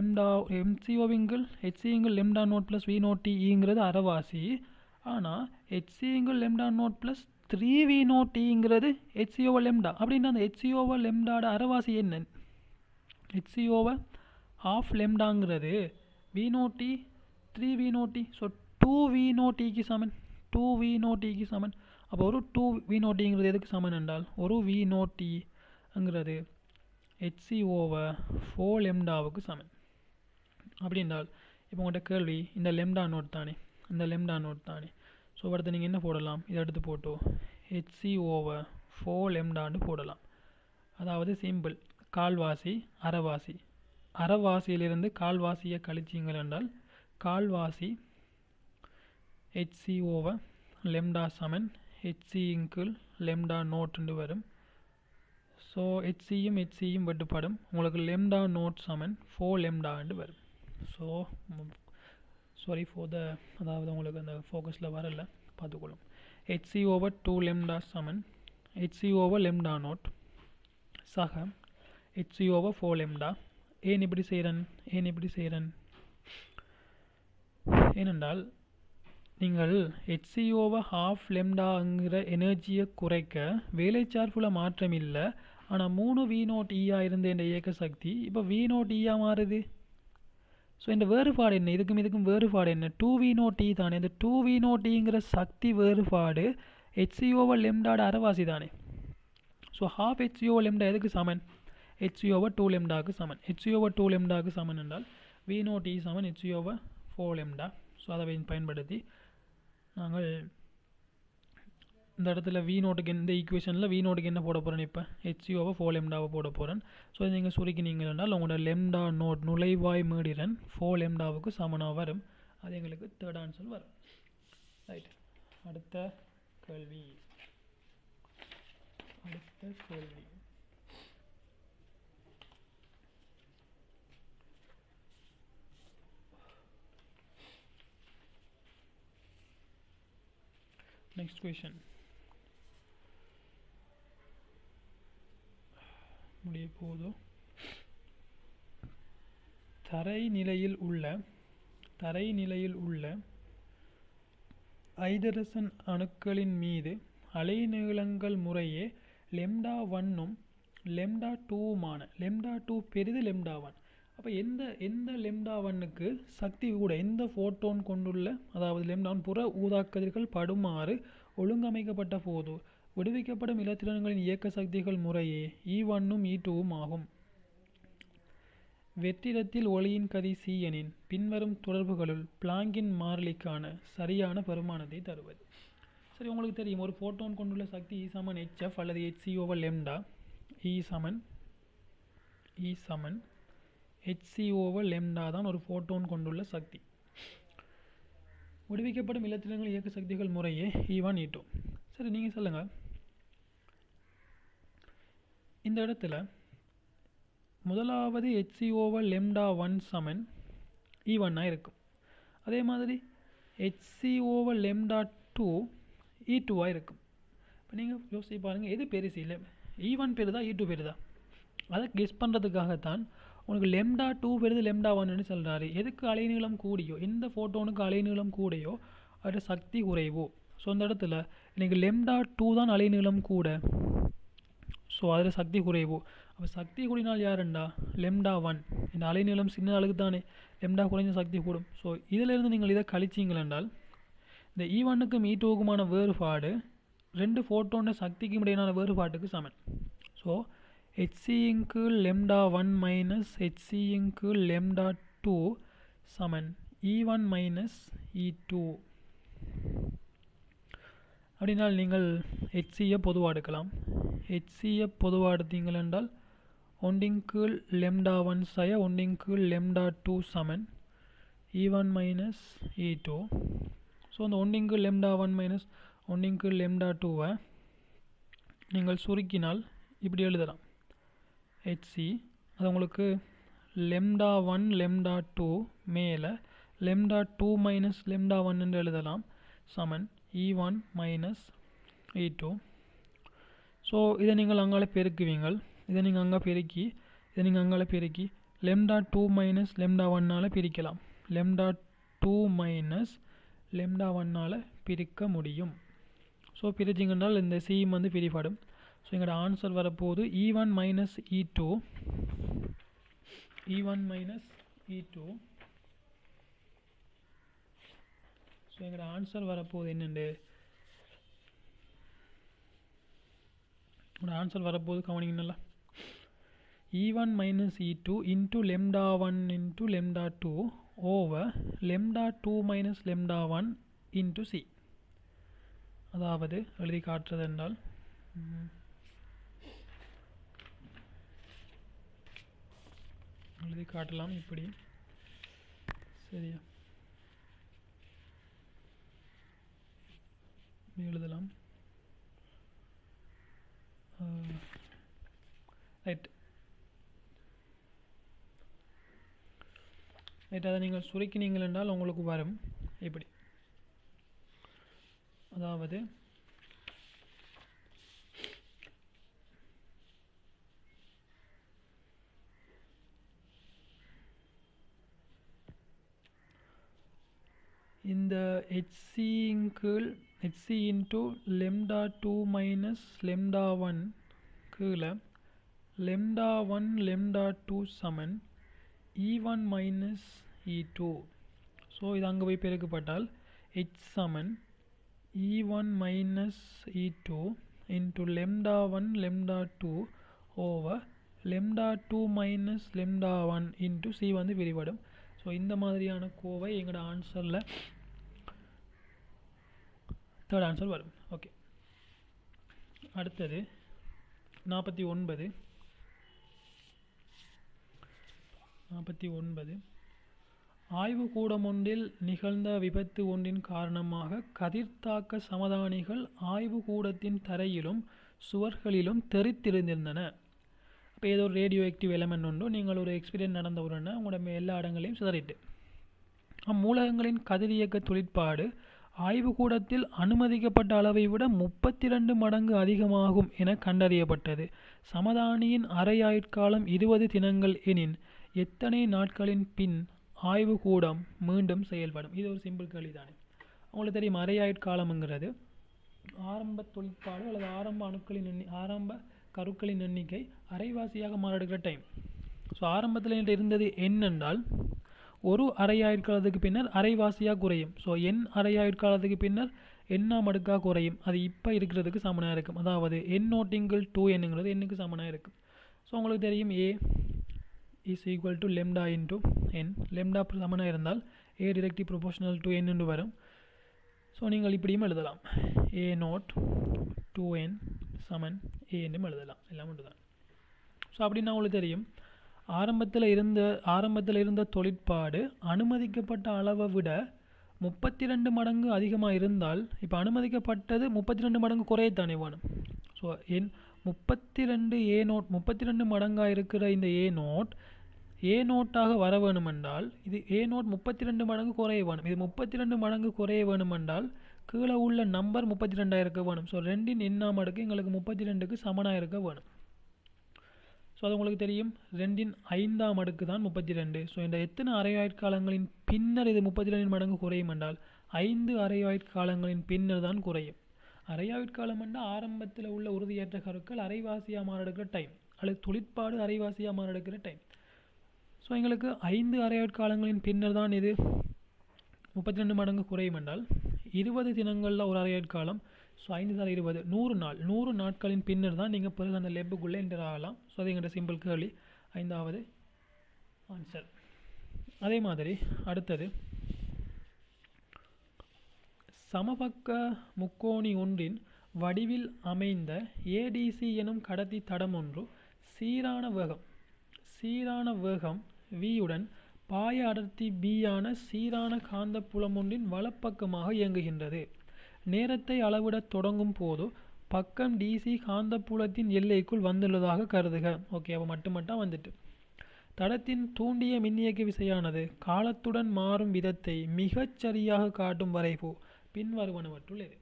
hc/λ0 + V0Tங்கிறது அரைவாசி. ஆனால் hc/λ0 + 3V0Tங்கிறது hc/λ. அப்படின்னா அந்த hc/λ அரைவாசி என்ன? hc/2λங்கிறது V0T 3V0T. ஸோ 2V0Tக்கு சமன், 2V0Tக்கு சமன். அப்போ ஒரு 2V0Tங்கிறது எதுக்கு சமன் என்றால் ஒரு V0Tங்கிறது hc/4λவுக்கு சமன். அப்படின்றால் இப்போ உங்கள்கிட்ட கேள்வி இந்த λ0 தானே, இந்த λ0 தானே. ஸோ அடுத்து நீங்கள் என்ன போடலாம், இதை எடுத்து போட்டோ hc/4λன்னு போடலாம். அதாவது சிம்பிள், கால்வாசி அரைவாசி, அரைவாசியிலிருந்து கால்வாசியை கழிச்சிங்கள் என்றால் கால்வாசி hc/λ சமன் hc/λ0 வரும். ஸோ hcயும் hcயும் வெட்டுப்படும். உங்களுக்கு λ0 சமன் 4λ வரும். ஸோ சாரி ஃபார் த, அதாவது உங்களுக்கு அந்த ஃபோக்கஸில் வரல, பார்த்துக்கொள்ளும். hc/2λ சமன் hc/λ0 சக hc/4λ. ஏன் இப்படி செய்கிறேன் ஏனென்றால் நீங்கள் ஹெச்சிஓவை ஹாஃப் லெம்டாங்கிற எனர்ஜியை குறைக்க வேலைச்சார்புல மாற்றம் இல்லை. ஆனால் 3 V0 ஈயா இருந்த இந்த இயக்க சக்தி இப்போ V0 ஈயா மாறுது. ஸோ இந்த வேறுபாடு என்ன? இதுக்கும் வேறுபாடு என்ன? 2V0 தானே. இந்த 2V0ங்கிற சக்தி வேறுபாடு ஹெச்சிஓவை லெம்டாட அரைவாசி தானே. ஸோ ஹாஃப் ஹெச்சிஓ லெம்டா எதுக்கு சமன்? ஹெச்சிஓவை 2 லெம்டாவுக்கு சமன். ஹெச்சிஓவை 2 லெம்டாவுக்கு சமன் என்றால் V0 சமன் ஹெச்சிஓவை 4 லெம்டா. ஸோ அதை பயன்படுத்தி நாங்கள் இந்த இடத்துல V0க்கு இந்த ஈக்குவேஷனில் V0க்கு என்ன போட போகிறேன்? இப்போ ஹெச்சிஓவை 4 லெம்டாவை போட போகிறேன். ஸோ நீங்கள் சுருக்கினீங்க என்றால் உங்களோட லெம்டா நோட் நுழைவாய் மீடிரன் 4 லெம்டாவுக்கு சமனாக வரும். அது எங்களுக்கு தேர்ட் ஆன்சர் வரும். ரைட். அடுத்த கேள்வி. Next question. முடிய போதோ. தரை நிலையில் உள்ள ஐதரசன் அணுக்களின் மீது அலைநீளங்கள் முறையே லெம்டா 1ம் லெம்டா 2மான லெம்டா 2 பெரிது லெம்டா 1. அப்போ எந்த லெம்டா 1க்கு சக்தி கூட எந்த ஃபோட்டோன் கொண்டுள்ள அதாவது லெம்டா 1 புற ஊதாக்கதிர்கள் படுமாறு ஒழுங்கமைக்கப்பட்ட போது விடுவிக்கப்படும் இலத்திரன்களின் இயக்க சக்திகள் முறையே E1ம் E2ம் ஆகும். வெற்றிடத்தில் ஒளியின் கதி C எனின் பின்வரும் தொடர்புகளுள் பிளாங்கின் மாறிலிக்கான சரியான பெருமானத்தை தருவது. சரி, உங்களுக்கு தெரியும் ஒரு ஃபோட்டோன் கொண்டுள்ள சக்தி E சமன் HF அல்லது HC லெம்டா. E சமன் HC லெம்டா தான் ஒரு ஃபோட்டோன் கொண்டுள்ள சக்தி. விடுவிக்கப்படும் இலத்திரன்கள் இயக்க சக்திகள் முறையே E1 E2. சரி, நீங்கள் சொல்லுங்கள். இந்த இடத்துல முதலாவது HC லெம்டா 1 சமன் E1 இருக்கும். அதே மாதிரி HC லெம்டா 2 E2 இருக்கும். இப்போ நீங்கள் யோசிச்சு பாருங்கள், எது பெருசு? இல்லை E1 பெருதா E2 பெருதா? அதை கெஸ் பண்ணுறதுக்காகத்தான் உங்களுக்கு லெம்டா 2 பெருது லெம்டா 1ன்னு சொல்கிறாரு. எதுக்கு அலைநீளம் கூடியோ எந்த ஃபோட்டோனுக்கு அலைநீளம் கூடையோ அதோட சக்தி குறைவோ. ஸோ அந்த இடத்துல எனக்கு லெம்டா 2 தான் அலைநீளம் கூட. ஸோ அதில் சக்தி குறைவோ. அப்போ சக்தி கூடினால் யாருண்டா? லெம்டா 1. இந்த அலைநீளம் சின்ன அளவுக்கு தானே, லெம்டா குறைஞ்ச சக்தி கூடும். ஸோ இதிலிருந்து நீங்கள் இதை கழிச்சிங்கள் என்றால் இந்த E1க்கும் E2க்குமான வேறுபாடு 2 ஃபோட்டோன சக்திக்கும் இடையிலான வேறுபாட்டுக்கு சமன். So HC lambda 1 minus HC lambda 2 சமன் E1 மைனஸ் E2. அப்படினால் நீங்கள் HCயை பொதுவாக எடுக்கலாம். HCயை பொதுவாக எடுத்தீங்கள் என்றால் 1 லெம்டா 1 சய 1 லெம்டா 2 சமன் E1 மைனஸ் E2. ஸோ அந்த 1 லெம்டா 1 மைனஸ் 1 லெம்டா 2வை நீங்கள் சுருக்கினால் இப்படி எழுதலாம். HC அது உங்களுக்கு லெம்டா 1 லெம்டா 2 மேலே லெம்டா 2 மைனஸ் லெம்டா 1 என்று எழுதலாம் சமன் E1 மைனஸ் E2. ஸோ இதை நீங்கள் அங்கால பெருக்குவீங்கள். இதை நீங்கள் அங்கே பெருக்கி இதை நீங்கள் அங்கால பெருக்கி லெம்டா 2 மைனஸ் லெம்டா 1ஆல் பிரிக்கலாம். லெம்டா 2 மைனஸ் லெம்டா 1ஆல் பிரிக்க முடியும். ஸோ பிரிச்சிங்கன்றால் இந்த C வந்து பிரிப்படும். ஸோ எங்களோட ஆன்சர் வரப்போது E1 minus E2. E1 minus E2. So எங்களோட ஆன்சர் வரப்போது என்னென்று ஆன்சர் வரப்போது கவனிங்கண்ணா. E1 minus E2 into lambda 1 into lambda 2 over lambda 2 minus lambda 1 into C. அதாவது எழுதி காட்டுறது என்றால் எழுதி காட்டலாம் இப்படி. சரியா, எழுதலாம். ரைட் ரைட் அதை நீங்கள் சுருக்கினீங்கள் என்றால் உங்களுக்கு வரும் இப்படி. அதாவது இந்த ஹெச்சின் கீழ் HC into lambda 2 minus lambda 1 கீழே லெம்டா 1 லெம்டா 2 சமன் E1 மைனஸ் E2. ஸோ இது அங்கே போய் பெருக்கப்பட்டால் H சமன் E1 minus E2 into lambda 1 lambda 2 over lambda 2 minus lambda 1 into C வந்து விரிவடும். ஸோ இந்த மாதிரியான கோவை எங்களோட ஆன்சரில் தேர்ட் ஆன்சர் வரும். ஓகே, அடுத்தது 49. ஆய்வுக்கூடம் ஒன்றில் நிகழ்ந்த விபத்து ஒன்றின் காரணமாக கதிர்த்தாக்க சமதானிகள் ஆய்வுக்கூடத்தின் தரையிலும் சுவர்களிலும் தெரித்திருந்திருந்தன. இப்போ ஏதோ ஒரு ரேடியோ ஆக்டிவ் எலமெண்ட் உண்டு, நீங்கள் ஒரு எக்ஸ்பீரியன்ஸ் நடந்த உடனே உங்களோட எல்லா இடங்களையும் சிதறிட்டு அம்மூலகங்களின் கதிரியக்க தொழிற்பாடு ஆய்வுக்கூடத்தில் அனுமதிக்கப்பட்ட அளவை விட 32 மடங்கு அதிகமாகும் என கண்டறியப்பட்டது. சமதானியின் அரை ஆயுட்காலம் 20 தினங்கள் எனின் எத்தனை நாட்களின் பின் ஆய்வுக்கூடம் மீண்டும் செயல்படும்? இது ஒரு சிம்பிள் கேள்வி தானே. உங்களுக்கு தெரியும், அரை ஆயுட்காலம்ங்கிறது ஆரம்ப தொழிற்பாடு அல்லது ஆரம்ப கருக்களின் எண்ணிக்கை அரைவாசியாக மாறெடுக்கிற டைம். ஸோ ஆரம்பத்தில் இருந்தது என்னென்றால் ஒரு அரை ஆயுட்காலத்துக்கு பின்னர் அரைவாசியாக குறையும். ஸோ அரை ஆயுட்காலத்துக்கு பின்னர் எண்ணாம் அடுக்காக குறையும். அது இப்போ இருக்கிறதுக்கு சமனாக இருக்கும். அதாவது N0 2 என்னங்கிறது எண்ணுக்கு சமனாக இருக்கும். ஸோ உங்களுக்கு தெரியும் A is equal to lambda into N. Lambda சமனாக இருந்தால் A directly proportional to N என்று வரும். ஸோ நீங்கள் இப்படியும் எழுதலாம், A0 2N சமன் A என்றும் எழுதலாம். எல்லாம் ஒன்று தான். ஸோ அப்படின்னா உங்களுக்கு தெரியும், ஆரம்பத்தில் இருந்த தொழிற்பாடு அனுமதிக்கப்பட்ட அளவை விட 32 மடங்கு அதிகமாக இருந்தால் இப்போ அனுமதிக்கப்பட்டது 32 மடங்கு குறையத்தானே வேணும். ஸோ 32 மடங்காக இருக்கிற இந்த A0 வர வேணுமென்றால் இது A0 32 மடங்கு குறைய வேணும். இது 32 மடங்கு குறைய வேணுமென்றால் கீழே உள்ள நம்பர் 32 இருக்க வேணும். ஸோ 2 எண்ணாம் அடுக்கு எங்களுக்கு 32க்கு சமனாக இருக்க வேணும். ஸோ அது உங்களுக்கு தெரியும், 2 5ஆம் அடுக்கு தான் 32. ஸோ இந்த எத்தனை அரை ஆயுட்காலங்களின் பின்னர் இது 32 மடங்கு குறையும் என்றால் 5 அரை ஆயுட்காலங்களின் பின்னர் தான் குறையும். அரை ஆயுட்காலம் என்றால் ஆரம்பத்தில் உள்ள உறுதியற்ற கருக்கள் அரைவாசியாக மாறெடுக்கிற டைம் அல்லது தொழிற்பாடு அரைவாசியாக மாறெடுக்கிற டைம். ஸோ எங்களுக்கு 5 அரை ஆயுட்காலங்களின் பின்னர் தான் இது 32 மடங்கு குறையும் என்றால் 20 தினங்களில் ஒரு அரை ஆயுட்காலம். ஸோ 5 × 20 100 நாட்களின் பின்னர் தான் நீங்கள் பிறகு அந்த லெப்புக்குள்ளே என்டர் ஆகலாம். ஸோ அது எங்கள்கிட்ட சிம்பிள் கேள்வி, 5வது ஆன்சர். அதே மாதிரி அடுத்தது, சமபக்க முக்கோணி ஒன்றின் வடிவில் அமைந்த ADC எனும் கடத்தி தடம் ஒன்று சீரான வேகம் V-உடன் பாய அடர்த்தி B-யான சீரான காந்தப்புலம் ஒன்றின் வலப்பக்கமாக இயங்குகின்றது. நேரத்தை அளவிடத் தொடங்கும் போது பக்கம் DC காந்தப்புலத்தின் எல்லைக்குள் வந்துள்ளதாக கருதுக. ஓகே, அவ மட்டும் வந்துட்டு தடத்தின் தூண்டிய மின்னியக்கு விசையானது காலத்துடன் மாறும் விதத்தை மிகச் சரியாக காட்டும் வரைவு பின்வருவனவற்றுள் எது?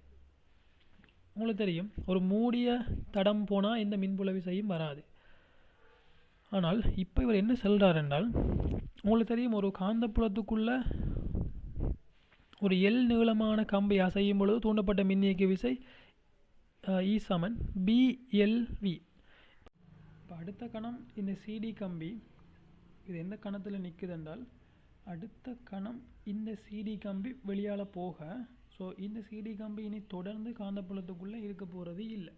உங்களுக்கு தெரியும், ஒரு மூடிய தடம் போனால் எந்த மின்புல விசையும் வராது. ஆனால் இப்போ இவர் என்ன சொல்கிறார் என்றால், உங்களுக்கு தெரியும், ஒரு காந்தப்புலத்துக்குள்ள ஒரு எல் நீளமான கம்பி அசையும் பொழுது தூண்டப்பட்ட மின்னியக்கு விசை E சமன் BLV. இப்போ அடுத்த கணம் இந்த CD கம்பி இது எந்த கணத்தில் நிற்குது என்றால், அடுத்த கணம் இந்த CD கம்பி வெளியால் போக, ஸோ இந்த CD கம்பி இனி தொடர்ந்து காந்தப்புலத்துக்குள்ளே இருக்க போகிறது இல்லை.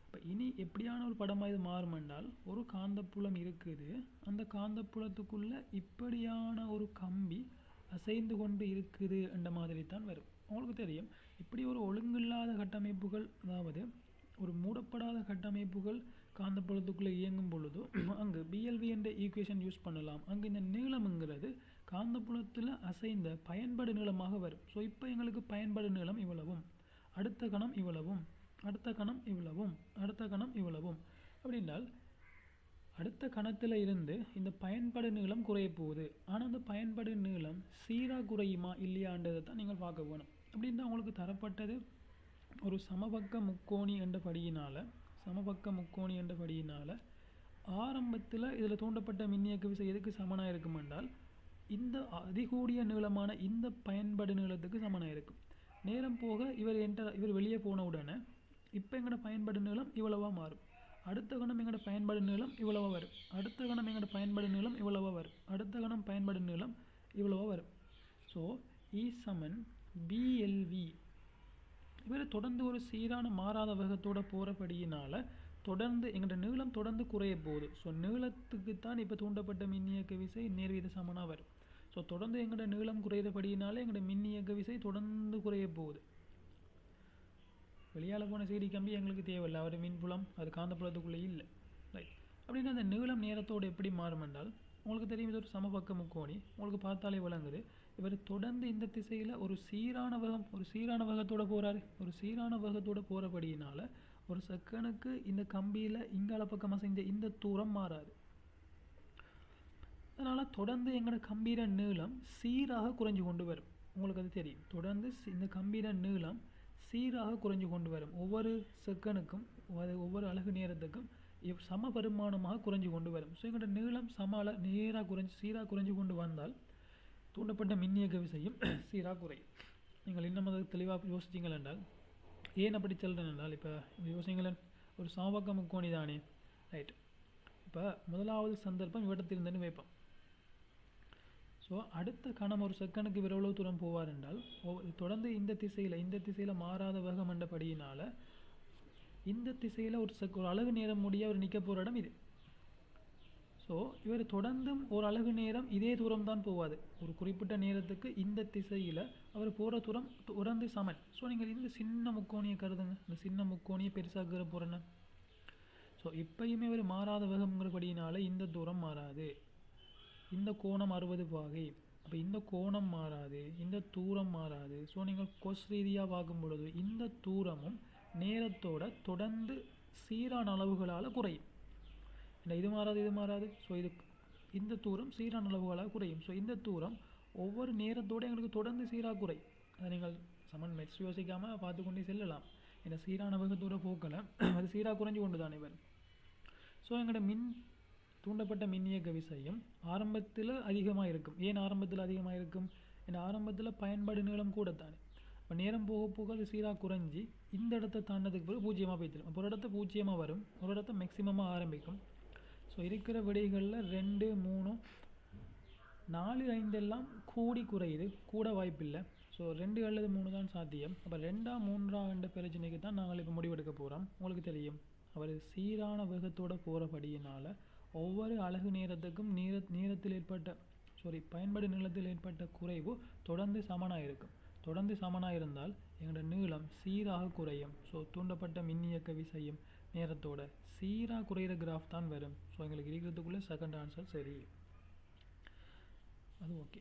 இப்போ இனி எப்படியான ஒரு படமாக இது மாறும் என்றால், ஒரு காந்தப்புலம் இருக்குது, அந்த காந்தப்புலத்துக்குள்ளே இப்படியான ஒரு கம்பி அசைந்து கொண்டு இருக்குது என்ற மாதிரி தான் வரும். உங்களுக்கு தெரியும், இப்படி ஒரு ஒழுங்கில்லாத கட்டமைப்புகள், அதாவது ஒரு மூடப்படாத கட்டமைப்புகள் காந்தப்புலத்துக்குள்ளே இயங்கும் பொழுது அங்கு BLV என்ற ஈக்குவேஷன் யூஸ் பண்ணலாம். அங்கு இந்த நீளம்ங்கிறது காந்தப்புலத்தில் அசைந்த பயன்பாடு நீளமாக வரும். ஸோ இப்போ எங்களுக்கு பயன்பாடு நீளம் இவ்வளவும், அடுத்த கணம் இவ்வளவும், அடுத்த கணம் இவ்வளவும், அடுத்த கணம் இவ்வளவும். அப்படின்னால் அடுத்த கணத்தில் இருந்து இந்த பயன்பாடு நீளம் குறைய போகுது. ஆனால் அந்த பயன்பாடு நீளம் சீராக குறையுமா இல்லையான்றதை தான் நீங்கள் பார்க்க வேணும். அப்படின்னா உங்களுக்கு தரப்பட்டது ஒரு சமபக்க முக்கோணி என்ற படியினால் ஆரம்பத்தில் இதில் தூண்டப்பட்ட மின்னியக்கு விசை எதுக்கு சமனாக இருக்கும் என்றால் இந்த அதிகூடிய நீளமான இந்த பயன்பாடு நீளத்துக்கு சமனாக இருக்கும். நேரம் போக இவர் வெளியே போன உடனே இப்போ எங்களோட பயன்பாடு நீளம் இவ்வளவா மாறும். அடுத்த கணம் எங்களோட பயன்பாடு நீளம் இவ்வளவா வரும். அடுத்த கணம் எங்களோட பயன்பாடு நீளம் இவ்வளவா வரும். அடுத்த கணம் பயன்பாடு நீளம் இவ்வளவா வரும். ஸோ E சமன் BLV. இவர் தொடர்ந்து ஒரு சீரான மாறாத வேகத்தோட போகிறபடியினால் தொடர்ந்து எங்களோட நீளம் தொடர்ந்து குறைய போகுது. ஸோ நீளத்துக்கு தான் இப்போ தூண்டப்பட்ட மின்னியக்க விசை நேர்வீத சமனாக வரும். ஸோ தொடர்ந்து எங்களோட நீளம் குறையிறபடியினால எங்களோட மின்னியக்க விசை தொடர்ந்து குறைய போகுது. வெளியால் போன சீடி கம்பி எங்களுக்கு தேவையில்லை, அவர் மின்புலம் அது காந்தப்புலத்துக்குள்ளே இல்லை. ரைட். அப்படின்னா அந்த நீளம் நேரத்தோடு எப்படி மாறும் என்றால் உங்களுக்கு தெரியும், இது ஒரு சமபக்க முக்கோணி. உங்களுக்கு பார்த்தாலே விளங்குது. இவர் தொடர்ந்து இந்த திசையில் ஒரு சீரான வேகத்தோடு போகிறாரு. ஒரு சீரான வேகத்தோடு போகிறபடியினால ஒரு செகண்டுக்கு இந்த கம்பியில் இங்கால பக்கம் அசைஞ்ச இந்த தூரம் மாறாது. அதனால் தொடர்ந்து எங்களோட கம்பியிட நீளம் சீராக குறைஞ்சு கொண்டு வரும். உங்களுக்கு அது தெரியும். தொடர்ந்து இந்த கம்பியிட நீளம் சீராக குறைஞ்சு கொண்டு வரும். ஒவ்வொரு செகண்டுக்கும் ஒவ்வொரு அலகு நேரத்துக்கும் சம பரிமாணமாக குறைஞ்சு கொண்டு வரும். ஸோ எங்களோட நீளம் சீராக குறைஞ்சு கொண்டு வந்தால் தூண்டப்பட்ட மின்னியக்க விசையும் சீராக குறையும். நீங்கள் இன்னும் அதை தெளிவாக யோசிச்சிங்கள் என்றால், ஏன் அப்படி சொல்கிறேன் என்றால், இப்போ யோசிங்களேன், ஒரு சமபக்க முக்கோணி தானே. ரைட். இப்போ முதலாவது சந்தர்ப்பம் இவடத்திலிருந்துன்னு வைப்போம். ஸோ அடுத்த கணம் ஒரு செகண்டுக்கு இவர் எவ்வளோ தூரம் போவார் என்றால் தொடர்ந்து இந்த திசையில் மாறாத வேகம் என்றபடியினால் இந்த திசையில் ஒரு அலகு நேரம் முடிய அவர் நிற்க போகிற இடம் இது. ஸோ இவர் தொடர்ந்தும் ஒரு அலகு நேரம் இதே தூரம் தான் போவாது. ஒரு குறிப்பிட்ட நேரத்துக்கு இந்த திசையில் அவர் போகிற தூரம் தொடர்ந்து சமன். ஸோ நீங்கள் இந்த சின்ன முக்கோணியை கருதுங்க. இந்த சின்ன முக்கோணியை பெருசாக்குற போகிறேன்னா ஸோ இப்பயுமே ஒரு மாறாத வேகம்ங்கிறபடியினால இந்த தூரம் மாறாது. இந்த கோணம் 60 பாகை. அப்போ இந்த கோணம் மாறாது, இந்த தூரம் மாறாது. ஸோ நீங்கள் கொஸ் ரீதியாக பார்க்கும் பொழுது இந்த தூரமும் நேரத்தோட தொடர்ந்து சீரான அளவுகளால் குறையும். இது மாறாது. ஸோ இந்த தூரம் சீரான அளவுகளால் குறையும். ஸோ இந்த தூரம் ஒவ்வொரு நேரத்தோடு எங்களுக்கு தொடர்ந்து சீராக குறையும். அதை நீங்கள் சமன் மெட்ஸ் யோசிக்காமல் பார்த்து கொண்டே செல்லலாம். இந்த சீரான வேகத்தோட போக்கலை அது சீராக குறைஞ்சு கொண்டு தானே வரும். ஸோ எங்களோட தூண்டப்பட்ட மின்னியக்க விசையும் ஆரம்பத்தில் அதிகமாக இருக்கும். ஏன் ஆரம்பத்தில் அதிகமாக இருக்கும்? இந்த ஆரம்பத்தில் பயன்பாடு நீளம் கூடத்தானே. இப்போ நேரம் போக போக அது சீராக குறைஞ்சி இந்த இடத்த தாண்டதுக்கு பிறகு 0 போய்த்திடும். ஒரு இடத்த 0 வரும், ஒரு இடத்த மேக்சிமமாக ஆரம்பிக்கும். ஸோ இருக்கிற விடைகளில் 2, 3, 4, 5 எல்லாம் குறையுது, கூட வாய்ப்பில்லை. ஸோ 2 அல்லது 3 தான் சாத்தியம். அப்போ 2, 3 என்ற பிரச்சனைக்கு தான் நாங்கள் இப்போ முடிவெடுக்க போகிறோம். உங்களுக்கு தெரியும், அவர் சீரான வேகத்தோடு போகிறபடியினால் ஒவ்வொரு அலகு நேரத்துக்கும் பயன்பாடு நீளத்தில் ஏற்பட்ட குறைவு தொடர்ந்து சமனாக இருக்கும். தொடர்ந்து சமனாக இருந்தால் எங்களோட நீளம் சீராக குறையும். ஸோ தூண்டப்பட்ட மின்னியக்க விசையும் நேரத்தோட சீராக குறையிற கிராஃப் தான் வரும். ஸோ எங்களுக்கு இருக்கிறதுக்குள்ளே செகண்ட் ஆன்சர் சரி. அது ஓகே.